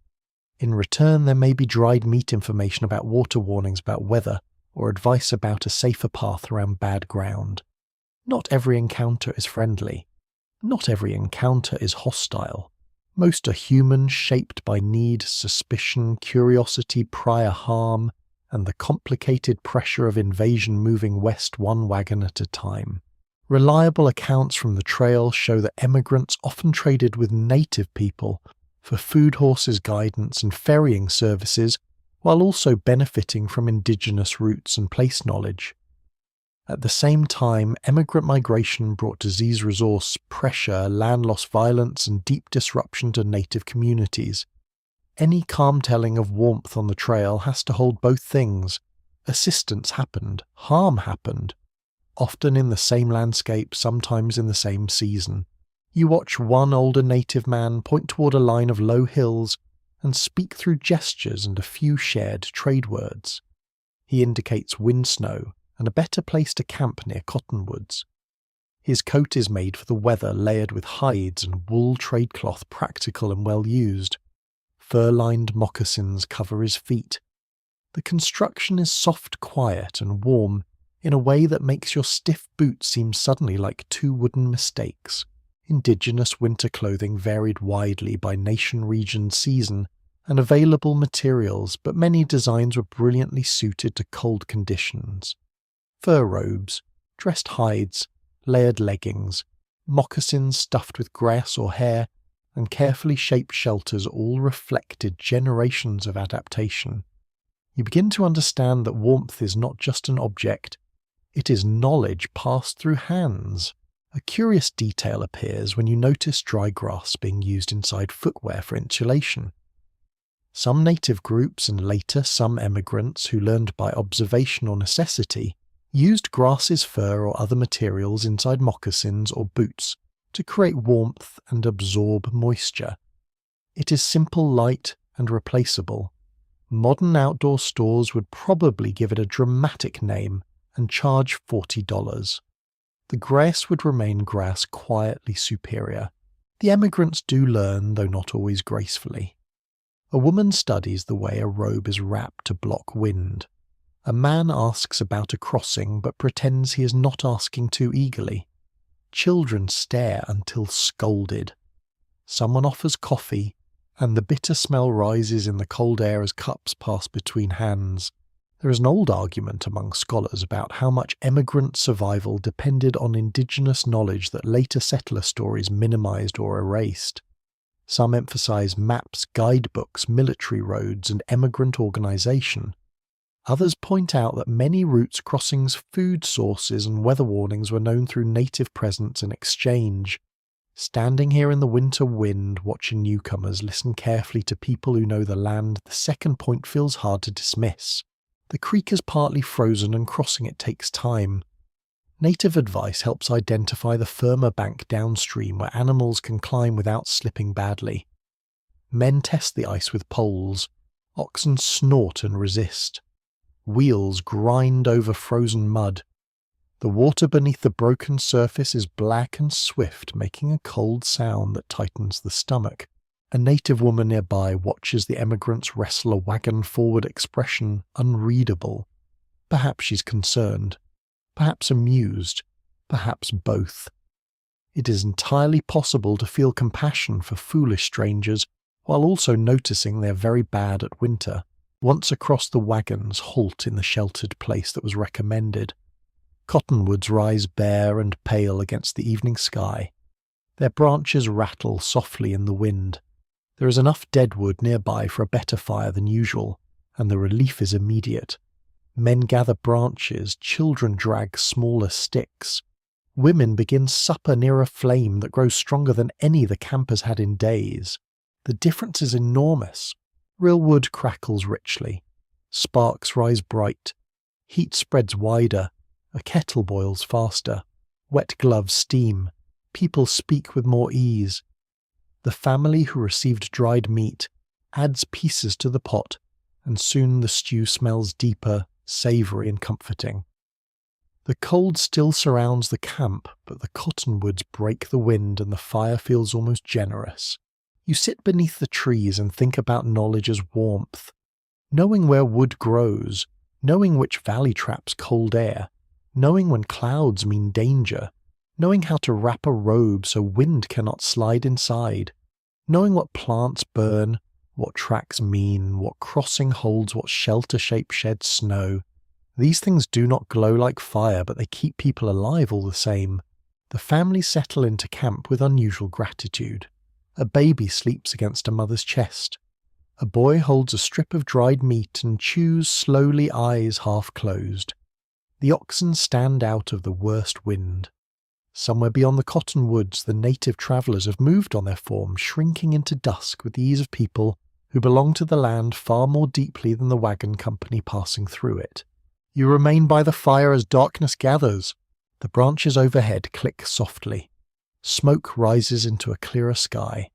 In return, there may be dried meat information about water warnings about weather, or advice about a safer path around bad ground. Not every encounter is friendly. Not every encounter is hostile. Most are human, shaped by need, suspicion, curiosity, prior harm, and the complicated pressure of invasion moving west one wagon at a time. Reliable accounts from the trail show that emigrants often traded with native people for food horses guidance and ferrying services, while also benefiting from indigenous routes and place knowledge. At the same time, emigrant migration brought disease resource, pressure, land loss violence, and deep disruption to native communities. Any calm telling of warmth on the trail has to hold both things. Assistance happened, harm happened, often in the same landscape, sometimes in the same season. You watch one older native man point toward a line of low hills and speak through gestures and a few shared trade words. He indicates wind snow and a better place to camp near cottonwoods. His coat is made for the weather, layered with hides and wool trade cloth, practical and well used. Fur-lined moccasins cover his feet. The construction is soft, quiet and warm in a way that makes your stiff boots seem suddenly like two wooden mistakes. Indigenous winter clothing varied widely by nation, region, season, and available materials, but many designs were brilliantly suited to cold conditions. Fur robes, dressed hides, layered leggings, moccasins stuffed with grass or hair, and carefully shaped shelters all reflected generations of adaptation. You begin to understand that warmth is not just an object, it is knowledge passed through hands. A curious detail appears when you notice dry grass being used inside footwear for insulation. Some native groups and later some emigrants who learned by observation or necessity used grasses, fur or other materials inside moccasins or boots to create warmth and absorb moisture. It is simple, light and replaceable. Modern outdoor stores would probably give it a dramatic name and charge $40. The grass would remain grass, quietly superior. The emigrants do learn, though not always gracefully. A woman studies the way a robe is wrapped to block wind. A man asks about a crossing but pretends he is not asking too eagerly. Children stare until scolded. Someone offers coffee, and the bitter smell rises in the cold air as cups pass between hands. There is an old argument among scholars about how much emigrant survival depended on indigenous knowledge that later settler stories minimized or erased. Some emphasize maps, guidebooks, military roads, and emigrant organization. Others point out that many routes, crossings, food sources, and weather warnings were known through native presence and exchange. Standing here in the winter wind, watching newcomers listen carefully to people who know the land, the second point feels hard to dismiss. The creek is partly frozen and crossing it takes time. Native advice helps identify the firmer bank downstream where animals can climb without slipping badly. Men test the ice with poles. Oxen snort and resist. Wheels grind over frozen mud. The water beneath the broken surface is black and swift, making a cold sound that tightens the stomach. A native woman nearby watches the emigrants wrestle a wagon forward, expression unreadable. Perhaps she's concerned, perhaps amused, perhaps both. It is entirely possible to feel compassion for foolish strangers while also noticing they're very bad at winter. Once across, the wagons halt in the sheltered place that was recommended. Cottonwoods rise bare and pale against the evening sky. Their branches rattle softly in the wind. There is enough deadwood nearby for a better fire than usual, and the relief is immediate. Men gather branches, children drag smaller sticks. Women begin supper near a flame that grows stronger than any the campers had in days. The difference is enormous. Real wood crackles richly. Sparks rise bright. Heat spreads wider. A kettle boils faster. Wet gloves steam. People speak with more ease. The family who received dried meat adds pieces to the pot, and soon the stew smells deeper, savoury and comforting. The cold still surrounds the camp, but the cottonwoods break the wind and the fire feels almost generous. You sit beneath the trees and think about knowledge as warmth. Knowing where wood grows, knowing which valley traps cold air, knowing when clouds mean danger, knowing how to wrap a robe so wind cannot slide inside, knowing what plants burn, what tracks mean, what crossing holds, what shelter shape sheds snow. These things do not glow like fire, but they keep people alive all the same. The family settle into camp with unusual gratitude. A baby sleeps against a mother's chest. A boy holds a strip of dried meat and chews slowly, eyes half closed. The oxen stand out of the worst wind. Somewhere beyond the cottonwoods, the native travellers have moved on their form, shrinking into dusk with the ease of people who belong to the land far more deeply than the wagon company passing through it. You remain by the fire as darkness gathers. The branches overhead click softly. Smoke rises into a clearer sky.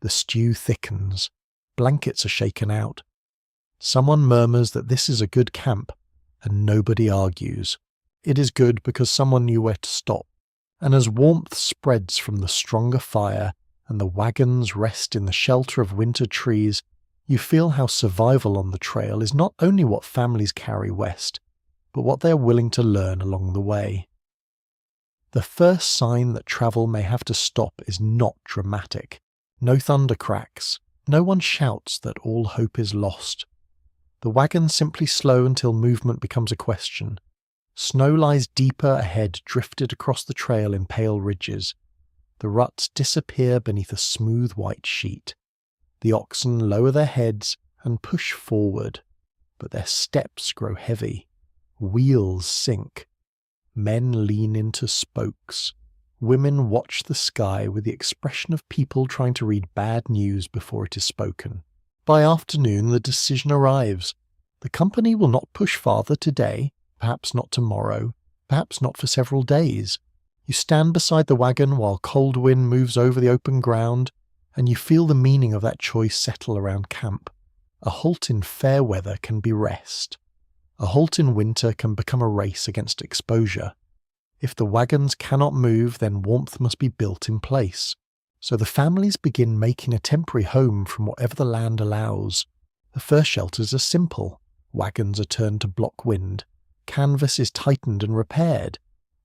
The stew thickens. Blankets are shaken out. Someone murmurs that this is a good camp, and nobody argues. It is good because someone knew where to stop. And as warmth spreads from the stronger fire and the wagons rest in the shelter of winter trees, you feel how survival on the trail is not only what families carry west, but what they are willing to learn along the way. The first sign that travel may have to stop is not dramatic. No thunder cracks. No one shouts that all hope is lost. The wagons simply slow until movement becomes a question. Snow lies deeper ahead, drifted across the trail in pale ridges. The ruts disappear beneath a smooth white sheet. The oxen lower their heads and push forward, but their steps grow heavy. Wheels sink. Men lean into spokes. Women watch the sky with the expression of people trying to read bad news before it is spoken. By afternoon, the decision arrives. The company will not push farther today, perhaps not tomorrow, perhaps not for several days. You stand beside the wagon while cold wind moves over the open ground, and you feel the meaning of that choice settle around camp. A halt in fair weather can be rest. A halt in winter can become a race against exposure. If the wagons cannot move, then warmth must be built in place. So the families begin making a temporary home from whatever the land allows. The first shelters are simple. Wagons are turned to block wind. Canvas is tightened and repaired.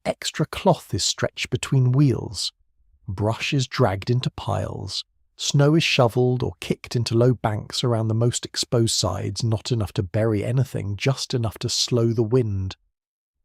Extra cloth is stretched between wheels. Brush is dragged into piles. Snow is shoveled or kicked into low banks around the most exposed sides, not enough to bury anything, just enough to slow the wind.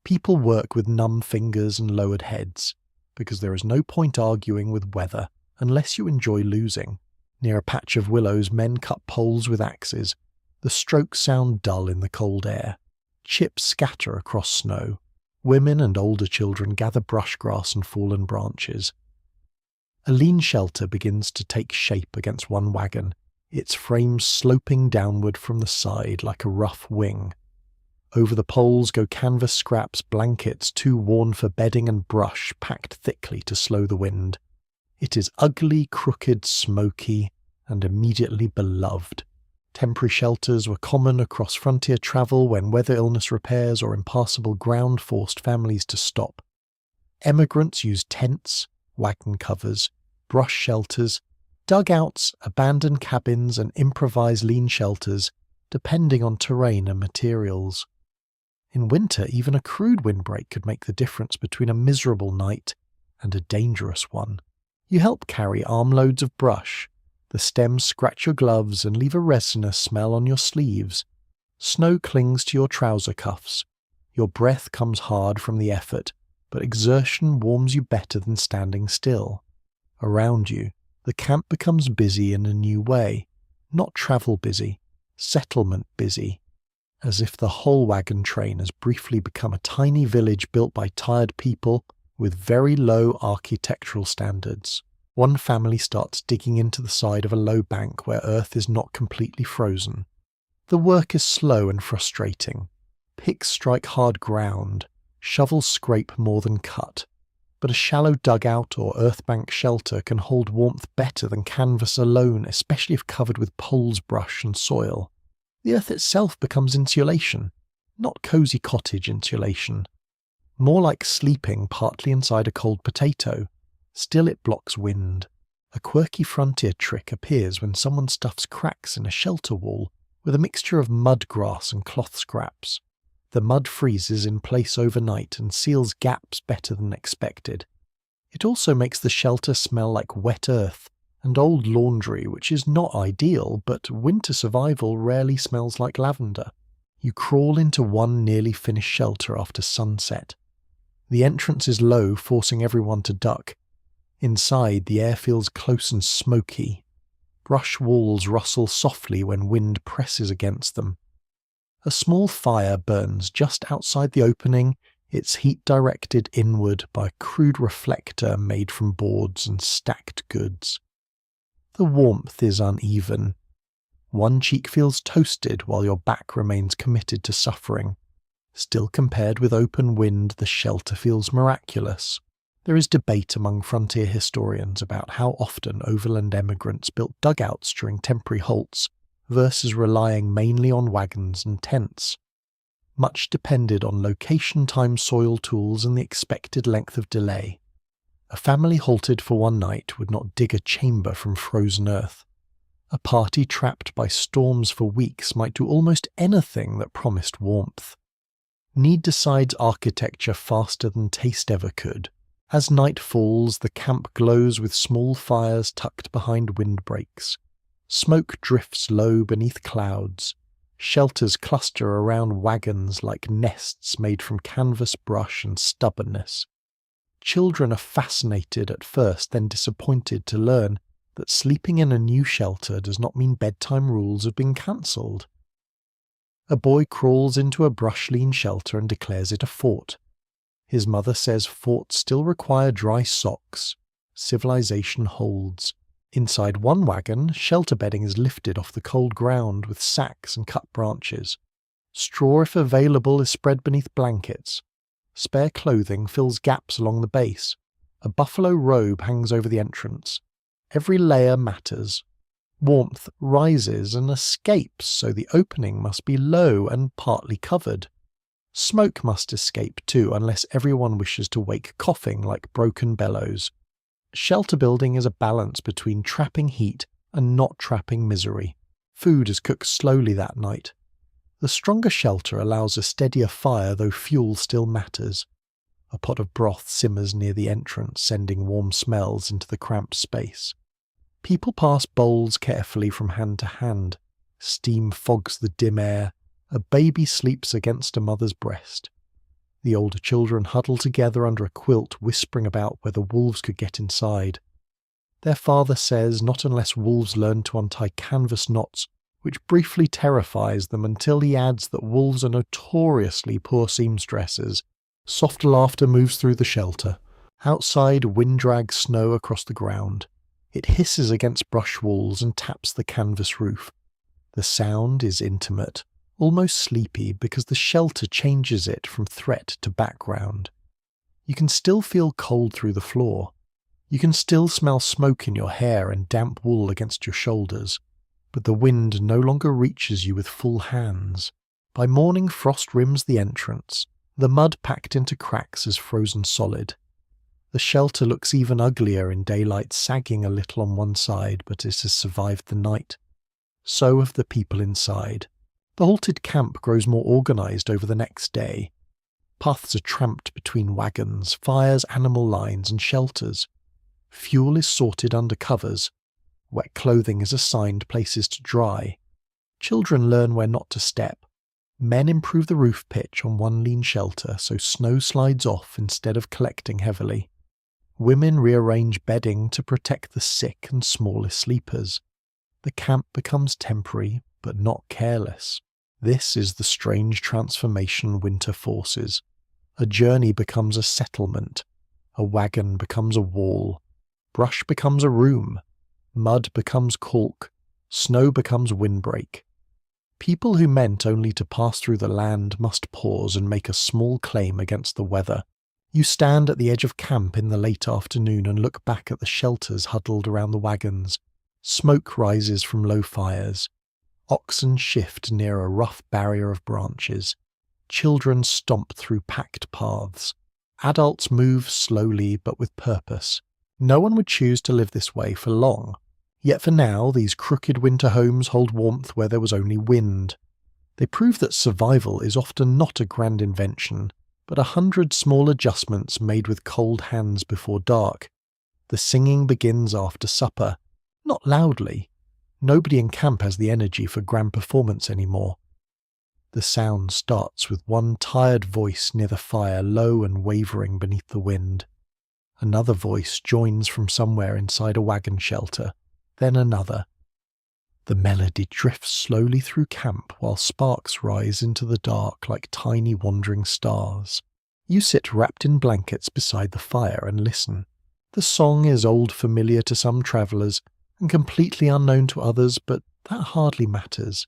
People work with numb fingers and lowered heads, because there is no point arguing with weather unless you enjoy losing. Near a patch of willows, men cut poles with axes. The strokes sound dull in the cold air. Chips scatter across snow. Women and older children gather brush grass and fallen branches. A lean shelter begins to take shape against one wagon, its frame sloping downward from the side like a rough wing. Over the poles go canvas scraps, blankets too worn for bedding and brush packed thickly to slow the wind. It is ugly, crooked, smoky, and immediately beloved. Temporary shelters were common across frontier travel when weather illness repairs or impassable ground forced families to stop. Emigrants used tents, wagon covers, brush shelters, dugouts, abandoned cabins, and improvised lean shelters, depending on terrain and materials. In winter, even a crude windbreak could make the difference between a miserable night and a dangerous one. You help carry armloads of brush. The stems scratch your gloves and leave a resinous smell on your sleeves. Snow clings to your trouser cuffs. Your breath comes hard from the effort, but exertion warms you better than standing still. Around you, the camp becomes busy in a new way. Not travel busy, settlement busy. As if the whole wagon train has briefly become a tiny village built by tired people with very low architectural standards. One family starts digging into the side of a low bank where earth is not completely frozen. The work is slow and frustrating. Picks strike hard ground, shovels scrape more than cut. But a shallow dugout or earthbank shelter can hold warmth better than canvas alone, especially if covered with poles, brush and soil. The earth itself becomes insulation, not cosy cottage insulation. More like sleeping partly inside a cold potato. Still it blocks wind. A quirky frontier trick appears when someone stuffs cracks in a shelter wall with a mixture of mud grass and cloth scraps. The mud freezes in place overnight and seals gaps better than expected. It also makes the shelter smell like wet earth and old laundry, which is not ideal, but winter survival rarely smells like lavender. You crawl into one nearly finished shelter after sunset. The entrance is low, forcing everyone to duck. Inside, the air feels close and smoky. Brush walls rustle softly when wind presses against them. A small fire burns just outside the opening, its heat directed inward by a crude reflector made from boards and stacked goods. The warmth is uneven. One cheek feels toasted while your back remains committed to suffering. Still, compared with open wind, the shelter feels miraculous. There is debate among frontier historians about how often overland emigrants built dugouts during temporary halts versus relying mainly on wagons and tents. Much depended on location, time, soil tools, and the expected length of delay. A family halted for one night would not dig a chamber from frozen earth. A party trapped by storms for weeks might do almost anything that promised warmth. Need decides architecture faster than taste ever could. As night falls, the camp glows with small fires tucked behind windbreaks. Smoke drifts low beneath clouds. Shelters cluster around wagons like nests made from canvas, brush, and stubbornness. Children are fascinated at first, then disappointed to learn that sleeping in a new shelter does not mean bedtime rules have been cancelled. A boy crawls into a brush-lean shelter and declares it a fort. His mother says forts still require dry socks. Civilization holds. Inside one wagon, shelter bedding is lifted off the cold ground with sacks and cut branches. Straw, if available, is spread beneath blankets. Spare clothing fills gaps along the base. A buffalo robe hangs over the entrance. Every layer matters. Warmth rises and escapes, so the opening must be low and partly covered. Smoke must escape too, unless everyone wishes to wake coughing like broken bellows. Shelter building is a balance between trapping heat and not trapping misery. Food is cooked slowly that night. The stronger shelter allows a steadier fire, though fuel still matters. A pot of broth simmers near the entrance, sending warm smells into the cramped space. People pass bowls carefully from hand to hand. Steam fogs the dim air. A baby sleeps against a mother's breast. The older children huddle together under a quilt, whispering about whether wolves could get inside. Their father says not unless wolves learn to untie canvas knots, which briefly terrifies them until he adds that wolves are notoriously poor seamstresses. Soft laughter moves through the shelter. Outside, wind drags snow across the ground. It hisses against brush walls and taps the canvas roof. The sound is intimate, almost sleepy, because the shelter changes it from threat to background. You can still feel cold through the floor. You can still smell smoke in your hair and damp wool against your shoulders, but the wind no longer reaches you with full hands. By morning, frost rims the entrance. The mud packed into cracks is frozen solid. The shelter looks even uglier in daylight, sagging a little on one side, but it has survived the night. So have the people inside. The halted camp grows more organised over the next day. Paths are tramped between wagons, fires, animal lines, and shelters. Fuel is sorted under covers. Wet clothing is assigned places to dry. Children learn where not to step. Men improve the roof pitch on one lean shelter so snow slides off instead of collecting heavily. Women rearrange bedding to protect the sick and smallest sleepers. The camp becomes temporary, but not careless. This is the strange transformation winter forces. A journey becomes a settlement. A wagon becomes a wall. Brush becomes a room. Mud becomes caulk. Snow becomes windbreak. People who meant only to pass through the land must pause and make a small claim against the weather. You stand at the edge of camp in the late afternoon and look back at the shelters huddled around the wagons. Smoke rises from low fires. Oxen shift near a rough barrier of branches. Children stomp through packed paths. Adults move slowly but with purpose. No one would choose to live this way for long. Yet for now, these crooked winter homes hold warmth where there was only wind. They prove that survival is often not a grand invention, but 100 small adjustments made with cold hands before dark. The singing begins after supper. Not loudly. Nobody in camp has the energy for grand performance anymore. The sound starts with one tired voice near the fire, low and wavering beneath the wind. Another voice joins from somewhere inside a wagon shelter. Then another. The melody drifts slowly through camp while sparks rise into the dark like tiny wandering stars. You sit wrapped in blankets beside the fire and listen. The song is old familiar to some travellers and completely unknown to others, but that hardly matters.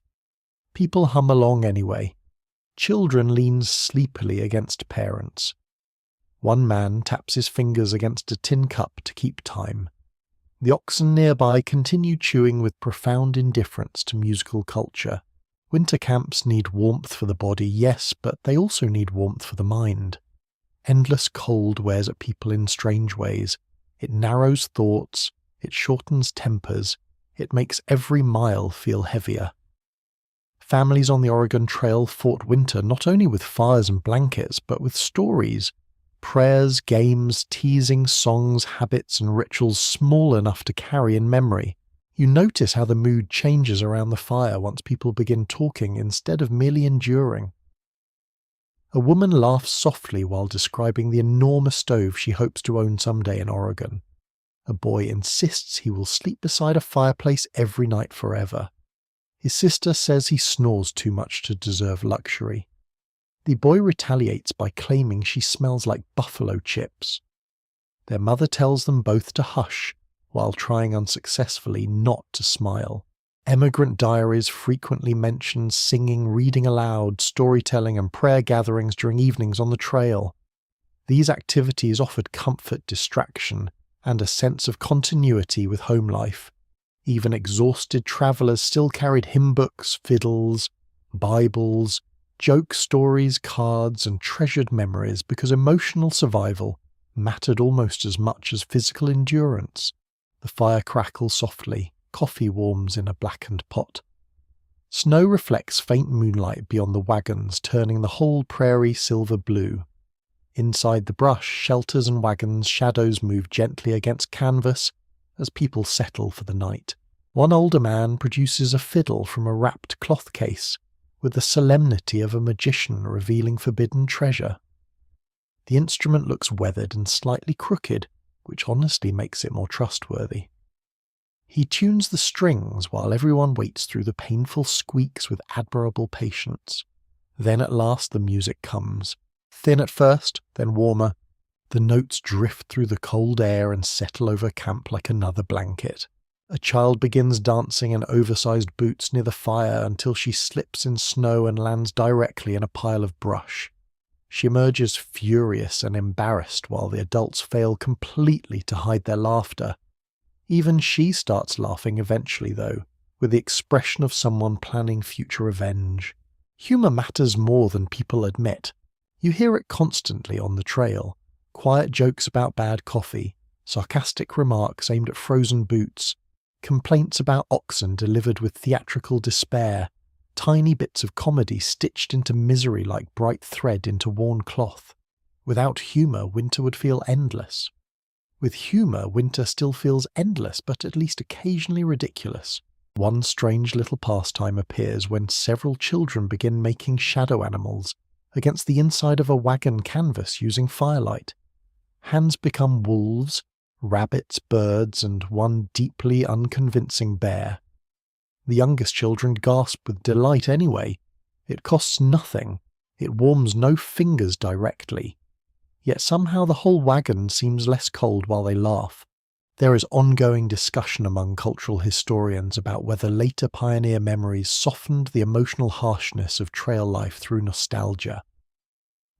People hum along anyway. Children lean sleepily against parents. One man taps his fingers against a tin cup to keep time. The oxen nearby continue chewing with profound indifference to musical culture. Winter camps need warmth for the body, yes, but they also need warmth for the mind. Endless cold wears at people in strange ways. It narrows thoughts, it shortens tempers, it makes every mile feel heavier. Families on the Oregon Trail fought winter not only with fires and blankets, but with stories. Prayers, games, teasing, songs, habits and rituals small enough to carry in memory. You notice how the mood changes around the fire once people begin talking instead of merely enduring. A woman laughs softly while describing the enormous stove she hopes to own someday in Oregon. A boy insists he will sleep beside a fireplace every night forever. His sister says he snores too much to deserve luxury. The boy retaliates by claiming she smells like buffalo chips. Their mother tells them both to hush, while trying unsuccessfully not to smile. Emigrant diaries frequently mention singing, reading aloud, storytelling and prayer gatherings during evenings on the trail. These activities offered comfort, distraction, and a sense of continuity with home life. Even exhausted travellers still carried hymn books, fiddles, Bibles, joke stories, cards, and treasured memories because emotional survival mattered almost as much as physical endurance. The fire crackles softly, coffee warms in a blackened pot. Snow reflects faint moonlight beyond the wagons, turning the whole prairie silver blue. Inside the brush, shelters and wagons' shadows move gently against canvas as people settle for the night. One older man produces a fiddle from a wrapped cloth case, with the solemnity of a magician revealing forbidden treasure. The instrument looks weathered and slightly crooked, which honestly makes it more trustworthy. He tunes the strings while everyone waits through the painful squeaks with admirable patience. Then at last the music comes. Thin at first, then warmer. The notes drift through the cold air and settle over camp like another blanket. A child begins dancing in oversized boots near the fire until she slips in snow and lands directly in a pile of brush. She emerges furious and embarrassed while the adults fail completely to hide their laughter. Even she starts laughing eventually, though, with the expression of someone planning future revenge. Humor matters more than people admit. You hear it constantly on the trail. Quiet jokes about bad coffee, sarcastic remarks aimed at frozen boots, complaints about oxen delivered with theatrical despair, tiny bits of comedy stitched into misery like bright thread into worn cloth. Without humour, winter would feel endless. With humour, winter still feels endless, but at least occasionally ridiculous. One strange little pastime appears when several children begin making shadow animals against the inside of a wagon canvas using firelight. Hands become wolves, rabbits, birds, and one deeply unconvincing bear. The youngest children gasp with delight anyway. It costs nothing. It warms no fingers directly. Yet somehow the whole wagon seems less cold while they laugh. There is ongoing discussion among cultural historians about whether later pioneer memories softened the emotional harshness of trail life through nostalgia.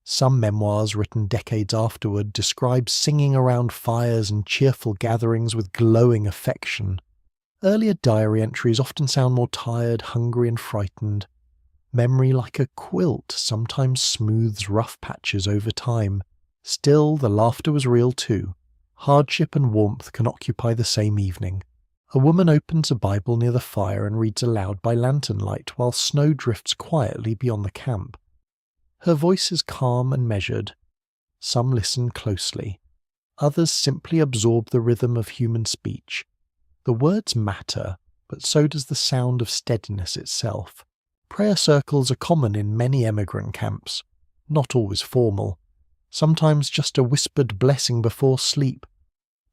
Some memoirs written decades afterward describe singing around fires and cheerful gatherings with glowing affection. Earlier diary entries often sound more tired, hungry, and frightened. Memory, like a quilt, sometimes smooths rough patches over time. Still, the laughter was real too. Hardship and warmth can occupy the same evening. A woman opens a Bible near the fire and reads aloud by lantern light while snow drifts quietly beyond the camp. Her voice is calm and measured. Some listen closely. Others simply absorb the rhythm of human speech. The words matter, but so does the sound of steadiness itself. Prayer circles are common in many emigrant camps, not always formal. Sometimes just a whispered blessing before sleep.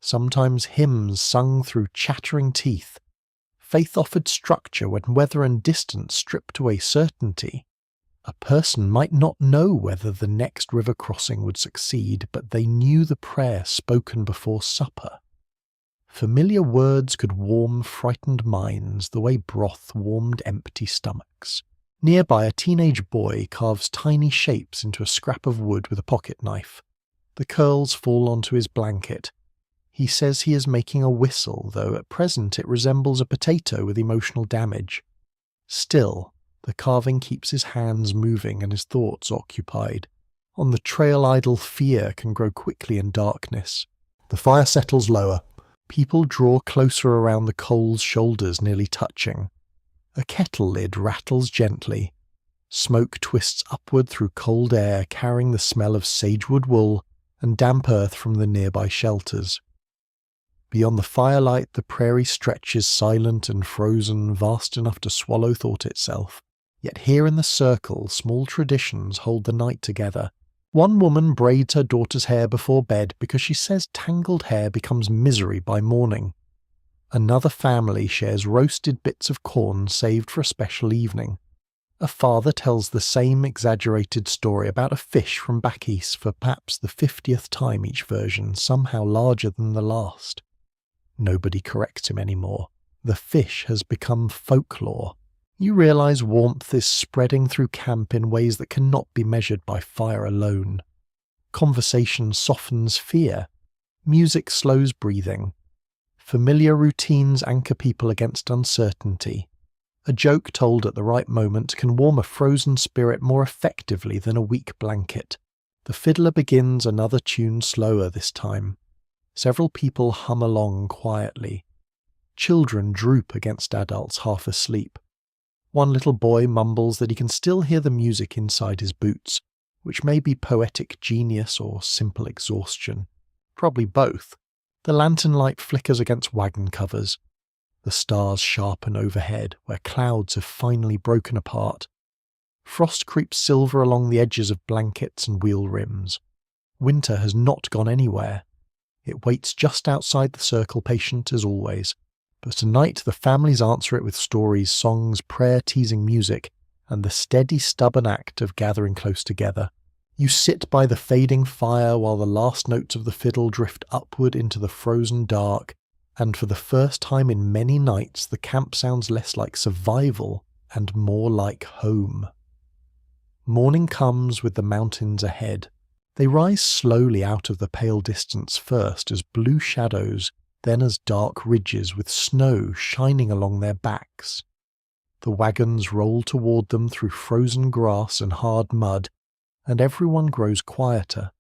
Sometimes hymns sung through chattering teeth. Faith offered structure when weather and distance stripped away certainty. A person might not know whether the next river crossing would succeed, but they knew the prayer spoken before supper. Familiar words could warm frightened minds the way broth warmed empty stomachs. Nearby, a teenage boy carves tiny shapes into a scrap of wood with a pocket knife. The curls fall onto his blanket. He says he is making a whistle, though at present it resembles a potato with emotional damage. Still, the carving keeps his hands moving and his thoughts occupied. On the trail idle fear can grow quickly in darkness. The fire settles lower. People draw closer around the coal's shoulders, nearly touching. A kettle lid rattles gently. Smoke twists upward through cold air, carrying the smell of sagewood wool and damp earth from the nearby shelters. Beyond the firelight, the prairie stretches silent and frozen, vast enough to swallow thought itself. Yet here in the circle, small traditions hold the night together. One woman braids her daughter's hair before bed because she says tangled hair becomes misery by morning. Another family shares roasted bits of corn saved for a special evening. A father tells the same exaggerated story about a fish from back east for perhaps the 50th time, each version somehow larger than the last. Nobody corrects him anymore. The fish has become folklore. You realize warmth is spreading through camp in ways that cannot be measured by fire alone. Conversation softens fear. Music slows breathing. Familiar routines anchor people against uncertainty. A joke told at the right moment can warm a frozen spirit more effectively than a weak blanket. The fiddler begins another tune slower this time. Several people hum along quietly. Children droop against adults half asleep. One little boy mumbles that he can still hear the music inside his boots, which may be poetic genius or simple exhaustion. Probably both. The lantern light flickers against wagon covers. The stars sharpen overhead, where clouds have finally broken apart. Frost creeps silver along the edges of blankets and wheel rims. Winter has not gone anywhere. It waits just outside the circle, patient as always. But tonight the families answer it with stories, songs, prayer-teasing music, and the steady, stubborn act of gathering close together. You sit by the fading fire while the last notes of the fiddle drift upward into the frozen dark, and for the first time in many nights the camp sounds less like survival and more like home. Morning comes with the mountains ahead. They rise slowly out of the pale distance first as blue shadows, then as dark ridges with snow shining along their backs. The wagons roll toward them through frozen grass and hard mud, and everyone grows quieter.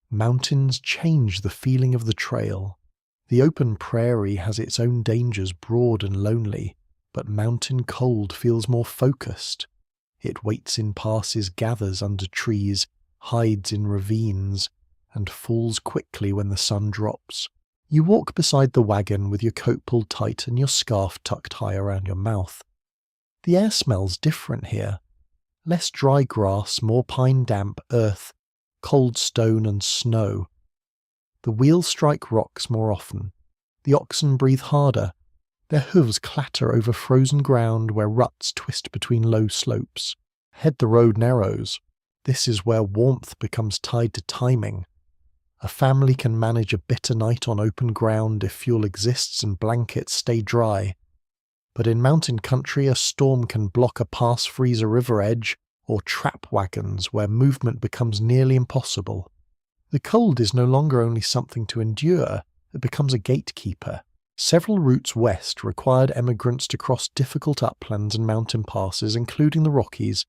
Mountains change the feeling of the trail. The open prairie has its own dangers, broad and lonely, but mountain cold feels more focused. It waits in passes, gathers under trees, hides in ravines, and falls quickly when the sun drops. You walk beside the wagon with your coat pulled tight and your scarf tucked high around your mouth. The air smells different here. Less dry grass, more pine damp earth, cold stone and snow. The wheels strike rocks more often. The oxen breathe harder. Their hooves clatter over frozen ground where ruts twist between low slopes. Ahead the road narrows. This is where warmth becomes tied to timing. A family can manage a bitter night on open ground if fuel exists and blankets stay dry. But in mountain country, a storm can block a pass, freeze a river edge, or trap wagons where movement becomes nearly impossible. The cold is no longer only something to endure, it becomes a gatekeeper. Several routes west required emigrants to cross difficult uplands and mountain passes, including the Rockies,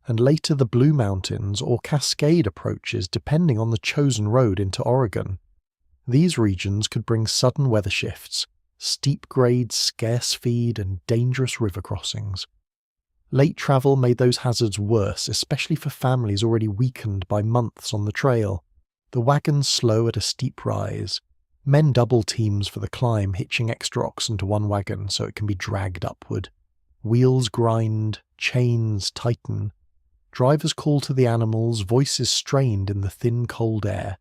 and later the Blue Mountains or Cascade approaches depending on the chosen road into Oregon. These regions could bring sudden weather shifts, steep grades, scarce feed, and dangerous river crossings. Late travel made those hazards worse, especially for families already weakened by months on the trail. The wagons slow at a steep rise. Men double teams for the climb, hitching extra oxen to one wagon so it can be dragged upward. Wheels grind, chains tighten. Drivers call to the animals, voices strained in the thin cold air.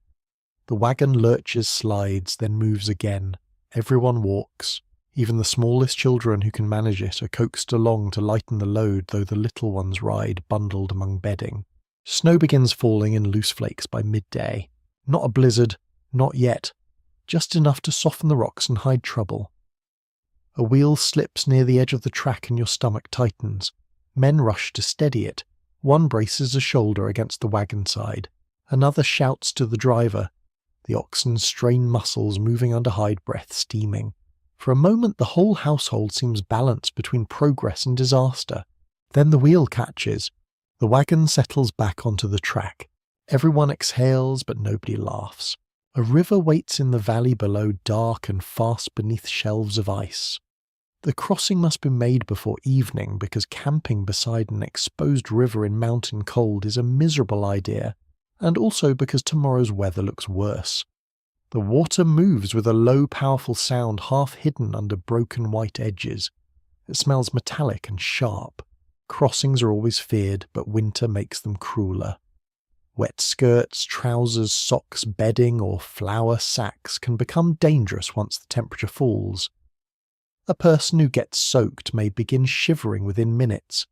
The wagon lurches, slides, then moves again. Everyone walks. Even the smallest children who can manage it are coaxed along to lighten the load, though the little ones ride bundled among bedding. Snow begins falling in loose flakes by midday. Not a blizzard, not yet. Just enough to soften the rocks and hide trouble. A wheel slips near the edge of the track and your stomach tightens. Men rush to steady it. One braces a shoulder against the wagon side. Another shouts to the driver. The oxen strain muscles, moving under hide breath, steaming. For a moment the whole household seems balanced between progress and disaster. Then the wheel catches. The wagon settles back onto the track. Everyone exhales, but nobody laughs. A river waits in the valley below, dark and fast beneath shelves of ice. The crossing must be made before evening because camping beside an exposed river in mountain cold is a miserable idea, and also because tomorrow's weather looks worse. The water moves with a low, powerful sound half hidden under broken white edges. It smells metallic and sharp. Crossings are always feared, but winter makes them crueler. Wet skirts, trousers, socks, bedding, or flour sacks can become dangerous once the temperature falls. A person who gets soaked may begin shivering within minutes.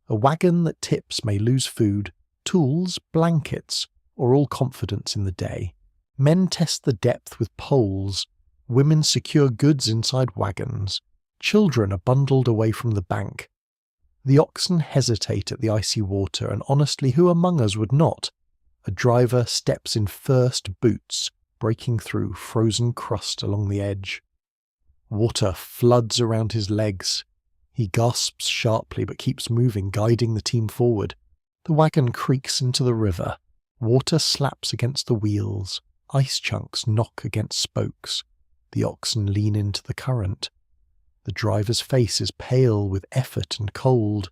A wagon that tips may lose food, tools, blankets, or all confidence in the day. Men test the depth with poles. Women secure goods inside wagons. Children are bundled away from the bank. The oxen hesitate at the icy water, and honestly, who among us would not? A driver steps in first boots, breaking through frozen crust along the edge. Water floods around his legs. He gasps sharply but keeps moving, guiding the team forward. The wagon creaks into the river. Water slaps against the wheels. Ice chunks knock against spokes. The oxen lean into the current. The driver's face is pale with effort and cold.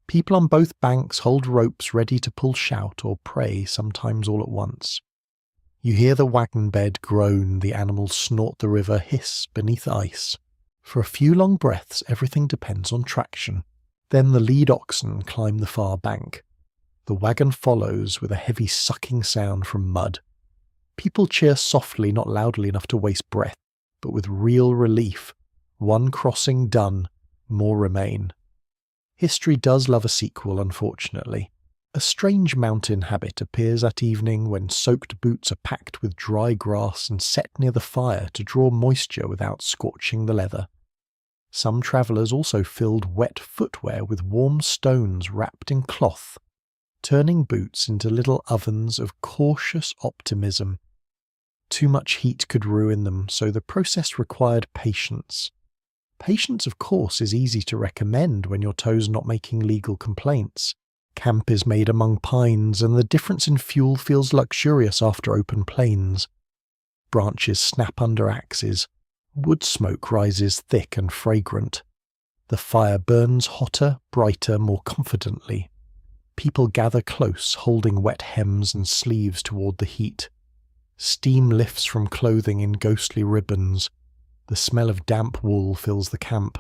People on both banks hold ropes ready to pull shout or pray, sometimes all at once. You hear the wagon bed groan, the animals snort the river hiss beneath ice. For a few long breaths everything depends on traction. Then the lead oxen climb the far bank. The wagon follows with a heavy sucking sound from mud. People cheer softly, not loudly enough to waste breath, but with real relief. One crossing done, more remain. History does love a sequel, unfortunately. A strange mountain habit appears that evening when soaked boots are packed with dry grass and set near the fire to draw moisture without scorching the leather. Some travellers also filled wet footwear with warm stones wrapped in cloth, turning boots into little ovens of cautious optimism. Too much heat could ruin them, so the process required patience. Patience, of course, is easy to recommend when your toe's not making legal complaints. Camp is made among pines, and the difference in fuel feels luxurious after open plains. Branches snap under axes. Wood smoke rises thick and fragrant. The fire burns hotter, brighter, more confidently. People gather close, holding wet hems and sleeves toward the heat. Steam lifts from clothing in ghostly ribbons. The smell of damp wool fills the camp.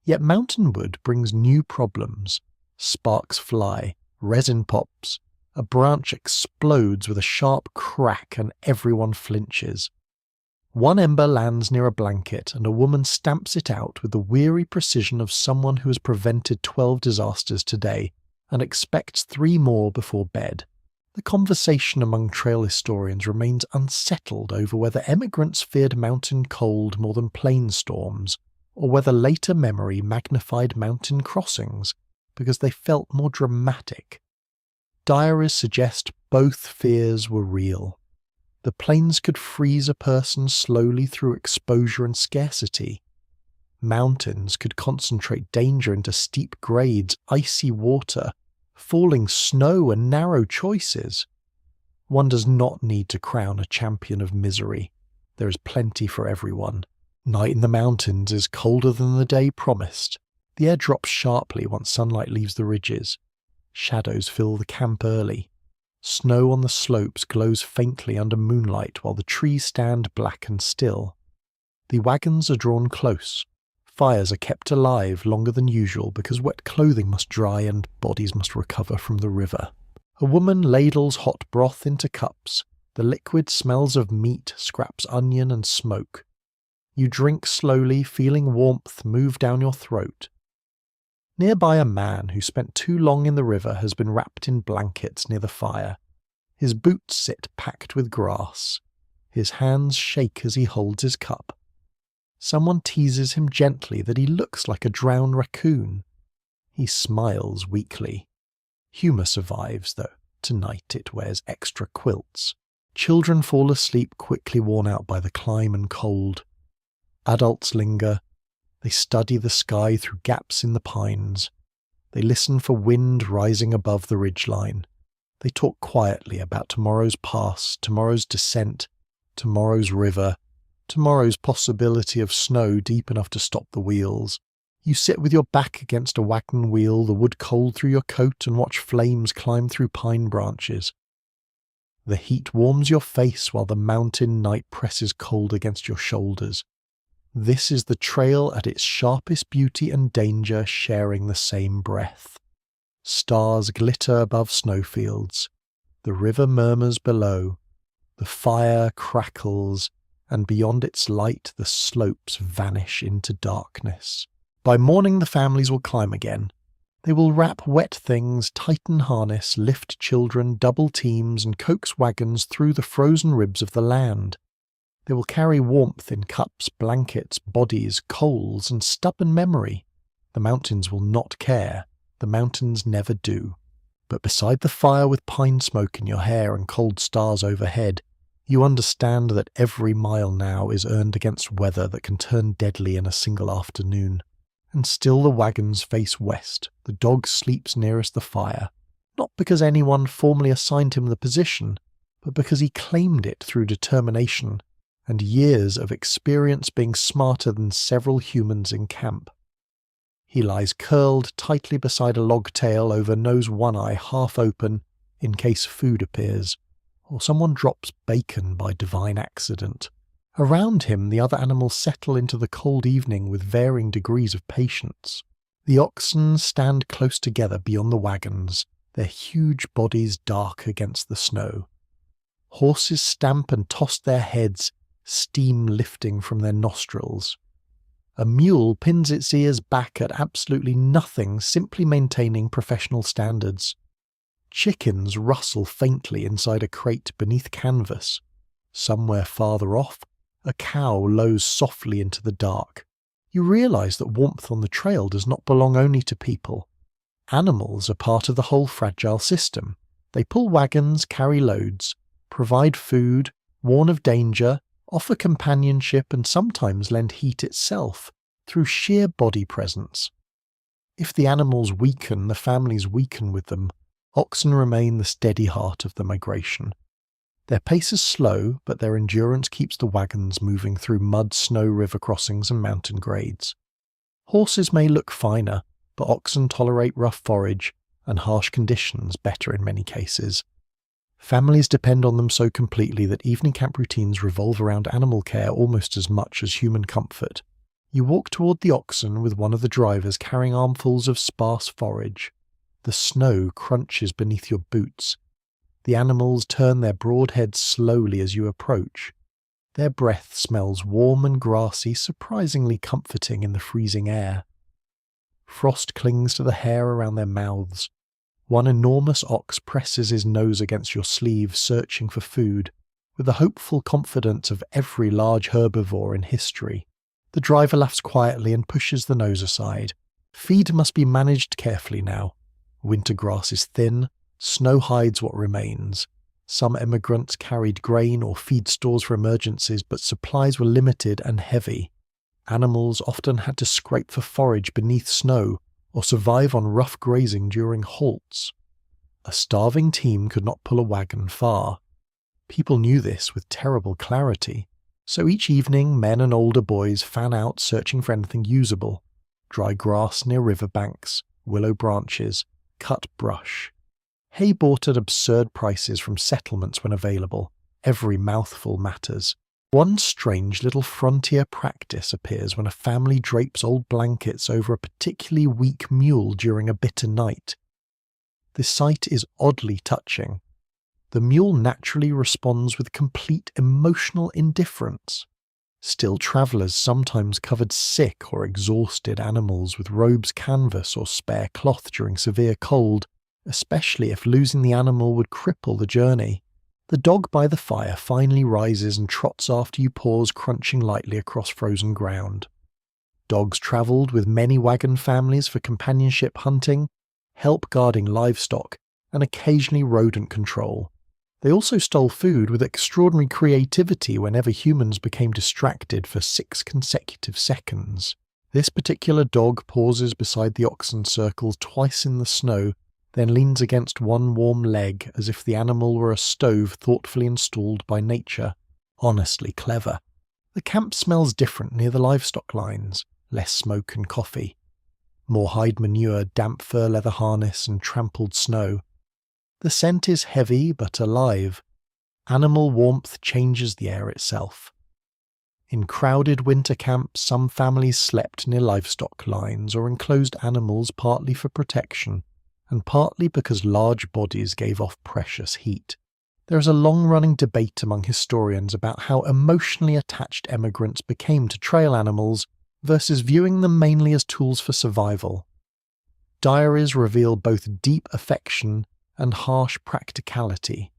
Yet mountain wood brings new problems. Sparks fly, resin pops, a branch explodes with a sharp crack and everyone flinches. One ember lands near a blanket and a woman stamps it out with the weary precision of someone who has prevented 12 disasters today and expects 3 more before bed. The conversation among trail historians remains unsettled over whether emigrants feared mountain cold more than plain storms, or whether later memory magnified mountain crossings because they felt more dramatic. Diaries suggest both fears were real. The plains could freeze a person slowly through exposure and scarcity. Mountains could concentrate danger into steep grades, icy water, falling snow and narrow choices. One does not need to crown a champion of misery. There is plenty for everyone. Night in the mountains is colder than the day promised. The air drops sharply once sunlight leaves the ridges. Shadows fill the camp early. Snow on the slopes glows faintly under moonlight while the trees stand black and still. The wagons are drawn close. Fires are kept alive longer than usual because wet clothing must dry and bodies must recover from the river. A woman ladles hot broth into cups. The liquid smells of meat, scraps onion and smoke. You drink slowly, feeling warmth move down your throat. Nearby a man who spent too long in the river has been wrapped in blankets near the fire. His boots sit packed with grass. His hands shake as he holds his cup. Someone teases him gently that he looks like a drowned raccoon. He smiles weakly. Humour survives, though. Tonight it wears extra quilts. Children fall asleep quickly worn out by the climb and cold. Adults linger. They study the sky through gaps in the pines. They listen for wind rising above the ridgeline. They talk quietly about tomorrow's pass, tomorrow's descent, tomorrow's river, tomorrow's possibility of snow deep enough to stop the wheels. You sit with your back against a wagon wheel, the wood cold through your coat, and watch flames climb through pine branches. The heat warms your face while the mountain night presses cold against your shoulders. This is the trail at its sharpest beauty and danger sharing the same breath. Stars glitter above snowfields. The river murmurs below. The fire crackles, and beyond its light the slopes vanish into darkness. By morning the families will climb again. They will wrap wet things, tighten harness, lift children, double teams, and coax wagons through the frozen ribs of the land. They will carry warmth in cups, blankets, bodies, coals, and stubborn memory. The mountains will not care. The mountains never do. But beside the fire with pine smoke in your hair and cold stars overhead, you understand that every mile now is earned against weather that can turn deadly in a single afternoon. And still the wagons face west. The dog sleeps nearest the fire, not because anyone formally assigned him the position, but because he claimed it through determination and years of experience being smarter than several humans in camp. He lies curled tightly beside a log tail over nose one eye half open in case food appears, or someone drops bacon by divine accident. Around him the other animals settle into the cold evening with varying degrees of patience. The oxen stand close together beyond the wagons, their huge bodies dark against the snow. Horses stamp and toss their heads, steam lifting from their nostrils. A mule pins its ears back at absolutely nothing, simply maintaining professional standards. Chickens rustle faintly inside a crate beneath canvas. Somewhere farther off, a cow lows softly into the dark. You realise that warmth on the trail does not belong only to people. Animals are part of the whole fragile system. They pull wagons, carry loads, provide food, warn of danger, offer companionship, and sometimes lend heat itself through sheer body presence. If the animals weaken, the families weaken with them. Oxen remain the steady heart of the migration. Their pace is slow, but their endurance keeps the wagons moving through mud, snow, river crossings, and mountain grades. Horses may look finer, but oxen tolerate rough forage and harsh conditions better in many cases. Families depend on them so completely that evening camp routines revolve around animal care almost as much as human comfort. You walk toward the oxen with one of the drivers carrying armfuls of sparse forage. The snow crunches beneath your boots. The animals turn their broad heads slowly as you approach. Their breath smells warm and grassy, surprisingly comforting in the freezing air. Frost clings to the hair around their mouths. One enormous ox presses his nose against your sleeve, searching for food, with the hopeful confidence of every large herbivore in history. The driver laughs quietly and pushes the nose aside. Feed must be managed carefully now. Winter grass is thin, snow hides what remains. Some emigrants carried grain or feed stores for emergencies, but supplies were limited and heavy. Animals often had to scrape for forage beneath snow, or survive on rough grazing during halts. A starving team could not pull a wagon far. People knew this with terrible clarity, so each evening men and older boys fan out searching for anything usable: dry grass near riverbanks, willow branches, cut brush. Hay bought at absurd prices from settlements when available. Every mouthful matters. One strange little frontier practice appears when a family drapes old blankets over a particularly weak mule during a bitter night. The sight is oddly touching. The mule naturally responds with complete emotional indifference. Still, travellers sometimes covered sick or exhausted animals with robes, canvas, or spare cloth during severe cold, especially if losing the animal would cripple the journey. The dog by the fire finally rises and trots after you pause, crunching lightly across frozen ground. Dogs travelled with many wagon families for companionship hunting, help guarding livestock, and occasionally rodent control. They also stole food with extraordinary creativity whenever humans became distracted for 6 consecutive seconds. This particular dog pauses beside the oxen circles twice in the snow, then leans against one warm leg as if the animal were a stove thoughtfully installed by nature. Honestly clever. The camp smells different near the livestock lines, less smoke and coffee. More hide manure, damp fur leather harness, and trampled snow. The scent is heavy but alive. Animal warmth changes the air itself. In crowded winter camps, some families slept near livestock lines or enclosed animals partly for protection, and partly because large bodies gave off precious heat. There is a long-running debate among historians about how emotionally attached emigrants became to trail animals versus viewing them mainly as tools for survival. Diaries reveal both deep affection and harsh practicality.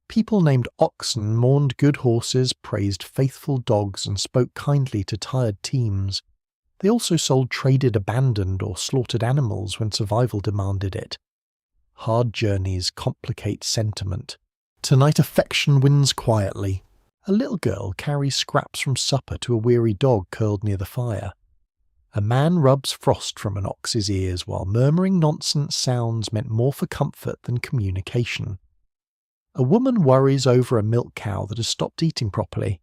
People named oxen mourned good horses, praised faithful dogs, and spoke kindly to tired teams. They also sold traded abandoned or slaughtered animals when survival demanded it. Hard journeys complicate sentiment. Tonight affection wins quietly. A little girl carries scraps from supper to a weary dog curled near the fire. A man rubs frost from an ox's ears while murmuring nonsense sounds meant more for comfort than communication. A woman worries over a milk cow that has stopped eating properly.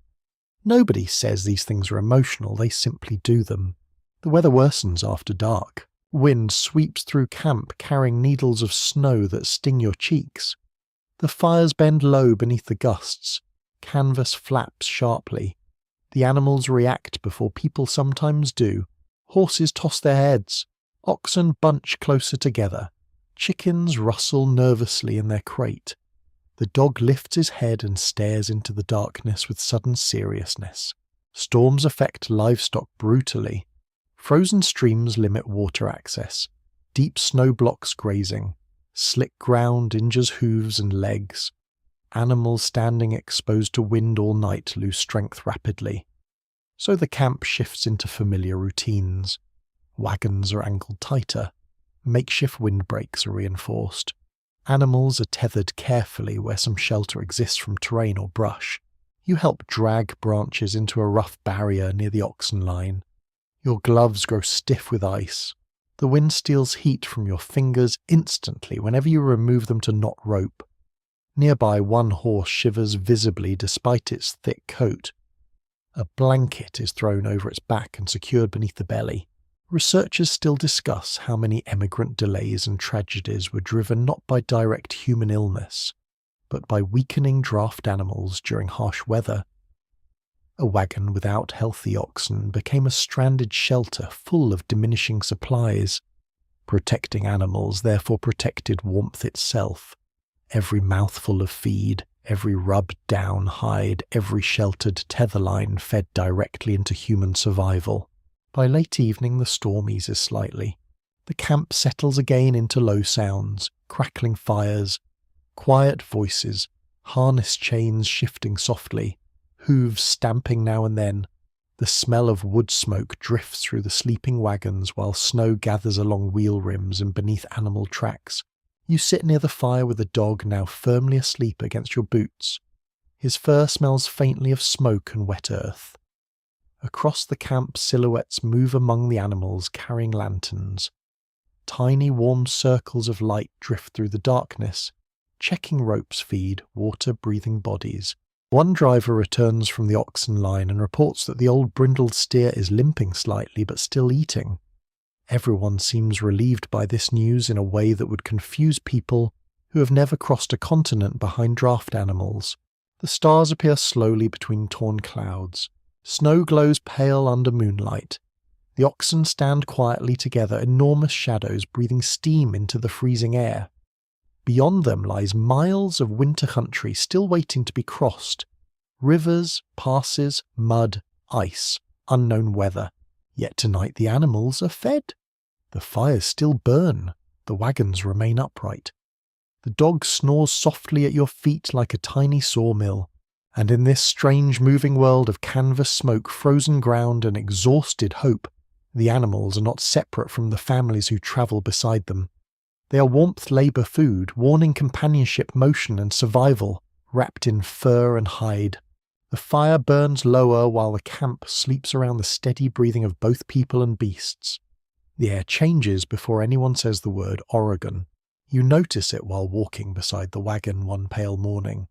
Nobody says these things are emotional, they simply do them. The weather worsens after dark. Wind sweeps through camp carrying needles of snow that sting your cheeks. The fires bend low beneath the gusts. Canvas flaps sharply. The animals react before people sometimes do. Horses toss their heads. Oxen bunch closer together. Chickens rustle nervously in their crate. The dog lifts his head and stares into the darkness with sudden seriousness. Storms affect livestock brutally. Frozen streams limit water access. Deep snow blocks grazing. Slick ground injures hooves and legs. Animals standing exposed to wind all night lose strength rapidly. So the camp shifts into familiar routines. Wagons are angled tighter. Makeshift windbreaks are reinforced. Animals are tethered carefully where some shelter exists from terrain or brush. You help drag branches into a rough barrier near the oxen line. Your gloves grow stiff with ice. The wind steals heat from your fingers instantly whenever you remove them to knot rope. Nearby, one horse shivers visibly despite its thick coat. A blanket is thrown over its back and secured beneath the belly. Researchers still discuss how many emigrant delays and tragedies were driven not by direct human illness, but by weakening draft animals during harsh weather. A wagon without healthy oxen became a stranded shelter full of diminishing supplies. Protecting animals therefore protected warmth itself. Every mouthful of feed, every rubbed-down hide, every sheltered tether line fed directly into human survival. By late evening the storm eases slightly. The camp settles again into low sounds, crackling fires, quiet voices, harness chains shifting softly, hooves stamping now and then. The smell of wood smoke drifts through the sleeping wagons while snow gathers along wheel rims and beneath animal tracks. You sit near the fire with the dog now firmly asleep against your boots. His fur smells faintly of smoke and wet earth. Across the camp, silhouettes move among the animals carrying lanterns. Tiny warm circles of light drift through the darkness. Checking ropes feed water-breathing bodies. One driver returns from the oxen line and reports that the old brindled steer is limping slightly but still eating. Everyone seems relieved by this news in a way that would confuse people who have never crossed a continent behind draft animals. The stars appear slowly between torn clouds. Snow glows pale under moonlight. The oxen stand quietly together, enormous shadows breathing steam into the freezing air. Beyond them lies miles of winter country still waiting to be crossed. Rivers, passes, mud, ice, unknown weather. Yet tonight the animals are fed. The fires still burn. The wagons remain upright. The dog snores softly at your feet like a tiny sawmill. And in this strange moving world of canvas smoke, frozen ground and exhausted hope, the animals are not separate from the families who travel beside them. They are warmth labour food, warning companionship, motion and survival, wrapped in fur and hide. The fire burns lower while the camp sleeps around the steady breathing of both people and beasts. The air changes before anyone says the word Oregon. You notice it while walking beside the wagon one pale morning.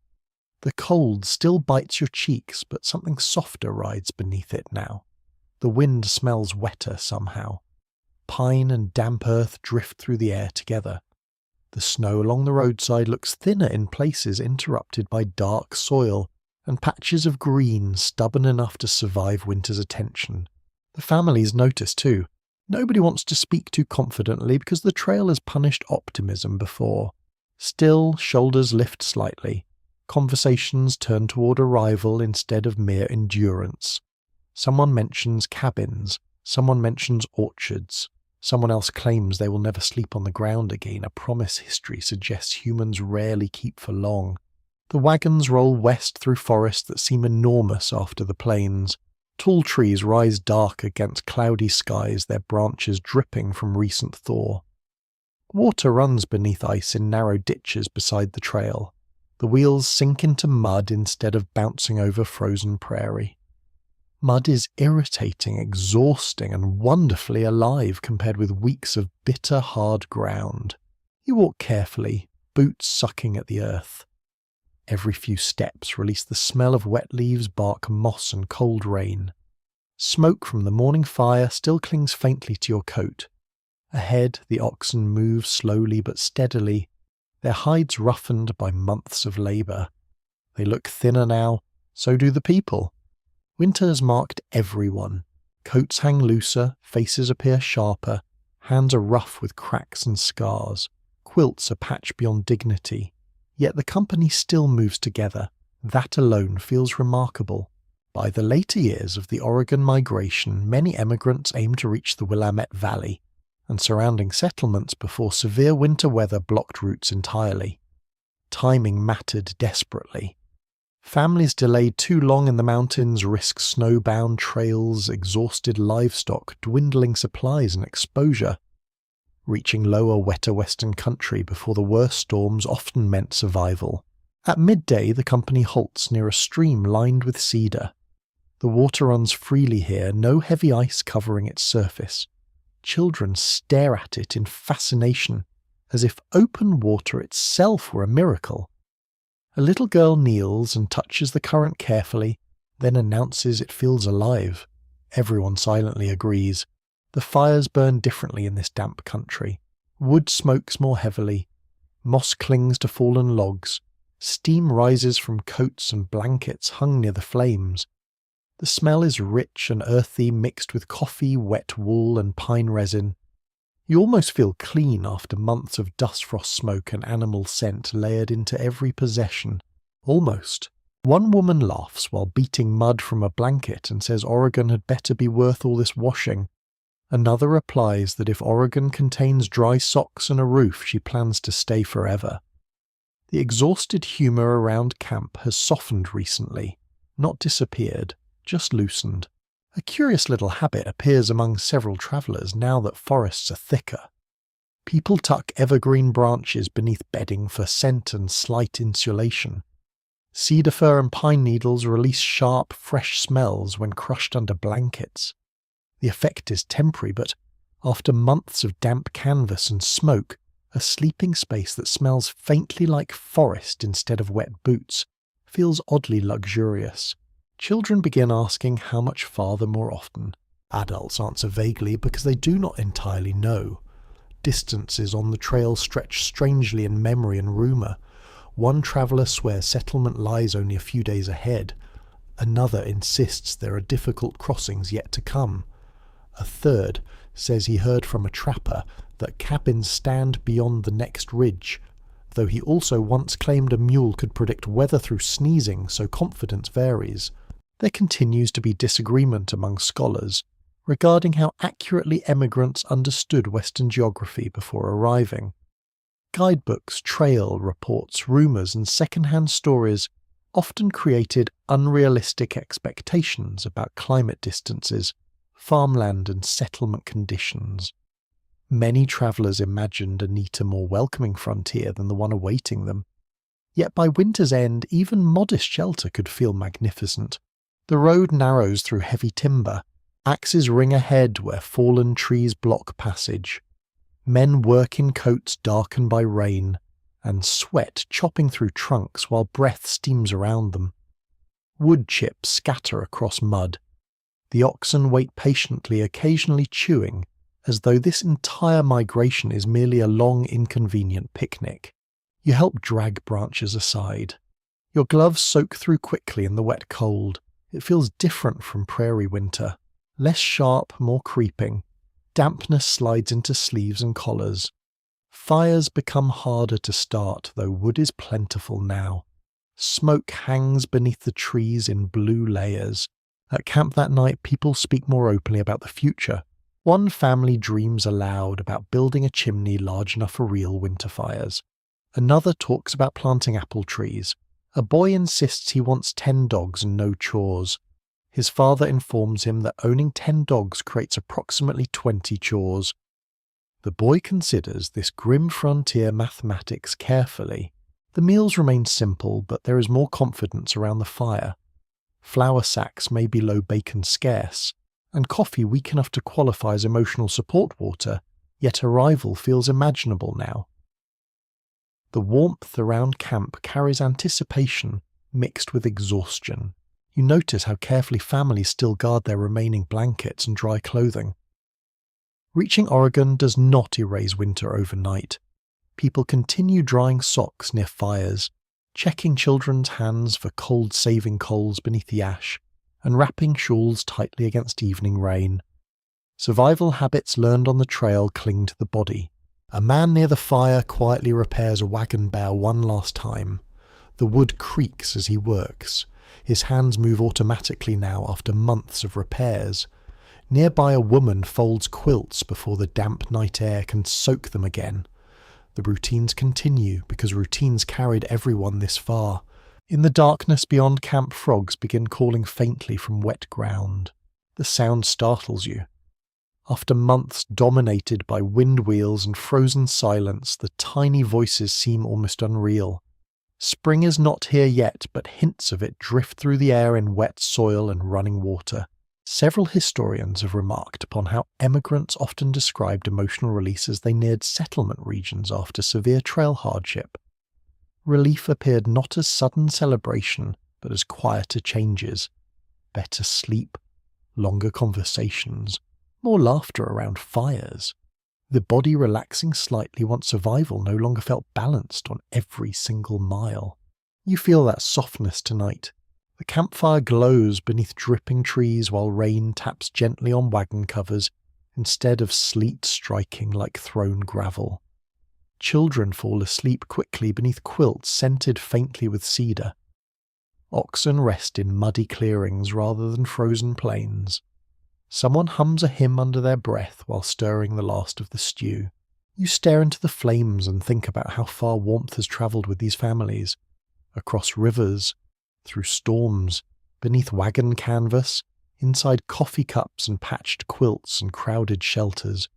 The cold still bites your cheeks, but something softer rides beneath it now. The wind smells wetter somehow. Pine and damp earth drift through the air together. The snow along the roadside looks thinner in places, interrupted by dark soil and patches of green stubborn enough to survive winter's attention. The families notice too. Nobody wants to speak too confidently because the trail has punished optimism before. Still, shoulders lift slightly. Conversations turn toward arrival instead of mere endurance. Someone mentions cabins. Someone mentions orchards. Someone else claims they will never sleep on the ground again, a promise history suggests humans rarely keep for long. The wagons roll west through forests that seem enormous after the plains. Tall trees rise dark against cloudy skies, their branches dripping from recent thaw. Water runs beneath ice in narrow ditches beside the trail. The wheels sink into mud instead of bouncing over frozen prairie. Mud is irritating, exhausting, and wonderfully alive compared with weeks of bitter, hard ground. You walk carefully, boots sucking at the earth. Every few steps release the smell of wet leaves, bark, moss, and cold rain. Smoke from the morning fire still clings faintly to your coat. Ahead, the oxen move slowly but steadily, their hides roughened by months of labour. They look thinner now, so do the people. Winter has marked everyone. Coats hang looser, faces appear sharper, hands are rough with cracks and scars, quilts are patched beyond dignity. Yet the company still moves together. That alone feels remarkable. By the later years of the Oregon migration, many emigrants aim to reach the Willamette Valley and surrounding settlements before severe winter weather blocked routes entirely. Timing mattered desperately. Families delayed too long in the mountains risked snowbound trails, exhausted livestock, dwindling supplies and exposure. Reaching lower, wetter western country before the worst storms often meant survival. At midday, the company halts near a stream lined with cedar. The water runs freely here, no heavy ice covering its surface. Children stare at it in fascination, as if open water itself were a miracle. A little girl kneels and touches the current carefully, then announces it feels alive. Everyone silently agrees. The fires burn differently in this damp country. Wood smokes more heavily. Moss clings to fallen logs. Steam rises from coats and blankets hung near the flames. The smell is rich and earthy, mixed with coffee, wet wool, and pine resin. You almost feel clean after months of dust frost smoke and animal scent layered into every possession. Almost. One woman laughs while beating mud from a blanket and says Oregon had better be worth all this washing. Another replies that if Oregon contains dry socks and a roof, she plans to stay forever. The exhausted humour around camp has softened recently, not disappeared, just loosened. A curious little habit appears among several travellers now that forests are thicker. People tuck evergreen branches beneath bedding for scent and slight insulation. Cedar fir and pine needles release sharp, fresh smells when crushed under blankets. The effect is temporary, but after months of damp canvas and smoke, a sleeping space that smells faintly like forest instead of wet boots feels oddly luxurious. Children begin asking how much farther more often. Adults answer vaguely because they do not entirely know. Distances on the trail stretch strangely in memory and rumour. One traveller swears settlement lies only a few days ahead. Another insists there are difficult crossings yet to come. A third says he heard from a trapper that cabins stand beyond the next ridge, though he also once claimed a mule could predict weather through sneezing, so confidence varies. There continues to be disagreement among scholars regarding how accurately emigrants understood Western geography before arriving. Guidebooks, trail reports, rumours, and second-hand stories often created unrealistic expectations about climate distances, farmland, and settlement conditions. Many travellers imagined a neater, more welcoming frontier than the one awaiting them. Yet by winter's end, even modest shelter could feel magnificent. The road narrows through heavy timber. Axes ring ahead where fallen trees block passage. Men work in coats darkened by rain, and sweat chopping through trunks while breath steams around them. Wood chips scatter across mud. The oxen wait patiently, occasionally chewing, as though this entire migration is merely a long, inconvenient picnic. You help drag branches aside. Your gloves soak through quickly in the wet cold. It feels different from prairie winter. Less sharp, more creeping. Dampness slides into sleeves and collars. Fires become harder to start, though wood is plentiful now. Smoke hangs beneath the trees in blue layers. At camp that night, people speak more openly about the future. One family dreams aloud about building a chimney large enough for real winter fires. Another talks about planting apple trees. A boy insists he wants 10 dogs and no chores. His father informs him that owning 10 dogs creates approximately 20 chores. The boy considers this grim frontier mathematics carefully. The meals remain simple, but there is more confidence around the fire. Flour sacks may be low bacon scarce, and coffee weak enough to qualify as emotional support water, yet arrival feels imaginable now. The warmth around camp carries anticipation mixed with exhaustion. You notice how carefully families still guard their remaining blankets and dry clothing. Reaching Oregon does not erase winter overnight. People continue drying socks near fires, checking children's hands for cold-saving coals beneath the ash, and wrapping shawls tightly against evening rain. Survival habits learned on the trail cling to the body. A man near the fire quietly repairs a wagon bow one last time. The wood creaks as he works. His hands move automatically now after months of repairs. Nearby a woman folds quilts before the damp night air can soak them again. The routines continue because routines carried everyone this far. In the darkness beyond camp, frogs begin calling faintly from wet ground. The sound startles you. After months dominated by wind wheels and frozen silence, the tiny voices seem almost unreal. Spring is not here yet, but hints of it drift through the air in wet soil and running water. Several historians have remarked upon how emigrants often described emotional release as they neared settlement regions after severe trail hardship. Relief appeared not as sudden celebration, but as quieter changes. Better sleep, longer conversations, more laughter around fires. The body relaxing slightly once survival no longer felt balanced on every single mile. You feel that softness tonight. The campfire glows beneath dripping trees while rain taps gently on wagon covers instead of sleet striking like thrown gravel. Children fall asleep quickly beneath quilts scented faintly with cedar. Oxen rest in muddy clearings rather than frozen plains. Someone hums a hymn under their breath while stirring the last of the stew. You stare into the flames and think about how far warmth has travelled with these families. Across rivers, through storms, beneath wagon canvas, inside coffee cups and patched quilts and crowded shelters.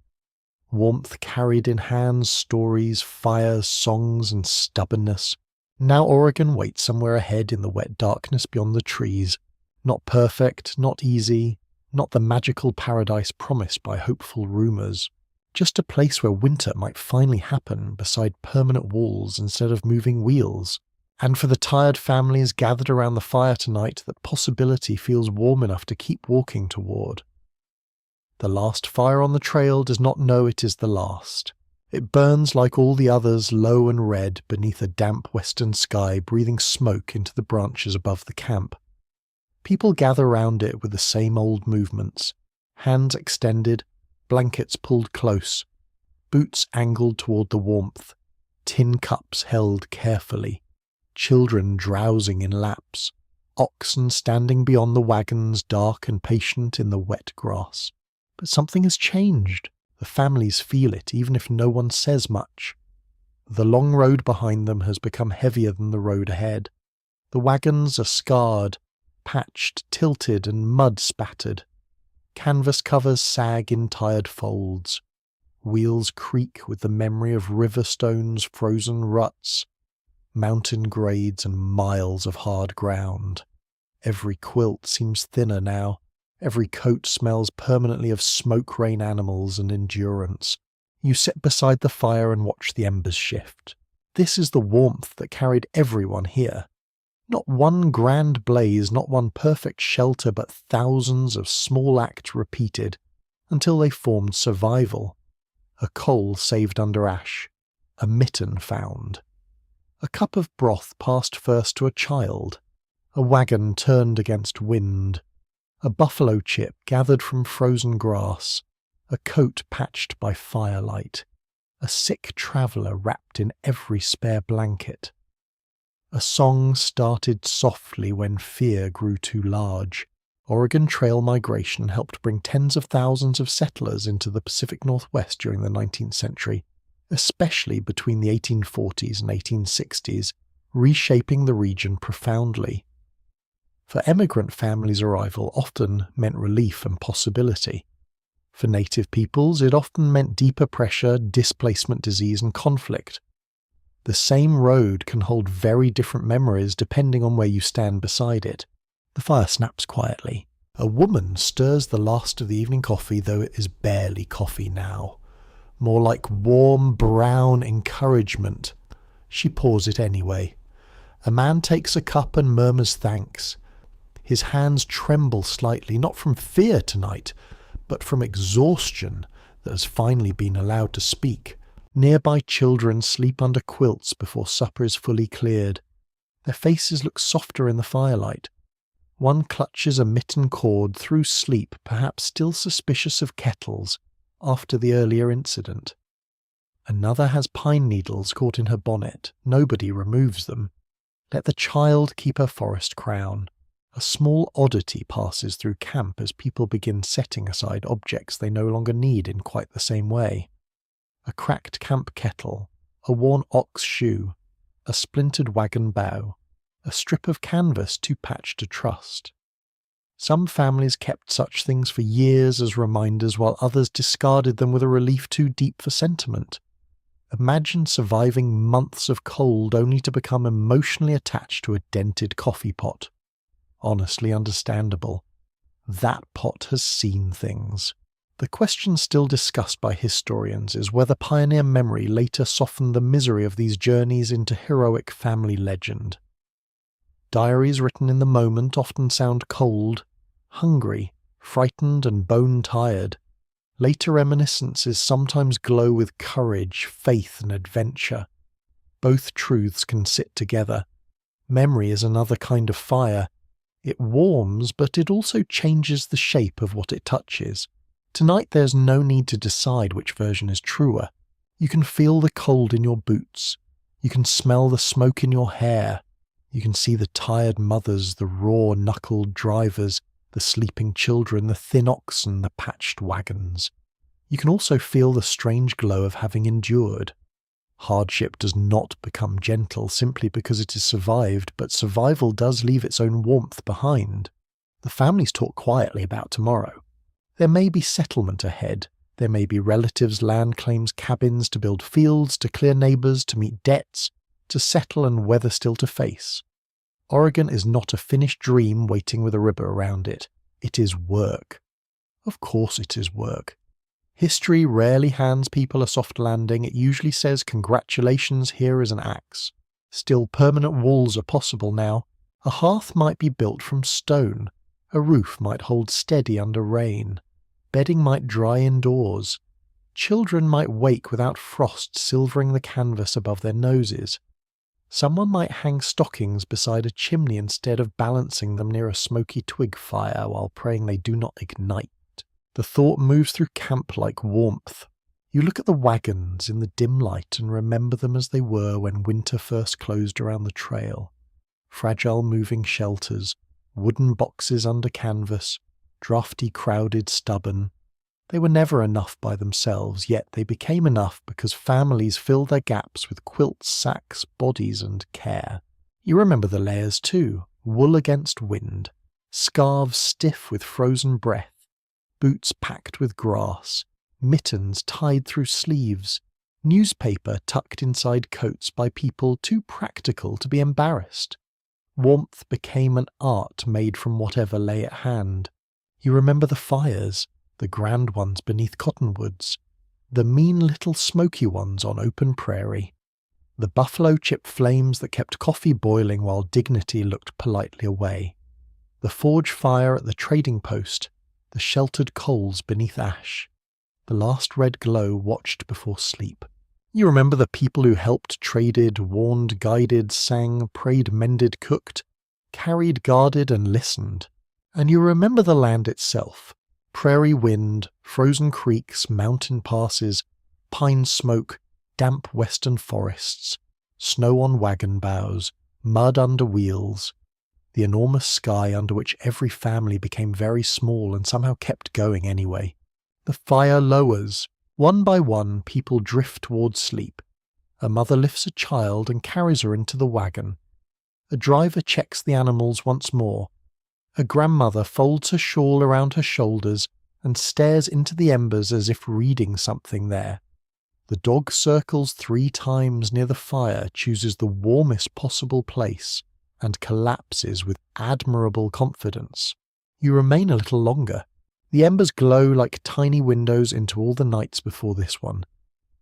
Warmth carried in hands, stories, fires, songs, and stubbornness. Now Oregon waits somewhere ahead in the wet darkness beyond the trees. Not perfect, not easy, not the magical paradise promised by hopeful rumours. Just a place where winter might finally happen beside permanent walls instead of moving wheels. And for the tired families gathered around the fire tonight, that possibility feels warm enough to keep walking toward. The last fire on the trail does not know it is the last. It burns like all the others, low and red, beneath a damp western sky, breathing smoke into the branches above the camp. People gather round it with the same old movements, hands extended, blankets pulled close, boots angled toward the warmth, tin cups held carefully, children drowsing in laps, oxen standing beyond the wagons, dark and patient in the wet grass. But something has changed. The families feel it, even if no one says much. The long road behind them has become heavier than the road ahead. The wagons are scarred, patched, tilted, and mud spattered. Canvas covers sag in tired folds. Wheels creak with the memory of river stones, frozen ruts, mountain grades, and miles of hard ground. Every quilt seems thinner now. Every coat smells permanently of smoke rain animals and endurance. You sit beside the fire and watch the embers shift. This is the warmth that carried everyone here. Not one grand blaze, not one perfect shelter, but thousands of small acts repeated, until they formed survival. A coal saved under ash. A mitten found. A cup of broth passed first to a child. A wagon turned against wind. A buffalo chip gathered from frozen grass, a coat patched by firelight, a sick traveller wrapped in every spare blanket. A song started softly when fear grew too large. Oregon Trail migration helped bring tens of thousands of settlers into the Pacific Northwest during the 19th century, especially between the 1840s and 1860s, reshaping the region profoundly. For emigrant families, arrival often meant relief and possibility. For native peoples, it often meant deeper pressure, displacement, disease, and conflict. The same road can hold very different memories depending on where you stand beside it. The fire snaps quietly. A woman stirs the last of the evening coffee, though it is barely coffee now. More like warm, brown encouragement. She pours it anyway. A man takes a cup and murmurs thanks. His hands tremble slightly, not from fear tonight, but from exhaustion that has finally been allowed to speak. Nearby children sleep under quilts before supper is fully cleared. Their faces look softer in the firelight. One clutches a mitten cord through sleep, perhaps still suspicious of kettles after the earlier incident. Another has pine needles caught in her bonnet. Nobody removes them. Let the child keep her forest crown. A small oddity passes through camp as people begin setting aside objects they no longer need in quite the same way. A cracked camp kettle, a worn ox shoe, a splintered wagon bow, a strip of canvas too patched to trust. Some families kept such things for years as reminders, while others discarded them with a relief too deep for sentiment. Imagine surviving months of cold only to become emotionally attached to a dented coffee pot. Honestly understandable. That pot has seen things. The question still discussed by historians is whether pioneer memory later softened the misery of these journeys into heroic family legend. Diaries written in the moment often sound cold, hungry, frightened and bone-tired. Later reminiscences sometimes glow with courage, faith and adventure. Both truths can sit together. Memory is another kind of fire. It warms, but it also changes the shape of what it touches. Tonight there's no need to decide which version is truer. You can feel the cold in your boots. You can smell the smoke in your hair. You can see the tired mothers, the raw-knuckled drivers, the sleeping children, the thin oxen, the patched wagons. You can also feel the strange glow of having endured. Hardship does not become gentle simply because it is survived, but survival does leave its own warmth behind. The families talk quietly about tomorrow. There may be settlement ahead. There may be relatives' land claims, cabins to build fields, to clear neighbours, to meet debts, to settle and weather still to face. Oregon is not a finished dream waiting with a river around it. It is work. Of course it is work. History rarely hands people a soft landing. It usually says, "Congratulations, here is an axe." Still, permanent walls are possible now. A hearth might be built from stone. A roof might hold steady under rain. Bedding might dry indoors. Children might wake without frost silvering the canvas above their noses. Someone might hang stockings beside a chimney instead of balancing them near a smoky twig fire while praying they do not ignite. The thought moves through camp like warmth. You look at the wagons in the dim light and remember them as they were when winter first closed around the trail. Fragile moving shelters, wooden boxes under canvas, drafty, crowded, stubborn. They were never enough by themselves, yet they became enough because families filled their gaps with quilts, sacks, bodies, and care. You remember the layers too, wool against wind, scarves stiff with frozen breath, boots packed with grass, mittens tied through sleeves, newspaper tucked inside coats by people too practical to be embarrassed. Warmth became an art made from whatever lay at hand. You remember the fires, the grand ones beneath cottonwoods, the mean little smoky ones on open prairie, the buffalo chip flames that kept coffee boiling while dignity looked politely away, the forge fire at the trading post, the sheltered coals beneath ash, the last red glow watched before sleep. You remember the people who helped, traded, warned, guided, sang, prayed, mended, cooked, carried, guarded, and listened. And you remember the land itself. Prairie wind, frozen creeks, mountain passes, pine smoke, damp western forests, snow on wagon bows, mud under wheels, the enormous sky under which every family became very small and somehow kept going anyway. The fire lowers. One by one, people drift towards sleep. A mother lifts a child and carries her into the wagon. A driver checks the animals once more. A grandmother folds her shawl around her shoulders and stares into the embers as if reading something there. The dog circles 3 times near the fire, chooses the warmest possible place, and collapses with admirable confidence. You remain a little longer. The embers glow like tiny windows into all the nights before this one.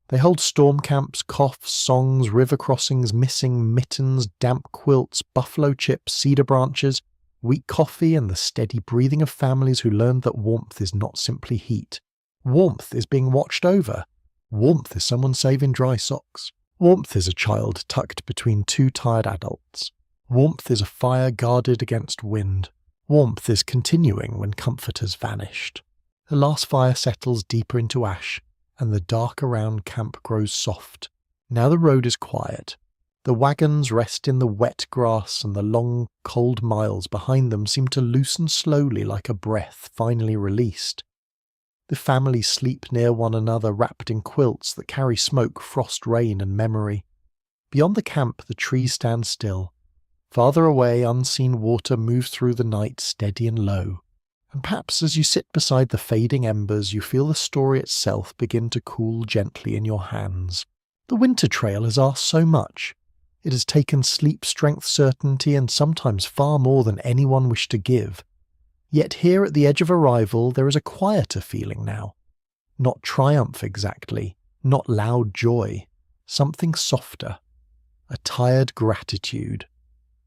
They hold storm camps, coughs, songs, river crossings, missing mittens, damp quilts, buffalo chips, cedar branches, weak coffee, and the steady breathing of families who learned that warmth is not simply heat. Warmth is being watched over. Warmth is someone saving dry socks. Warmth is a child tucked between 2 tired adults. Warmth is a fire guarded against wind. Warmth is continuing when comfort has vanished. The last fire settles deeper into ash, and the dark around camp grows soft. Now the road is quiet. The wagons rest in the wet grass, and the long, cold miles behind them seem to loosen slowly like a breath finally released. The families sleep near one another, wrapped in quilts that carry smoke, frost, rain, and memory. Beyond the camp, the trees stand still. Farther away, unseen water moves through the night, steady and low. And perhaps as you sit beside the fading embers, you feel the story itself begin to cool gently in your hands. The winter trail has asked so much. It has taken sleep, strength, certainty, and sometimes far more than anyone wished to give. Yet here at the edge of arrival, there is a quieter feeling now. Not triumph exactly, not loud joy. Something softer. A tired gratitude.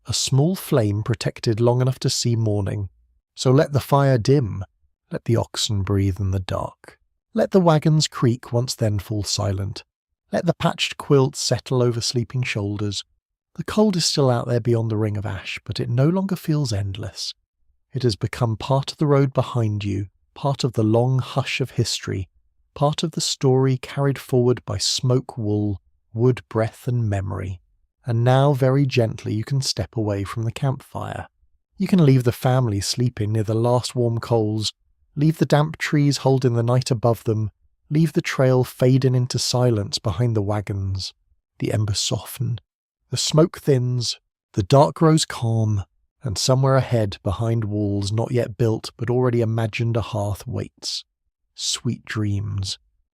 A small flame protected long enough to see morning. So let the fire dim. Let the oxen breathe in the dark. Let the wagons creak once then fall silent. Let the patched quilts settle over sleeping shoulders. The cold is still out there beyond the ring of ash, but it no longer feels endless. It has become part of the road behind you, part of the long hush of history, part of the story carried forward by smoke wool, wood breath and memory. And now very gently you can step away from the campfire. You can leave the family sleeping near the last warm coals, leave the damp trees holding the night above them, leave the trail fading into silence behind the wagons. The embers soften, the smoke thins, the dark grows calm, and somewhere ahead, behind walls not yet built but already imagined, a hearth waits. Sweet dreams.